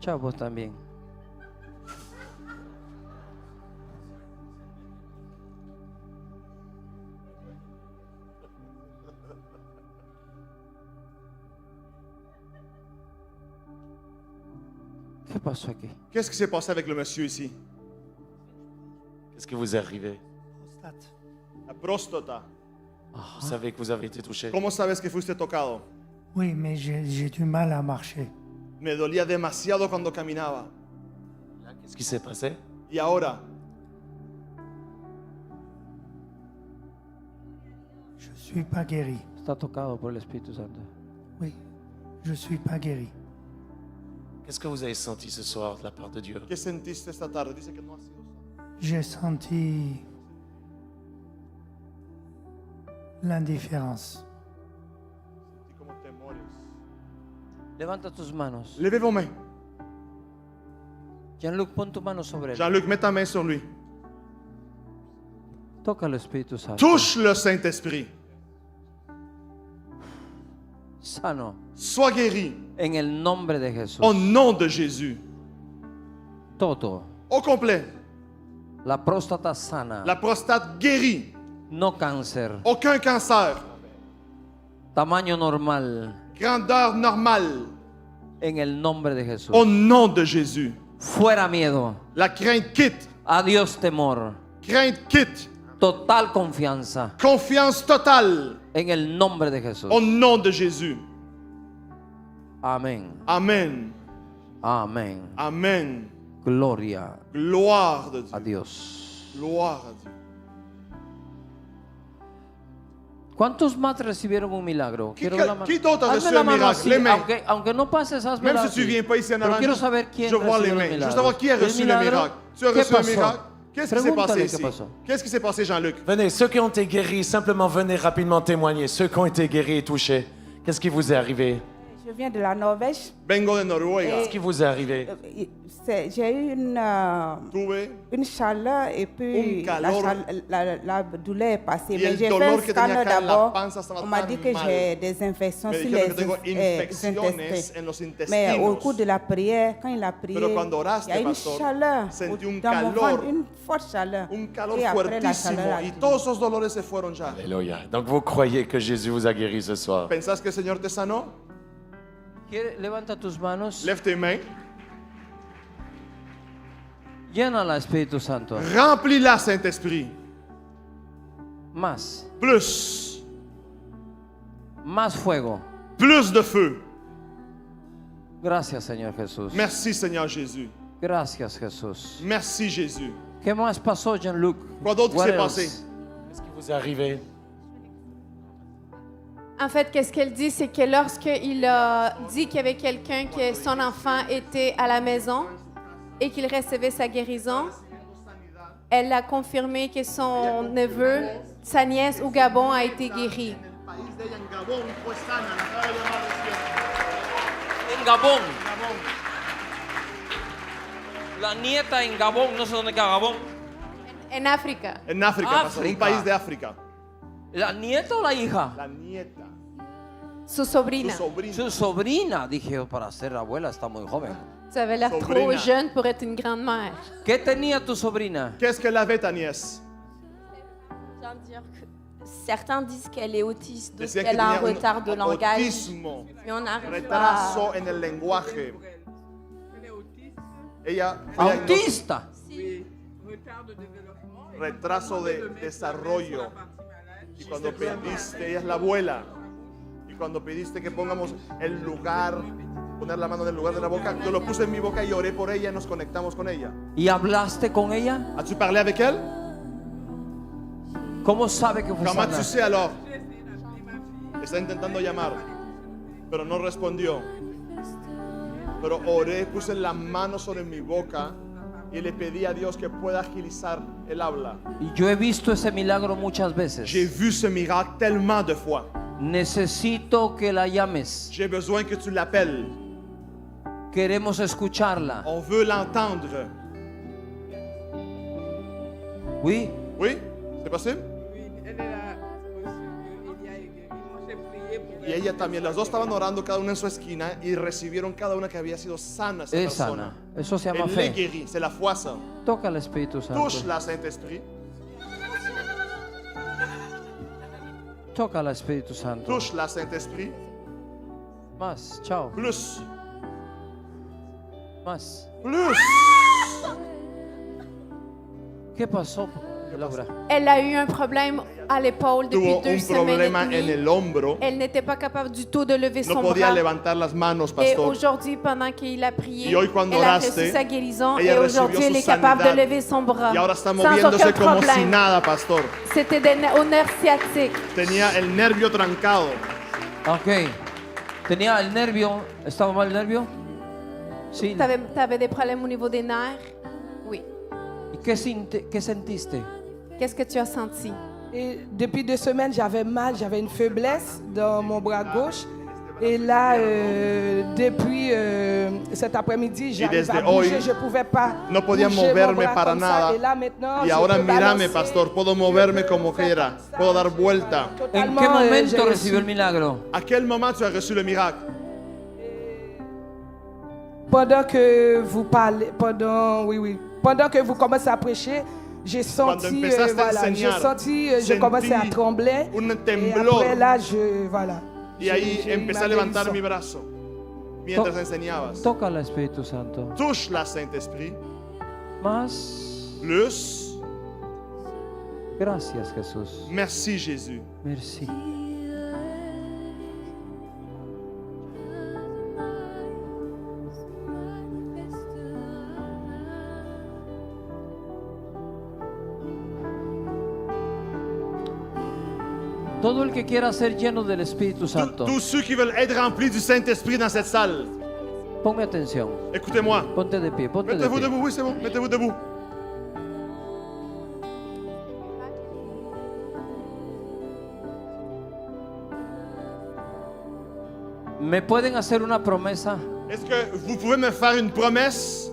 Speaker 1: Chao vos también. ¿Qué pasó aquí?
Speaker 2: Qu'est-ce qui s'est passé avec le monsieur ici?
Speaker 3: Qu'est-ce qui vous est arrivé?
Speaker 2: La próstata.
Speaker 3: Vous savez que vous avez été touché.
Speaker 2: ¿Cómo sabes que fuiste tocado?
Speaker 7: Oui, mais j'ai du mal à marcher.
Speaker 2: Me dolía demasiado cuando caminaba.
Speaker 3: Qu'est-ce qui s'est passé?
Speaker 2: Y ahora,
Speaker 7: Je suis pas guéri.
Speaker 1: Está tocado por el Espíritu Santo.
Speaker 7: Oui, je suis pas guéri.
Speaker 3: Qu'est-ce que vous avez senti ce soir de la part de Dieu?
Speaker 2: ¿qué sentiste esta tarde? Dice que no ha sido.
Speaker 7: J'ai senti l'indifférence.
Speaker 2: Sentí como temores.
Speaker 1: Levanta tus manos.
Speaker 2: Levez vos mains.
Speaker 1: Jean-Luc, pon tu mano sobre él.
Speaker 2: Jean-Luc, mets ta main sur lui.
Speaker 1: Toca el Espíritu Santo.
Speaker 2: Touche le Saint-Esprit.
Speaker 1: Sano.
Speaker 2: Sois guéri
Speaker 1: En el nombre de Jesús.
Speaker 2: au nom de Jésus.
Speaker 1: Todo.
Speaker 2: Au complet.
Speaker 1: La próstata sana.
Speaker 2: La prostate guérie.
Speaker 1: No cáncer.
Speaker 2: Aucun cancer.
Speaker 1: Tamaño normal.
Speaker 2: Grandeur normale.
Speaker 1: En el nombre de Jesús.
Speaker 2: Au nom de Jésus.
Speaker 1: Fuera miedo.
Speaker 2: La crainte quitte.
Speaker 1: Adiós temor.
Speaker 2: Crainte quitte.
Speaker 1: Total confianza.
Speaker 2: Confiance totale.
Speaker 1: En el nombre de Jesús.
Speaker 2: Au nom de Jésus.
Speaker 1: Amén.
Speaker 2: Amen.
Speaker 1: Amén.
Speaker 2: Amen.
Speaker 1: Gloria
Speaker 2: Gloire de
Speaker 1: a
Speaker 2: Dieu.
Speaker 1: Dios.
Speaker 2: Gloire à Dieu.
Speaker 1: ¿Cuántos más recibieron un milagro?
Speaker 2: ¿Qui-
Speaker 1: Quiero la mano.
Speaker 2: qui d'autre a
Speaker 1: Hazme
Speaker 2: reçu
Speaker 1: la
Speaker 2: un
Speaker 1: mano
Speaker 2: miracle?
Speaker 1: así,
Speaker 2: Les mains.
Speaker 1: aunque no pases, hazme
Speaker 2: Même
Speaker 1: la
Speaker 2: si tu
Speaker 1: así.
Speaker 2: viens pas ici en
Speaker 1: Pero
Speaker 2: avant,
Speaker 1: quiero
Speaker 2: juste-
Speaker 1: saber quién
Speaker 2: je vois les
Speaker 1: recibió
Speaker 2: mains.
Speaker 1: el
Speaker 2: Juste
Speaker 1: milagro.
Speaker 2: savoir qui a
Speaker 1: El
Speaker 2: reçu le
Speaker 1: milagro,
Speaker 2: miracle. Tu as
Speaker 1: ¿qué
Speaker 2: reçu un
Speaker 1: pasó?
Speaker 2: miracle. Qu'est-ce qui s'est
Speaker 1: Pregúntale
Speaker 2: passé
Speaker 1: qué
Speaker 2: ici?
Speaker 1: pasó.
Speaker 2: Qu'est-ce qui s'est passé, Jean-Luc?
Speaker 3: Venez, ceux qui ont été guéris, simplement venez rapidement témoigner. Ceux qui ont été guéris et touchés, qu'est-ce qui vous est arrivé?
Speaker 8: Je viens de la Norvège.
Speaker 2: Vengo de Noruega.
Speaker 3: Qu'est-ce qui vous est arrivé?
Speaker 8: J'ai eu
Speaker 2: Tuve
Speaker 8: une chaleur et puis
Speaker 2: Un calor.
Speaker 8: la douleur est passée.
Speaker 2: Y
Speaker 8: Mais
Speaker 2: el
Speaker 8: j'ai fait
Speaker 2: dolor
Speaker 8: un
Speaker 2: que tenía
Speaker 8: scanner
Speaker 2: acá en la
Speaker 8: d'abord.
Speaker 2: panza estaba
Speaker 8: On m'a
Speaker 2: tan
Speaker 8: dit que
Speaker 2: mal.
Speaker 8: j'ai des infections
Speaker 2: Me
Speaker 8: sur
Speaker 2: dijeron
Speaker 8: les
Speaker 2: que tengo infecciones
Speaker 8: intestins.
Speaker 2: en los
Speaker 8: Mais
Speaker 2: intestinos.
Speaker 8: au cours de la prière, quand il a prié,
Speaker 2: Pero cuando oraste,
Speaker 8: il y a une
Speaker 2: pastor,
Speaker 8: chaleur
Speaker 2: sentí un
Speaker 8: dans mon
Speaker 2: calor.
Speaker 8: ventre, une forte chaleur.
Speaker 2: Un calor
Speaker 8: Et après la
Speaker 2: fuertísimo.
Speaker 8: chaleur a
Speaker 2: Y
Speaker 8: fini.
Speaker 2: todos esos dolores se fueron ya.
Speaker 3: Alléluia. Donc vous croyez que Jésus vous a guéri ce soir?
Speaker 2: ¿Pensás que el Señor te sanó?
Speaker 1: Levanta tus manos.
Speaker 2: Lève tes mains.
Speaker 1: Llénala, Espíritu Santo.
Speaker 2: Remplis-la, Saint-Esprit.
Speaker 1: Más.
Speaker 2: Plus.
Speaker 1: Más fuego.
Speaker 2: Plus de feu.
Speaker 1: Gracias, Señor Jesús.
Speaker 2: Merci, Seigneur Jésus.
Speaker 1: Gracias, Jesús.
Speaker 2: Merci, Jésus.
Speaker 1: ¿Qué más pasó, Jean-Luc?
Speaker 2: Quoi d'autre qui
Speaker 1: What
Speaker 2: s'est
Speaker 1: else?
Speaker 2: passé?
Speaker 3: Qu'est-ce qui vous est arrivé?
Speaker 9: En fait, qu'est-ce qu'elle dit, c'est que lorsqu'il a dit qu'il y avait quelqu'un, que son enfant était à la maison et qu'il recevait sa guérison, elle a confirmé que son neveu, sa nièce au Gabon a été guéri.
Speaker 1: En Gabón. La nieta en Gabón, no sé dónde queda Gabón.
Speaker 9: En África.
Speaker 2: En África, pastor. Un
Speaker 1: África.
Speaker 2: país de África.
Speaker 1: ¿La nieta o la hija?
Speaker 2: La nieta.
Speaker 9: Su
Speaker 2: Tu
Speaker 9: sobrina.
Speaker 2: sobrina.
Speaker 1: Su sobrina. Dije, yo, para ser abuela está muy joven.
Speaker 9: Ça avait l'air trop
Speaker 2: Sobrina.
Speaker 9: jeune pour être une grand-mère.
Speaker 1: ¿Qué tenía tu sobrina?
Speaker 2: Qu'est-ce qu'elle avait, ta nièce?
Speaker 10: Certains disent qu'elle est autiste, donc
Speaker 2: Decían que
Speaker 10: qu'elle a un
Speaker 2: tenía
Speaker 10: retard de
Speaker 2: un
Speaker 10: langage.
Speaker 2: autismo.
Speaker 10: Mais on n'arrive pas.
Speaker 2: Retraso en el lenguaje. Ella
Speaker 1: Autista.
Speaker 2: retraso de desarrollo. Y cuando pediste, ella es la abuela. Y cuando pediste que pongamos el lugar, poner la mano en el lugar de la boca, yo lo puse en mi boca y oré por ella y nos conectamos con ella.
Speaker 1: ¿Y hablaste con ella?
Speaker 2: As-tu parlé avec elle?
Speaker 1: ¿Cómo sabe que fue
Speaker 2: Comment
Speaker 1: sana?
Speaker 2: tu sais alors? Está intentando llamar, pero no respondió. Pero oré, puse la mano sobre mi boca y le pedí a Dios que pueda agilizar el habla.
Speaker 1: Y yo he visto ese milagro muchas veces.
Speaker 2: J'ai vu ce miracle tellement de fois.
Speaker 1: Necesito que la llames.
Speaker 2: J'ai besoin que tu l'appelles.
Speaker 1: Queremos escucharla.
Speaker 2: On veut l'entendre.
Speaker 1: Oui.
Speaker 2: Oui? C'est possible? Y ella también, las dos estaban orando cada una en su esquina y recibieron cada una que había sido sana esa
Speaker 1: Es
Speaker 2: persona.
Speaker 1: sana. Eso se llama
Speaker 2: Elle les
Speaker 1: fe.
Speaker 2: guérit, c'est la foi ça.
Speaker 1: Toca al Espíritu Santo.
Speaker 2: Touche-la, Saint-Esprit.
Speaker 1: Toca al Espíritu Santo.
Speaker 2: Touche-la, Saint-Esprit.
Speaker 1: Más. Chao.
Speaker 2: Plus.
Speaker 1: Más.
Speaker 2: Plus.
Speaker 1: ¿Qué pasó, Laura?
Speaker 9: Elle a eu un problème à l'épaule depuis
Speaker 2: Tuvo
Speaker 9: 2
Speaker 2: un
Speaker 9: semaines
Speaker 2: problema
Speaker 9: et
Speaker 2: en
Speaker 9: demie.
Speaker 2: el hombro.
Speaker 9: Elle n'était pas capable du tout de lever
Speaker 2: No
Speaker 9: son
Speaker 2: podía
Speaker 9: bras.
Speaker 2: levantar las manos,
Speaker 9: Et
Speaker 2: pastor.
Speaker 9: aujourd'hui, pendant qu'il a prié,
Speaker 2: Y hoy cuando
Speaker 9: elle a
Speaker 2: oraste,
Speaker 9: reçu sa guérison
Speaker 2: ella
Speaker 9: et
Speaker 2: recibió
Speaker 9: aujourd'hui,
Speaker 2: su
Speaker 9: elle est capable de
Speaker 2: sanidad.
Speaker 9: lever son bras
Speaker 2: Y ahora está
Speaker 9: sans
Speaker 2: moviéndose
Speaker 9: aucun
Speaker 2: como si
Speaker 9: problème.
Speaker 2: nada, pastor.
Speaker 9: C'était au nerf sciatique.
Speaker 2: Tenía el nervio trancado.
Speaker 1: Ok. Tenía el nervio. ¿Estaba mal el nervio? Sí.
Speaker 9: T'avais des problèmes au niveau des nerfs? Oui.
Speaker 1: ¿Y qué sentiste?
Speaker 9: Qu'est-ce que tu as senti?
Speaker 11: Et depuis 2 semaines, j'avais mal, j'avais une faiblesse dans mon bras gauche. Et là, depuis cet après-midi, j'arrive
Speaker 2: desde
Speaker 11: à bouger,
Speaker 2: hoy,
Speaker 11: je ne pouvais pas
Speaker 2: No podía
Speaker 11: bouger mon
Speaker 2: moverme
Speaker 11: bras
Speaker 2: para
Speaker 11: comme ça.
Speaker 2: nada.
Speaker 11: Et là, maintenant,
Speaker 2: Y
Speaker 11: je
Speaker 2: ahora
Speaker 11: peux
Speaker 2: mírame,
Speaker 11: balancer
Speaker 2: pastor. Puedo moverme como quiera. Puedo dar vuelta.
Speaker 1: ¿En
Speaker 11: totalement,
Speaker 1: qué momento
Speaker 11: j'ai
Speaker 1: recibió el
Speaker 11: reçu-
Speaker 1: milagro?
Speaker 2: ¿A quel moment tu as reçu le miracle?
Speaker 11: Pendant que vous parlez, pendant que vous commencez à prêcher, j'ai
Speaker 2: Cuando
Speaker 11: senti,
Speaker 2: empezaste a
Speaker 11: voilà, j'ai
Speaker 2: enseñar,
Speaker 11: senti, je commençais à
Speaker 2: sentí
Speaker 11: trembler.
Speaker 2: un
Speaker 11: Et
Speaker 2: temblor.
Speaker 11: après là, voilà.
Speaker 2: Y ahí
Speaker 11: J'ai eu
Speaker 2: empecé
Speaker 11: ma
Speaker 2: a levantar
Speaker 11: guérison.
Speaker 2: mi brazo mientras enseñabas.
Speaker 1: Toca al Espíritu Santo.
Speaker 2: Touche-la, Saint-Esprit.
Speaker 1: Más.
Speaker 2: Plus.
Speaker 1: Gracias, Jesús.
Speaker 2: Merci, Jésus.
Speaker 1: Merci. Todo el que quiera ser lleno del Espíritu Santo,
Speaker 2: Tous ceux qui veulent être remplis du Saint-Esprit dans cette salle,
Speaker 1: ponme atención.
Speaker 2: écoutez-moi.
Speaker 1: Ponte de pie, ponte de
Speaker 2: Mettez-vous
Speaker 1: pie.
Speaker 2: debout, oui, c'est bon. Mettez-vous debout.
Speaker 1: ¿Me pueden hacer una promesa?
Speaker 2: Est-ce que vous pouvez me faire une promesse?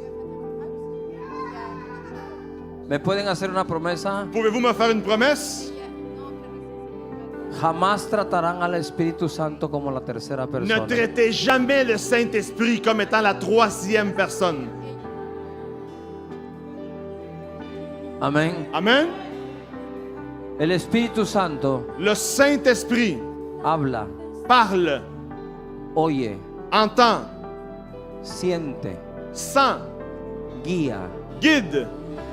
Speaker 1: ¿Me pueden hacer una promesa?
Speaker 2: Pouvez-vous me faire une promesse?
Speaker 1: Jamás tratarán al Espíritu Santo como la tercera
Speaker 2: Ne
Speaker 1: persona.
Speaker 2: traitez jamais le Saint-Esprit comme étant la troisième personne.
Speaker 1: Amén.
Speaker 2: Amen.
Speaker 1: El Espíritu Santo
Speaker 2: Le Saint-Esprit
Speaker 1: habla,
Speaker 2: parle,
Speaker 1: oye,
Speaker 2: entend,
Speaker 1: siente,
Speaker 2: sent,
Speaker 1: guía,
Speaker 2: guide.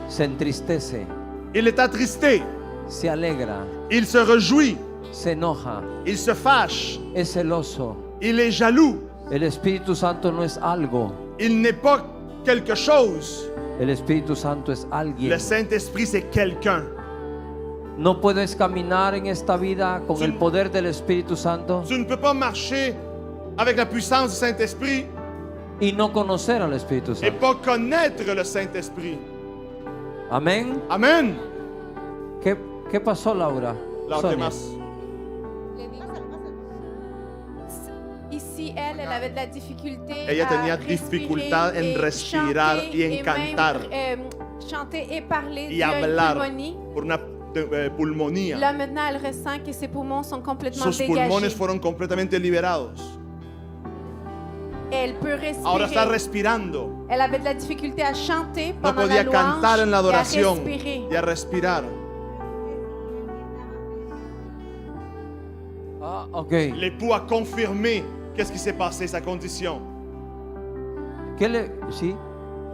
Speaker 1: se entristece,
Speaker 2: Il est attristé,
Speaker 1: se alegra,
Speaker 2: il se réjouit,
Speaker 1: se enoja,
Speaker 2: il se fâche,
Speaker 1: es celoso.
Speaker 2: il est jaloux.
Speaker 1: El Espíritu Santo no es algo.
Speaker 2: Il n'est pas quelque chose.
Speaker 1: El Espíritu Santo es alguien.
Speaker 2: Le Saint-Esprit, c'est quelqu'un.
Speaker 1: No puedes caminar en esta vida con
Speaker 2: Sí.
Speaker 1: el poder del Espíritu Santo
Speaker 2: Tu ne peux pas marcher avec la puissance du Saint-Esprit
Speaker 1: y no conocer al Espíritu
Speaker 2: et
Speaker 1: Santo.
Speaker 2: pas connaître le Saint-Esprit.
Speaker 1: Amén.
Speaker 2: Amen.
Speaker 1: ¿Qué pasó, Laura?
Speaker 2: Las
Speaker 1: Sonia.
Speaker 2: demás.
Speaker 9: Ici, elle avait de la difficulté
Speaker 2: Ella
Speaker 9: à
Speaker 2: tenía
Speaker 9: respirer
Speaker 2: dificultad en
Speaker 9: et
Speaker 2: respirar
Speaker 9: chanter
Speaker 2: y en
Speaker 9: et
Speaker 2: cantar
Speaker 9: même, chanter et parler
Speaker 2: y
Speaker 9: due à une
Speaker 2: hablar
Speaker 9: pneumonie.
Speaker 2: por una pulmonía.
Speaker 9: Là, maintenant, elle ressent que ses poumons sont complètement
Speaker 2: Sus
Speaker 9: dégagés.
Speaker 2: pulmones fueron completamente liberados.
Speaker 9: Elle peut
Speaker 2: Ahora está
Speaker 9: respirer.
Speaker 2: respirando.
Speaker 9: Elle avait de la difficulté à chanter
Speaker 2: No
Speaker 9: pendant
Speaker 2: podía
Speaker 9: la
Speaker 2: cantar en la
Speaker 9: louange et à
Speaker 2: adoración
Speaker 9: respirer.
Speaker 2: y a respirar.
Speaker 1: Ah, ok.
Speaker 2: L'époux a confirmé qu'est-ce qui s'est passé, sa condition.
Speaker 1: Sí.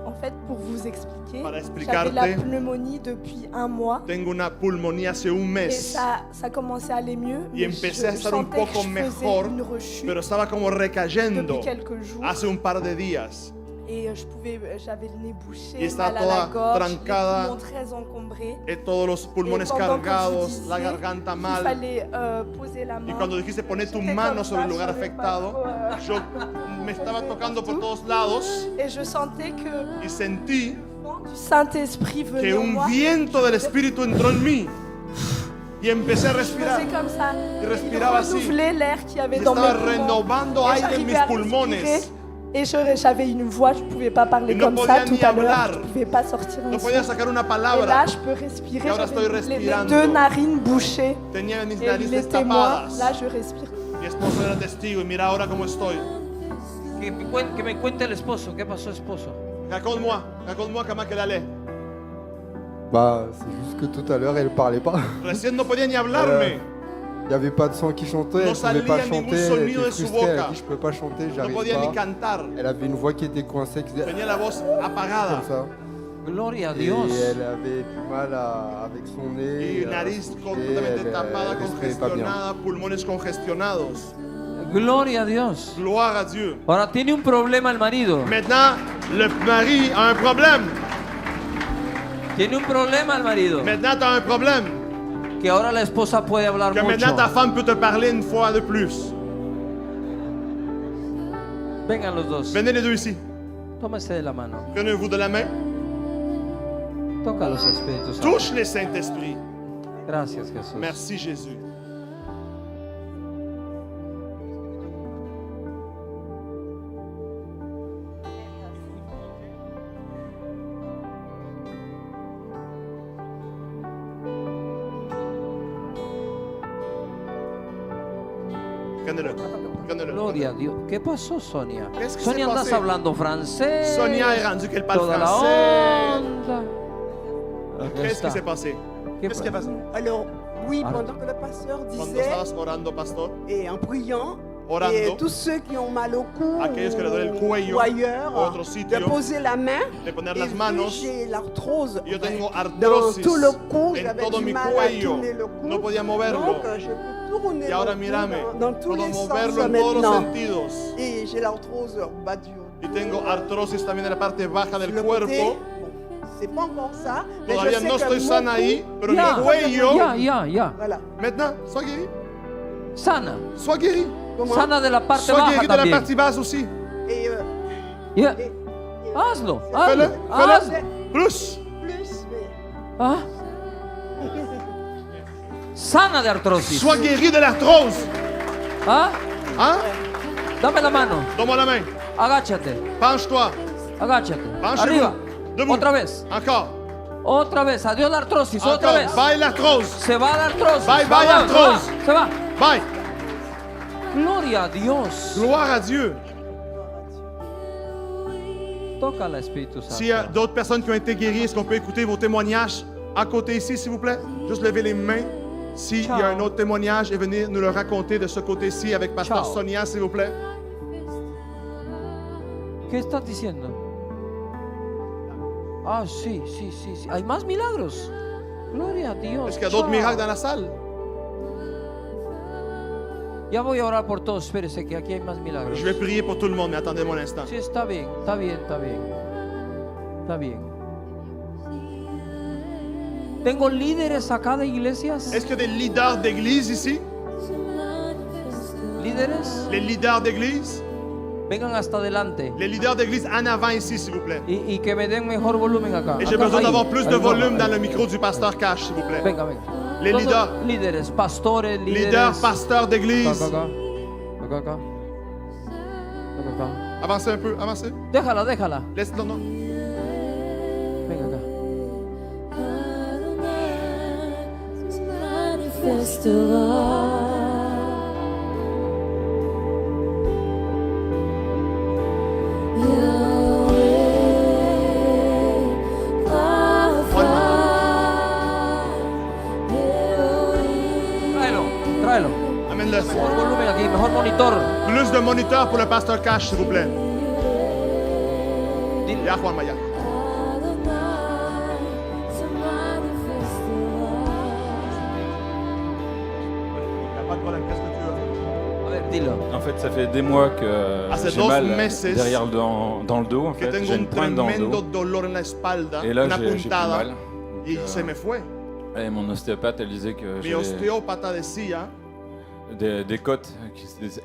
Speaker 12: En fait, pour vous expliquer,
Speaker 2: Para
Speaker 12: j'avais
Speaker 2: explicarte,
Speaker 12: la pneumonie depuis un mois
Speaker 2: tengo una pulmonía hace un
Speaker 12: et
Speaker 2: mes
Speaker 12: ça commençait à aller mieux.
Speaker 2: y
Speaker 12: mais
Speaker 2: empecé a
Speaker 12: je
Speaker 2: estar un
Speaker 12: sentais que
Speaker 2: poco
Speaker 12: je faisais
Speaker 2: mejor,
Speaker 12: une rechute
Speaker 2: pero estaba como recayendo
Speaker 12: depuis quelques jours
Speaker 2: hace un par de días.
Speaker 12: et j'avais le nez bouché,
Speaker 2: Y está
Speaker 12: mal à la
Speaker 2: toda
Speaker 12: gorge,
Speaker 2: trancada.
Speaker 12: les poumons très encombrés.
Speaker 2: Et todos los pulmones
Speaker 12: Et pendant que
Speaker 2: cargados,
Speaker 12: vous
Speaker 2: la
Speaker 12: disiez
Speaker 2: garganta
Speaker 12: qu'il
Speaker 2: mal.
Speaker 12: fallait poser la
Speaker 2: Y
Speaker 12: main.
Speaker 2: cuando dijiste poner tu
Speaker 12: J'étais
Speaker 2: mano
Speaker 12: comme
Speaker 2: sobre el
Speaker 12: ça,
Speaker 2: lugar
Speaker 12: je savais pas
Speaker 2: afectado,
Speaker 12: trop,
Speaker 2: yo me estaba tocando por todos lados
Speaker 12: Et je sentais que
Speaker 2: y sentí
Speaker 12: du Saint-Esprit venait
Speaker 2: que
Speaker 12: en
Speaker 2: un
Speaker 12: moi.
Speaker 2: viento del Espíritu entró en mí. Y empecé a
Speaker 12: Je
Speaker 2: respirar.
Speaker 12: faisais comme ça.
Speaker 2: Y respiraba
Speaker 12: Je
Speaker 2: así.
Speaker 12: renouvelais l'air qu'il y avait
Speaker 2: Y
Speaker 12: dans mes
Speaker 2: estaba
Speaker 12: poumons.
Speaker 2: renovando
Speaker 12: Et
Speaker 2: aire en
Speaker 12: j'arrivais
Speaker 2: mis
Speaker 12: à
Speaker 2: pulmones.
Speaker 12: respirer. Et j'avais une voix, je ne pouvais pas parler
Speaker 2: Y no
Speaker 12: comme ça
Speaker 2: podía
Speaker 12: tout
Speaker 2: ni
Speaker 12: à l'heure.
Speaker 2: hablar.
Speaker 12: Je ne pouvais pas sortir un
Speaker 2: No
Speaker 12: son.
Speaker 2: podía sacar una
Speaker 12: Et là,
Speaker 2: palabra.
Speaker 12: je peux respirer.
Speaker 2: Y ahora
Speaker 12: J'avais
Speaker 2: estoy
Speaker 12: les
Speaker 2: respirando.
Speaker 12: deux narines bouchées.
Speaker 2: Tenía mis
Speaker 12: Et il
Speaker 2: narices
Speaker 12: est témoin.
Speaker 2: tapadas.
Speaker 12: Là, je respire.
Speaker 2: Mi esposo era testigo y mira ahora cómo estoy.
Speaker 1: Que me cuente el esposo. ¿Qué pasó, esposo?
Speaker 2: Raconte-moi comment qu'elle allait.
Speaker 13: Bah, c'est juste que tout à l'heure, elle parlait pas.
Speaker 2: Recién no podía ni hablarme.
Speaker 13: Il n'y avait pas de son qui chantait,
Speaker 2: No
Speaker 13: elle pouvait pas
Speaker 2: salía ningún
Speaker 13: chanter, elle
Speaker 2: sonido
Speaker 13: était
Speaker 2: de su
Speaker 13: frustrée, elle
Speaker 2: boca.
Speaker 13: a dit je peux pas chanter,
Speaker 2: No
Speaker 13: j'arrive
Speaker 2: podía ni
Speaker 13: pas.
Speaker 2: cantar.
Speaker 13: Elle avait une voix qui était coincée, qui faisait
Speaker 2: Tenía la voz
Speaker 13: comme
Speaker 2: apagada.
Speaker 13: ça.
Speaker 1: Gloria a
Speaker 13: Et
Speaker 1: Dios.
Speaker 13: elle avait du mal avec son nez.
Speaker 2: Y nariz completamente tapada,
Speaker 13: elle respirait pas bien.
Speaker 2: congestionada, pulmones congestionados.
Speaker 1: Gloria a Dios.
Speaker 2: Gloire à Dieu.
Speaker 1: Ahora tiene un problema el marido.
Speaker 2: Maintenant, le mari a un problème.
Speaker 1: Tiene un problema el marido.
Speaker 2: Maintenant, tu as un problème.
Speaker 1: Que ahora la esposa puede hablar
Speaker 2: Que
Speaker 1: mucho.
Speaker 2: maintenant, ta femme peut te parler une fois de plus.
Speaker 1: Vengan los dos.
Speaker 2: Venez les deux ici.
Speaker 1: Tómese de la mano.
Speaker 2: Prenez-vous de la main.
Speaker 1: Toca los Espíritus
Speaker 2: Touche
Speaker 1: Santos.
Speaker 2: les Saint-Esprit.
Speaker 1: Gracias, Jesús.
Speaker 2: Merci, Jésus. Prenez-le. Prenez-le.
Speaker 1: Gloria a Dios. ¿Qué pasó, Sonia?
Speaker 2: Qu'est-ce qui
Speaker 1: Sonia,
Speaker 2: s'est
Speaker 1: andas
Speaker 2: passé?
Speaker 1: hablando francés.
Speaker 2: Sonia est rendue qu'elle parle
Speaker 1: Toda la
Speaker 2: français.
Speaker 1: onda.
Speaker 2: Qu'est-ce qui s'est passé?
Speaker 1: Qu'est-ce qui s'est passé?
Speaker 14: Alors, oui,
Speaker 1: Ah.
Speaker 14: pendant que le pasteur
Speaker 2: Cuando
Speaker 14: disait,
Speaker 2: estabas orando, pastor,
Speaker 14: et en priant,
Speaker 2: orando,
Speaker 14: et tous ceux qui ont mal au cou
Speaker 2: aquellos que le duele el
Speaker 14: ou
Speaker 2: cuello
Speaker 14: ailleurs,
Speaker 2: o otro
Speaker 14: de
Speaker 2: sitio,
Speaker 14: poser la main.
Speaker 2: de poner
Speaker 14: Et
Speaker 2: las
Speaker 14: vu
Speaker 2: manos.
Speaker 14: j'ai l'arthrose
Speaker 2: Yo tengo
Speaker 14: dans
Speaker 2: artrosis
Speaker 14: tout le cou,
Speaker 2: en
Speaker 14: j'avais
Speaker 2: todo
Speaker 14: du
Speaker 2: mi
Speaker 14: mal à
Speaker 2: cuello.
Speaker 14: tourner le cou.
Speaker 2: No podía moverlo.
Speaker 14: Donc, je peux tourner
Speaker 2: Y ahora
Speaker 14: le cou
Speaker 2: mírame,
Speaker 14: dans tous
Speaker 2: puedo
Speaker 14: les sens
Speaker 2: moverlo en todos los
Speaker 14: maintenant.
Speaker 2: sentidos.
Speaker 14: Et j'ai l'arthrose bas du
Speaker 2: Y tengo artrosis también en la parte baja del
Speaker 14: le
Speaker 2: cuerpo.
Speaker 14: côté. Bon, c'est pas encore ça, mais je
Speaker 2: Todavía
Speaker 14: sais
Speaker 2: no
Speaker 14: que
Speaker 2: estoy
Speaker 14: mon
Speaker 2: sana
Speaker 14: cou-
Speaker 2: ahí, pero
Speaker 1: Ya,
Speaker 2: mi cuello.
Speaker 1: ya.
Speaker 14: Voilà.
Speaker 2: Maintenant, sois guéri.
Speaker 1: Sana.
Speaker 2: Sois guéri.
Speaker 14: Comment?
Speaker 1: Sana de la parte
Speaker 2: Sois
Speaker 1: baja
Speaker 2: guéri de la
Speaker 1: también.
Speaker 2: partie basse aussi.
Speaker 14: Et
Speaker 1: Ya. Hazlo.
Speaker 2: Fais-le,
Speaker 1: Hazlo.
Speaker 2: fais-le. Plus.
Speaker 14: plus, mais
Speaker 1: Ah. Sana de artrosis.
Speaker 2: Sois guéri de l'arthrose.
Speaker 1: Ah.
Speaker 2: Hein?
Speaker 1: Dame la mano.
Speaker 2: Donne-moi la main.
Speaker 1: Agáchate.
Speaker 2: Penche-toi.
Speaker 1: Agáchate.
Speaker 2: Penchez-vous.
Speaker 1: Arriba.
Speaker 2: Debout.
Speaker 1: Otra vez.
Speaker 2: Encore.
Speaker 1: Otra vez. Adiós la artrosis. Otra
Speaker 2: Encore.
Speaker 1: vez.
Speaker 2: Bye l'arthrose.
Speaker 1: Se va la artrosis.
Speaker 2: Bye,
Speaker 1: Se
Speaker 2: bye,
Speaker 1: va,
Speaker 2: arthrose.
Speaker 1: Se va.
Speaker 2: Bye.
Speaker 1: Gloria a Dios.
Speaker 2: Gloire à Dieu.
Speaker 1: Toca al Espíritu Santo.
Speaker 2: S'il y a d'autres personnes qui ont été guéries, est-ce qu'on peut écouter vos témoignages à côté ici, s'il vous plaît? Juste lever les mains. S'il y a un autre témoignage, et venir nous le raconter de ce côté-ci avec Pasteur
Speaker 1: Ciao.
Speaker 2: Sonia, s'il vous plaît.
Speaker 1: ¿Qué estás diciendo? Ah, sí. Hay más milagros. Gloria a Dios.
Speaker 2: Est-ce qu'il y a d'autres
Speaker 1: Ciao.
Speaker 2: miracles dans la salle?
Speaker 1: Ya voy a orar por todos. Espérese que aquí hay más milagros.
Speaker 2: Je vais prier pour tout le monde, mais attendez-moi un instant.
Speaker 1: Sí, está bien. Está bien. Tengo líderes acá de iglesias.
Speaker 2: Est-ce qu'il y a des leaders d'église ici?
Speaker 1: Líderes,
Speaker 2: Les leaders d'église?
Speaker 1: vengan hasta adelante.
Speaker 2: Les leaders d'église en avant ici, s'il vous plaît.
Speaker 1: Y que me den mejor volumen acá.
Speaker 2: Et j'ai
Speaker 1: Acá,
Speaker 2: besoin
Speaker 1: ahí.
Speaker 2: d'avoir plus de
Speaker 1: Ahí,
Speaker 2: volume
Speaker 1: ahí.
Speaker 2: dans le micro du pasteur Cash, s'il vous plaît.
Speaker 1: Venga.
Speaker 2: Les
Speaker 1: Todos
Speaker 2: leaders.
Speaker 1: líderes, pastores, líderes.
Speaker 2: Leaders, pasteurs d'église.
Speaker 1: Acá.
Speaker 2: Avancez un peu, avancez.
Speaker 1: Déjala.
Speaker 2: Laisse-le, non.
Speaker 1: Venga acá. Tráelo.
Speaker 2: Amène-le.
Speaker 1: Mejor volumen aquí, mejor monitor.
Speaker 2: Plus de moniteurs pour le pasteur Cash, s'il vous plaît. Ya, Juan Maya. Pas de problème, qu'est-ce que tu veux?
Speaker 1: A ver, dilo.
Speaker 15: En fait, ça fait des mois que
Speaker 2: Hace
Speaker 15: j'ai
Speaker 2: dos
Speaker 15: mal
Speaker 2: meses
Speaker 15: derrière dans le dos. En
Speaker 2: Que
Speaker 15: fait,
Speaker 2: tengo
Speaker 15: j'ai
Speaker 2: un
Speaker 15: une pointe dans le
Speaker 2: tremendo
Speaker 15: dos.
Speaker 2: dolor en la espalda,
Speaker 15: Et là,
Speaker 2: una
Speaker 15: j'ai plus
Speaker 2: puntada,
Speaker 15: mal.
Speaker 2: y
Speaker 15: Donc,
Speaker 2: se me fue.
Speaker 15: Et mon ostéopathe, elle disait que
Speaker 2: Mi
Speaker 15: j'avais
Speaker 2: osteópata decía
Speaker 15: des côtes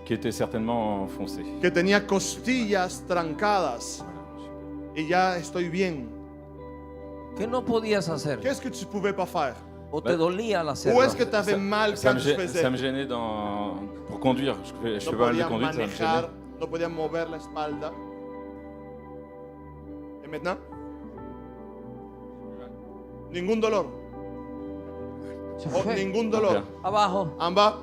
Speaker 15: qui étaient certainement enfoncées.
Speaker 2: que tenía costillas trancadas. Y ya estoy bien.
Speaker 1: ¿Qué no podías hacer?
Speaker 2: Qu'est-ce que tu pouvais pas faire?
Speaker 1: ¿O te dolía al hacerlo?
Speaker 2: Ou est-ce que tu avais mal
Speaker 15: Ça
Speaker 2: quand
Speaker 15: me,
Speaker 2: tu faisais?
Speaker 15: ça me gênait pour conduire. Je fais
Speaker 2: No
Speaker 15: pas mal de
Speaker 2: podía
Speaker 15: conduite, ça me
Speaker 2: manejar,
Speaker 15: gênait.
Speaker 2: no podía mover la espalda. ¿Y maintenant? Ningún dolor.
Speaker 1: Se
Speaker 2: Oh,
Speaker 1: fue.
Speaker 2: ningún dolor.
Speaker 15: Ok.
Speaker 1: Abajo.
Speaker 2: En bas,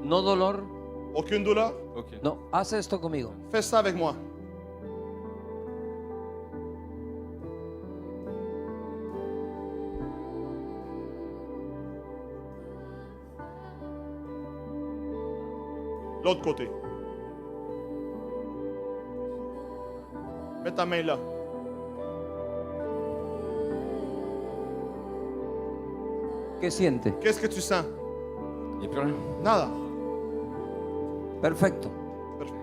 Speaker 1: No dolor.
Speaker 2: aucune douleur.
Speaker 15: Ok.
Speaker 1: No, haz esto conmigo.
Speaker 2: Fais ça avec moi. L'autre côté. Mets ta main là.
Speaker 1: ¿Qué siente?
Speaker 2: Qu'est-ce que tu sens?
Speaker 15: Il n'y a plus rien.
Speaker 2: Nada.
Speaker 1: Perfecto.
Speaker 2: Perfect.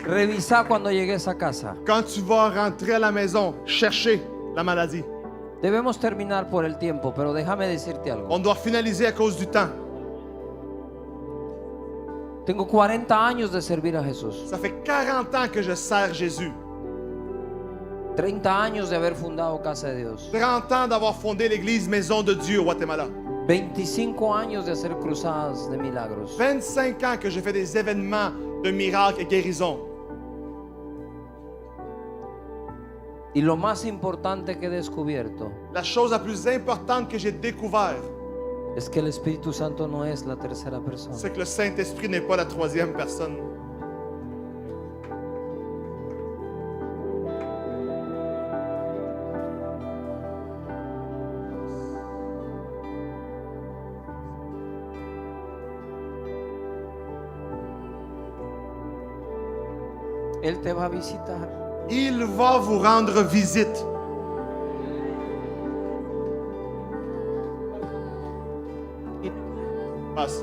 Speaker 1: Revisa cuando llegues a casa.
Speaker 2: Quand tu vas rentrer à la maison, chercher la maladie.
Speaker 1: Debemos terminar por el tiempo, pero déjame decirte algo.
Speaker 2: On doit finaliser à cause du temps.
Speaker 1: Tengo 40 años de servir a Jesús.
Speaker 2: Ça fait 40 ans que je sers Jésus.
Speaker 1: 30 años de haber fundado Casa de Dios.
Speaker 2: 30 ans d'avoir fondé l'église Maison de Dieu au Guatemala.
Speaker 1: 25 años de hacer cruzadas de milagros.
Speaker 2: 25 ans que je fais des événements de miracles et guérisons.
Speaker 1: Y lo más importante que he descubierto
Speaker 2: La chose la plus importante que j'ai découvert,
Speaker 1: es que el Espíritu Santo no es la tercera persona.
Speaker 2: c'est que le Saint-Esprit n'est pas la troisième personne.
Speaker 1: Él te va a visitar.
Speaker 2: Il va vous rendre visite. Passe.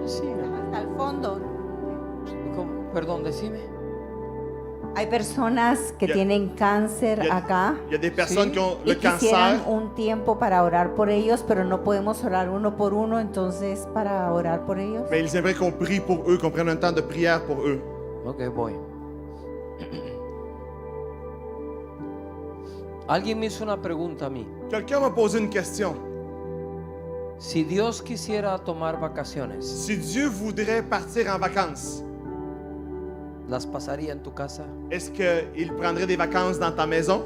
Speaker 1: Sí.
Speaker 8: Hasta el fondo.
Speaker 1: Perdón, decime.
Speaker 16: Hay personas que tienen cáncer acá.
Speaker 2: Il y a des personnes qui ont
Speaker 16: Y
Speaker 2: le
Speaker 16: quisieran
Speaker 2: cancer.
Speaker 16: un tiempo para orar por ellos, pero no podemos orar uno por uno, entonces para orar por ellos.
Speaker 2: Mais ils aimeraient qu'on prie pour eux, qu'on prenne un temps de prière pour eux.
Speaker 1: Ok, voy. Alguien me hizo una pregunta a mí.
Speaker 2: Quelqu'un m'a posé une question.
Speaker 1: Si Dios quisiera tomar vacaciones,
Speaker 2: Si Dieu voudrait partir en vacances,
Speaker 1: ¿las pasaría en tu casa?
Speaker 2: est-ce qu'il prendrait des vacances dans ta maison?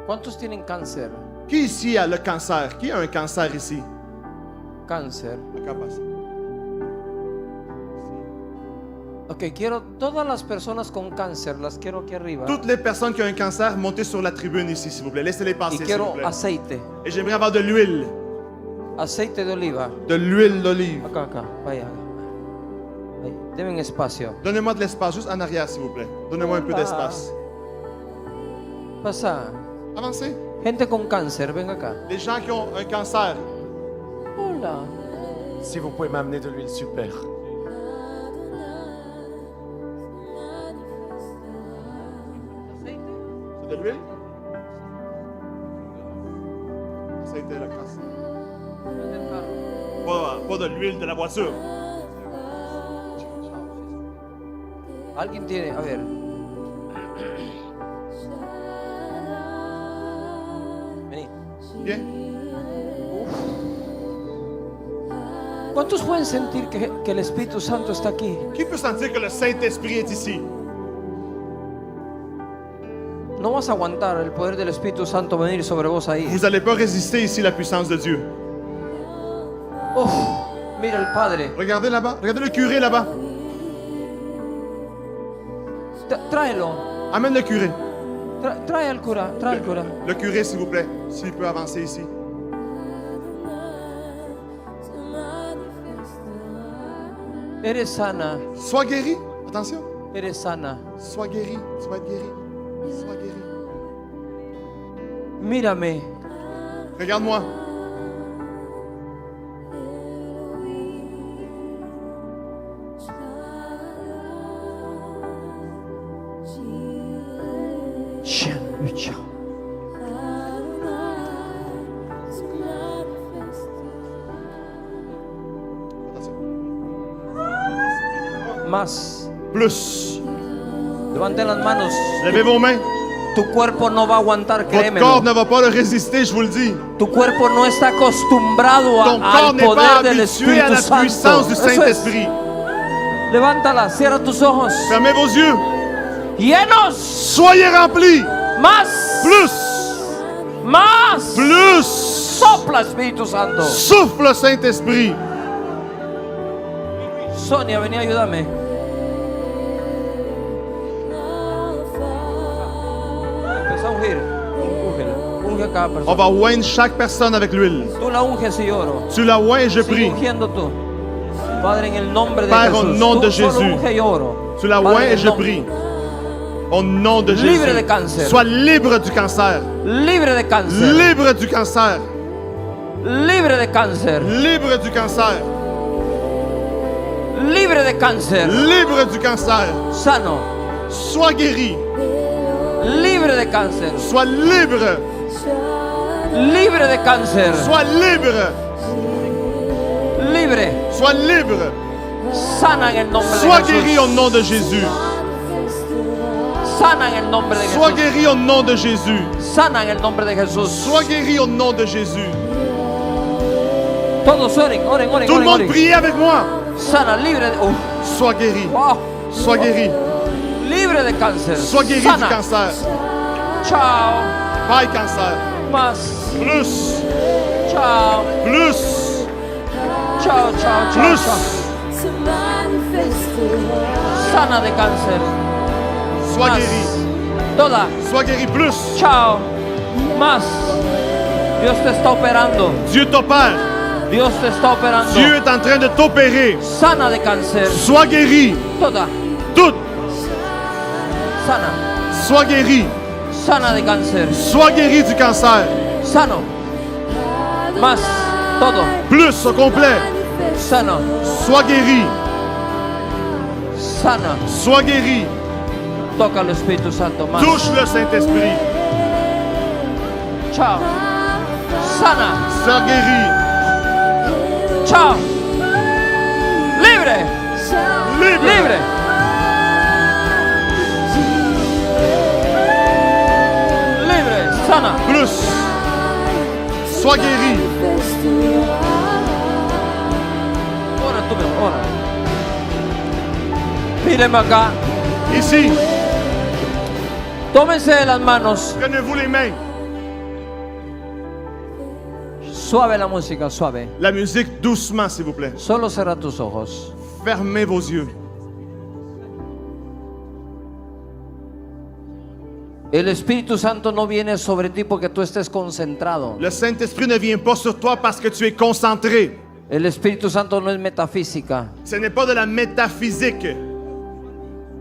Speaker 1: ¿Cuántos tienen cáncer?
Speaker 2: Qui ici a le cancer? Qui a un cancer ici?
Speaker 1: Cáncer.
Speaker 2: Acá pasa.
Speaker 1: Ok, quiero todas las personas con cáncer, las quiero aquí arriba.
Speaker 2: Toutes les personnes qui ont un cancer, montez sur la tribune ici, s'il vous plaît. Laissez-les
Speaker 1: Y
Speaker 2: passer, s'il vous
Speaker 1: quiero
Speaker 2: plaît.
Speaker 1: aceite.
Speaker 2: Et j'aimerais avoir de l'huile.
Speaker 1: Aceite de oliva.
Speaker 2: De l'huile d'olive.
Speaker 1: Acá, acá, vaya. Ahí, deben espacio.
Speaker 2: Donnez-moi de l'espace, juste en arrière, s'il vous plaît. Donnez-moi un peu
Speaker 1: Hola.
Speaker 2: d'espace.
Speaker 1: Pasa.
Speaker 2: Avancez.
Speaker 1: Gente con cáncer, ven acá.
Speaker 2: Les gens qui ont un cancer.
Speaker 1: Hola.
Speaker 3: Si vous pouvez m'amener de l'huile, super.
Speaker 2: C'est de l'huile? Aceite de la casa. Pas de l'huile de la voiture.
Speaker 1: Alguien tiene, a ver. Vení.
Speaker 2: Bien.
Speaker 1: ¿Cuántos pueden sentir que el Espíritu Santo está aquí?
Speaker 2: Qui peut sentir que le Saint-Esprit est ici?
Speaker 1: No vas a aguantar el poder del Espíritu Santo venir sobre vos ahí.
Speaker 2: Vous n'allez pas résister ici la puissance de Dieu.
Speaker 1: Uf, mira el Padre.
Speaker 2: Regardez là-bas. Regardez le curé là-bas.
Speaker 1: Tráelo.
Speaker 2: Amène le curé.
Speaker 1: Trae al cura, trae al cura.
Speaker 2: Le curé, s'il vous plaît, s'il peut avancer ici.
Speaker 1: Eres sana,
Speaker 2: Sois guéri. Attention.
Speaker 1: eres sana.
Speaker 2: Sois guéri. Tu vas être guéri. Sois guéri.
Speaker 1: Mírame.
Speaker 2: Regarde-moi.
Speaker 1: Más.
Speaker 2: Plus.
Speaker 1: Levanten las manos.
Speaker 2: Levez vos mains.
Speaker 1: Tu cuerpo no va a aguantar,
Speaker 2: Votre
Speaker 1: créemelo.
Speaker 2: corps ne va pas le résister, je vous le dis.
Speaker 1: Tu cuerpo no está acostumbrado
Speaker 2: Ton corps
Speaker 1: al
Speaker 2: n'est pas
Speaker 1: poder del
Speaker 2: habitué à
Speaker 1: Espíritu
Speaker 2: la puissance
Speaker 1: Santo.
Speaker 2: du
Speaker 1: Eso es.
Speaker 2: Saint-Esprit.
Speaker 1: Levántala, cierra tus ojos.
Speaker 2: Fermez vos yeux.
Speaker 1: Llenos.
Speaker 2: Soyez remplis.
Speaker 1: Más.
Speaker 2: Plus.
Speaker 1: Más.
Speaker 2: Plus.
Speaker 1: Sopla, Espíritu Santo.
Speaker 2: Souffle, Saint-Esprit.
Speaker 1: Sonia, vení, ayúdame. Empieza a ungir. Unge a cada
Speaker 2: On
Speaker 1: persona.
Speaker 2: va oindre chaque personne avec l'huile.
Speaker 1: Tú la unges y oro.
Speaker 2: Tu la oins et je
Speaker 1: Sigue
Speaker 2: prie.
Speaker 1: ungiendo tú. Padre, en el nombre de
Speaker 2: Père, au
Speaker 1: Jesús.
Speaker 2: nom
Speaker 1: Tú
Speaker 2: de
Speaker 1: solo
Speaker 2: Jésus.
Speaker 1: unge y oro.
Speaker 2: Tu la
Speaker 1: Padre,
Speaker 2: oins
Speaker 1: en
Speaker 2: et
Speaker 1: el
Speaker 2: je
Speaker 1: nombre.
Speaker 2: prie. Au nom de Jésus.
Speaker 1: Libre de cancer.
Speaker 2: Sois libre du cancer.
Speaker 1: Libre de cáncer.
Speaker 2: Libre du cancer.
Speaker 1: Libre de cáncer.
Speaker 2: Libre du cancer.
Speaker 1: Libre de cáncer.
Speaker 2: Libre du cancer.
Speaker 1: Sano.
Speaker 2: Sois guéri.
Speaker 1: Libre de cáncer.
Speaker 2: Sois libre.
Speaker 1: Libre de cáncer.
Speaker 2: Sois libre.
Speaker 1: Libre.
Speaker 2: Sois libre.
Speaker 1: Sana en el nombre de
Speaker 2: Sois
Speaker 1: Jesús.
Speaker 2: guéri au nom de Jésus.
Speaker 1: Sana en el nombre de
Speaker 2: Sois
Speaker 1: Jesús.
Speaker 2: guéri au nom de Jésus.
Speaker 1: Sana en el nombre de Jesús.
Speaker 2: Sois guéri au nom de Jésus.
Speaker 1: Todos oren, oren, oren.
Speaker 2: Tout le
Speaker 1: oren,
Speaker 2: monde
Speaker 1: oren.
Speaker 2: prie avec moi.
Speaker 1: Sana, libre de...
Speaker 2: Sois guéri.
Speaker 1: Wow.
Speaker 2: Sois guéri.
Speaker 1: Libre de cáncer.
Speaker 2: Sois guéri
Speaker 1: Sana.
Speaker 2: du cancer.
Speaker 1: Ciao.
Speaker 2: Bye cancer.
Speaker 1: Más.
Speaker 2: Plus.
Speaker 1: Ciao.
Speaker 2: Plus.
Speaker 1: Ciao, ciao, ciao.
Speaker 2: Plus.
Speaker 1: ciao. Sana de cáncer.
Speaker 2: Sois
Speaker 1: Más.
Speaker 2: guéri.
Speaker 1: Toda.
Speaker 2: Sois guéri plus.
Speaker 1: Ciao. Más. Dios te está operando.
Speaker 2: Dieu t'opère.
Speaker 1: Dios te está operando.
Speaker 2: Dieu est en train de t'opérer.
Speaker 1: Sana de cáncer.
Speaker 2: Sois guéri.
Speaker 1: Toda.
Speaker 2: Tout.
Speaker 1: Sana.
Speaker 2: Sois guéri.
Speaker 1: Sana de cáncer.
Speaker 2: Sois guéri du cancer.
Speaker 1: Sano. Más. Todo.
Speaker 2: Plus au complet.
Speaker 1: Sano.
Speaker 2: Sois guéri.
Speaker 1: Sana.
Speaker 2: Sois guéri.
Speaker 1: Toca el Espíritu Santo. Más.
Speaker 2: Touche le Saint-Esprit.
Speaker 1: Chao. Sana.
Speaker 2: Sois guéri.
Speaker 1: Chao. Libre.
Speaker 2: Libre.
Speaker 1: Libre. Libre. Sana.
Speaker 2: Plus. Sois guéri.
Speaker 1: Ora tú, ora. Míreme acá.
Speaker 2: Ici.
Speaker 1: Tómense de las manos.
Speaker 2: Prenez-vous les mains.
Speaker 1: Suave la música, suave.
Speaker 2: La musique doucement, s'il vous plaît.
Speaker 1: Solo cierra tus ojos.
Speaker 2: Fermez vos yeux.
Speaker 1: El Espíritu Santo no viene sobre ti porque tú estés concentrado.
Speaker 2: Le Saint-Esprit ne vient pas sur toi parce que tu es concentré.
Speaker 1: El Espíritu Santo no es metafísica.
Speaker 2: Ce n'est pas de la métaphysique.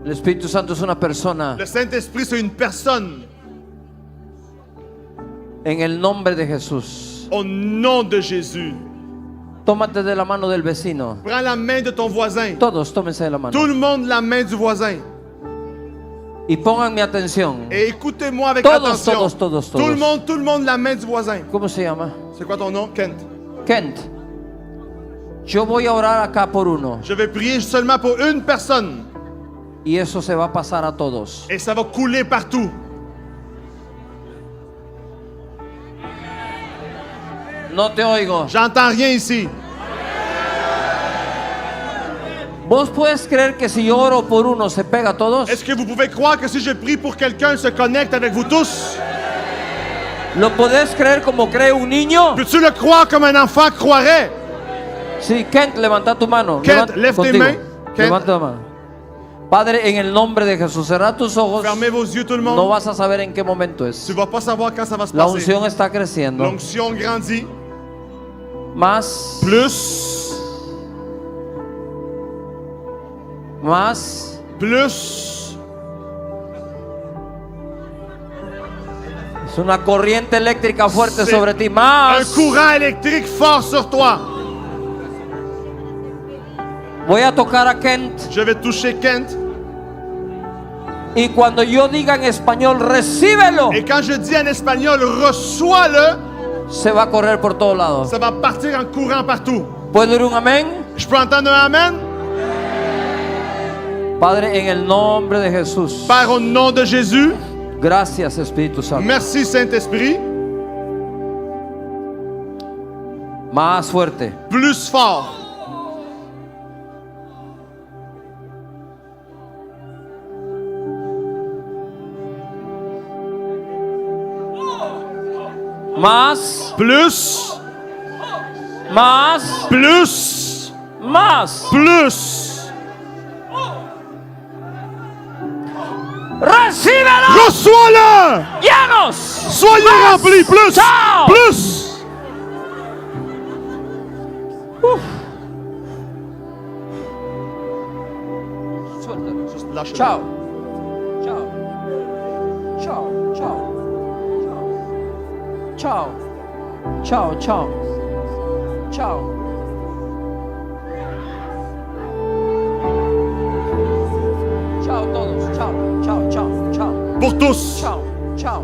Speaker 1: El Espíritu Santo es una persona.
Speaker 2: Le Saint-Esprit, c'est une personne.
Speaker 1: En el nombre de Jesús.
Speaker 2: Au nom de Jésus.
Speaker 1: Tómate de la mano del vecino.
Speaker 2: Prends la main de ton voisin.
Speaker 1: Todos tómense de la mano.
Speaker 2: Tout le monde la main du voisin.
Speaker 1: Y pongan mi atención.
Speaker 2: Et écoutez-moi avec
Speaker 1: Todos,
Speaker 2: attention.
Speaker 1: todos.
Speaker 2: Tout le monde la main du voisin.
Speaker 1: ¿Cómo se llama?
Speaker 2: C'est quoi ton nom? Kent.
Speaker 1: Kent. Yo voy a orar acá por uno.
Speaker 2: Je vais prier seulement pour une personne.
Speaker 1: Y eso se va a pasar a todos.
Speaker 2: Et ça va couler partout.
Speaker 1: No te oigo.
Speaker 2: J'entends rien ici.
Speaker 1: ¿Vos puedes creer que si yo oro por uno se pega a todos?
Speaker 2: Est-ce que vous pouvez croire que si je prie pour quelqu'un, se connecte avec vous tous?
Speaker 1: ¿Lo podés creer como cree un niño?
Speaker 2: Peux-tu le croire comme un enfant croirait?
Speaker 1: Sí, Kent, levanta tu mano.
Speaker 2: Kent, lève tes mains. Kent.
Speaker 1: Levanta tu mano. Padre, en el nombre de Jesús, cerrá tus ojos.
Speaker 2: Fermez vos yeux, tout le monde.
Speaker 1: No vas a saber en qué momento es.
Speaker 2: Tu vas pas savoir quand ça va se
Speaker 1: La
Speaker 2: passer.
Speaker 1: unción está creciendo.
Speaker 2: L'onction grandit.
Speaker 1: Más.
Speaker 2: Plus.
Speaker 1: Más.
Speaker 2: Plus.
Speaker 1: Es una corriente eléctrica fuerte
Speaker 2: C'est
Speaker 1: sobre ti. Más.
Speaker 2: un courant électrique fort sur toi.
Speaker 1: Voy a tocar a Kent.
Speaker 2: Je vais toucher Kent.
Speaker 1: Y cuando yo diga en español, recíbelo.
Speaker 2: Et quand je dis en espagnol, reçois-le,
Speaker 1: Se va a correr por todos lados.
Speaker 2: ça va partir en courant partout.
Speaker 1: ¿Puedo ir un amén?
Speaker 2: Je peux entendre un amen?
Speaker 1: Padre, en el nombre de Jesús.
Speaker 2: Père, au nom de Jésus,
Speaker 1: Gracias, Espíritu Santo.
Speaker 2: merci Saint-Esprit.
Speaker 1: Más fuerte.
Speaker 2: Plus fort.
Speaker 1: Más.
Speaker 2: Plus.
Speaker 1: Más.
Speaker 2: Plus.
Speaker 1: Más.
Speaker 2: Plus.
Speaker 1: ¡Recíbelo!
Speaker 2: Reçois-le!
Speaker 1: ¡Llenos!
Speaker 2: Soyez remplis. Plus.
Speaker 1: Ciao.
Speaker 2: Plus. Lâche-le.
Speaker 1: Chao. Chao. Chao. Chao. Chao. Chao. Chao. Chao. Chao todos. Chao. Chao. Chao. Chao.
Speaker 2: Pour tous.
Speaker 1: Chao. Chao.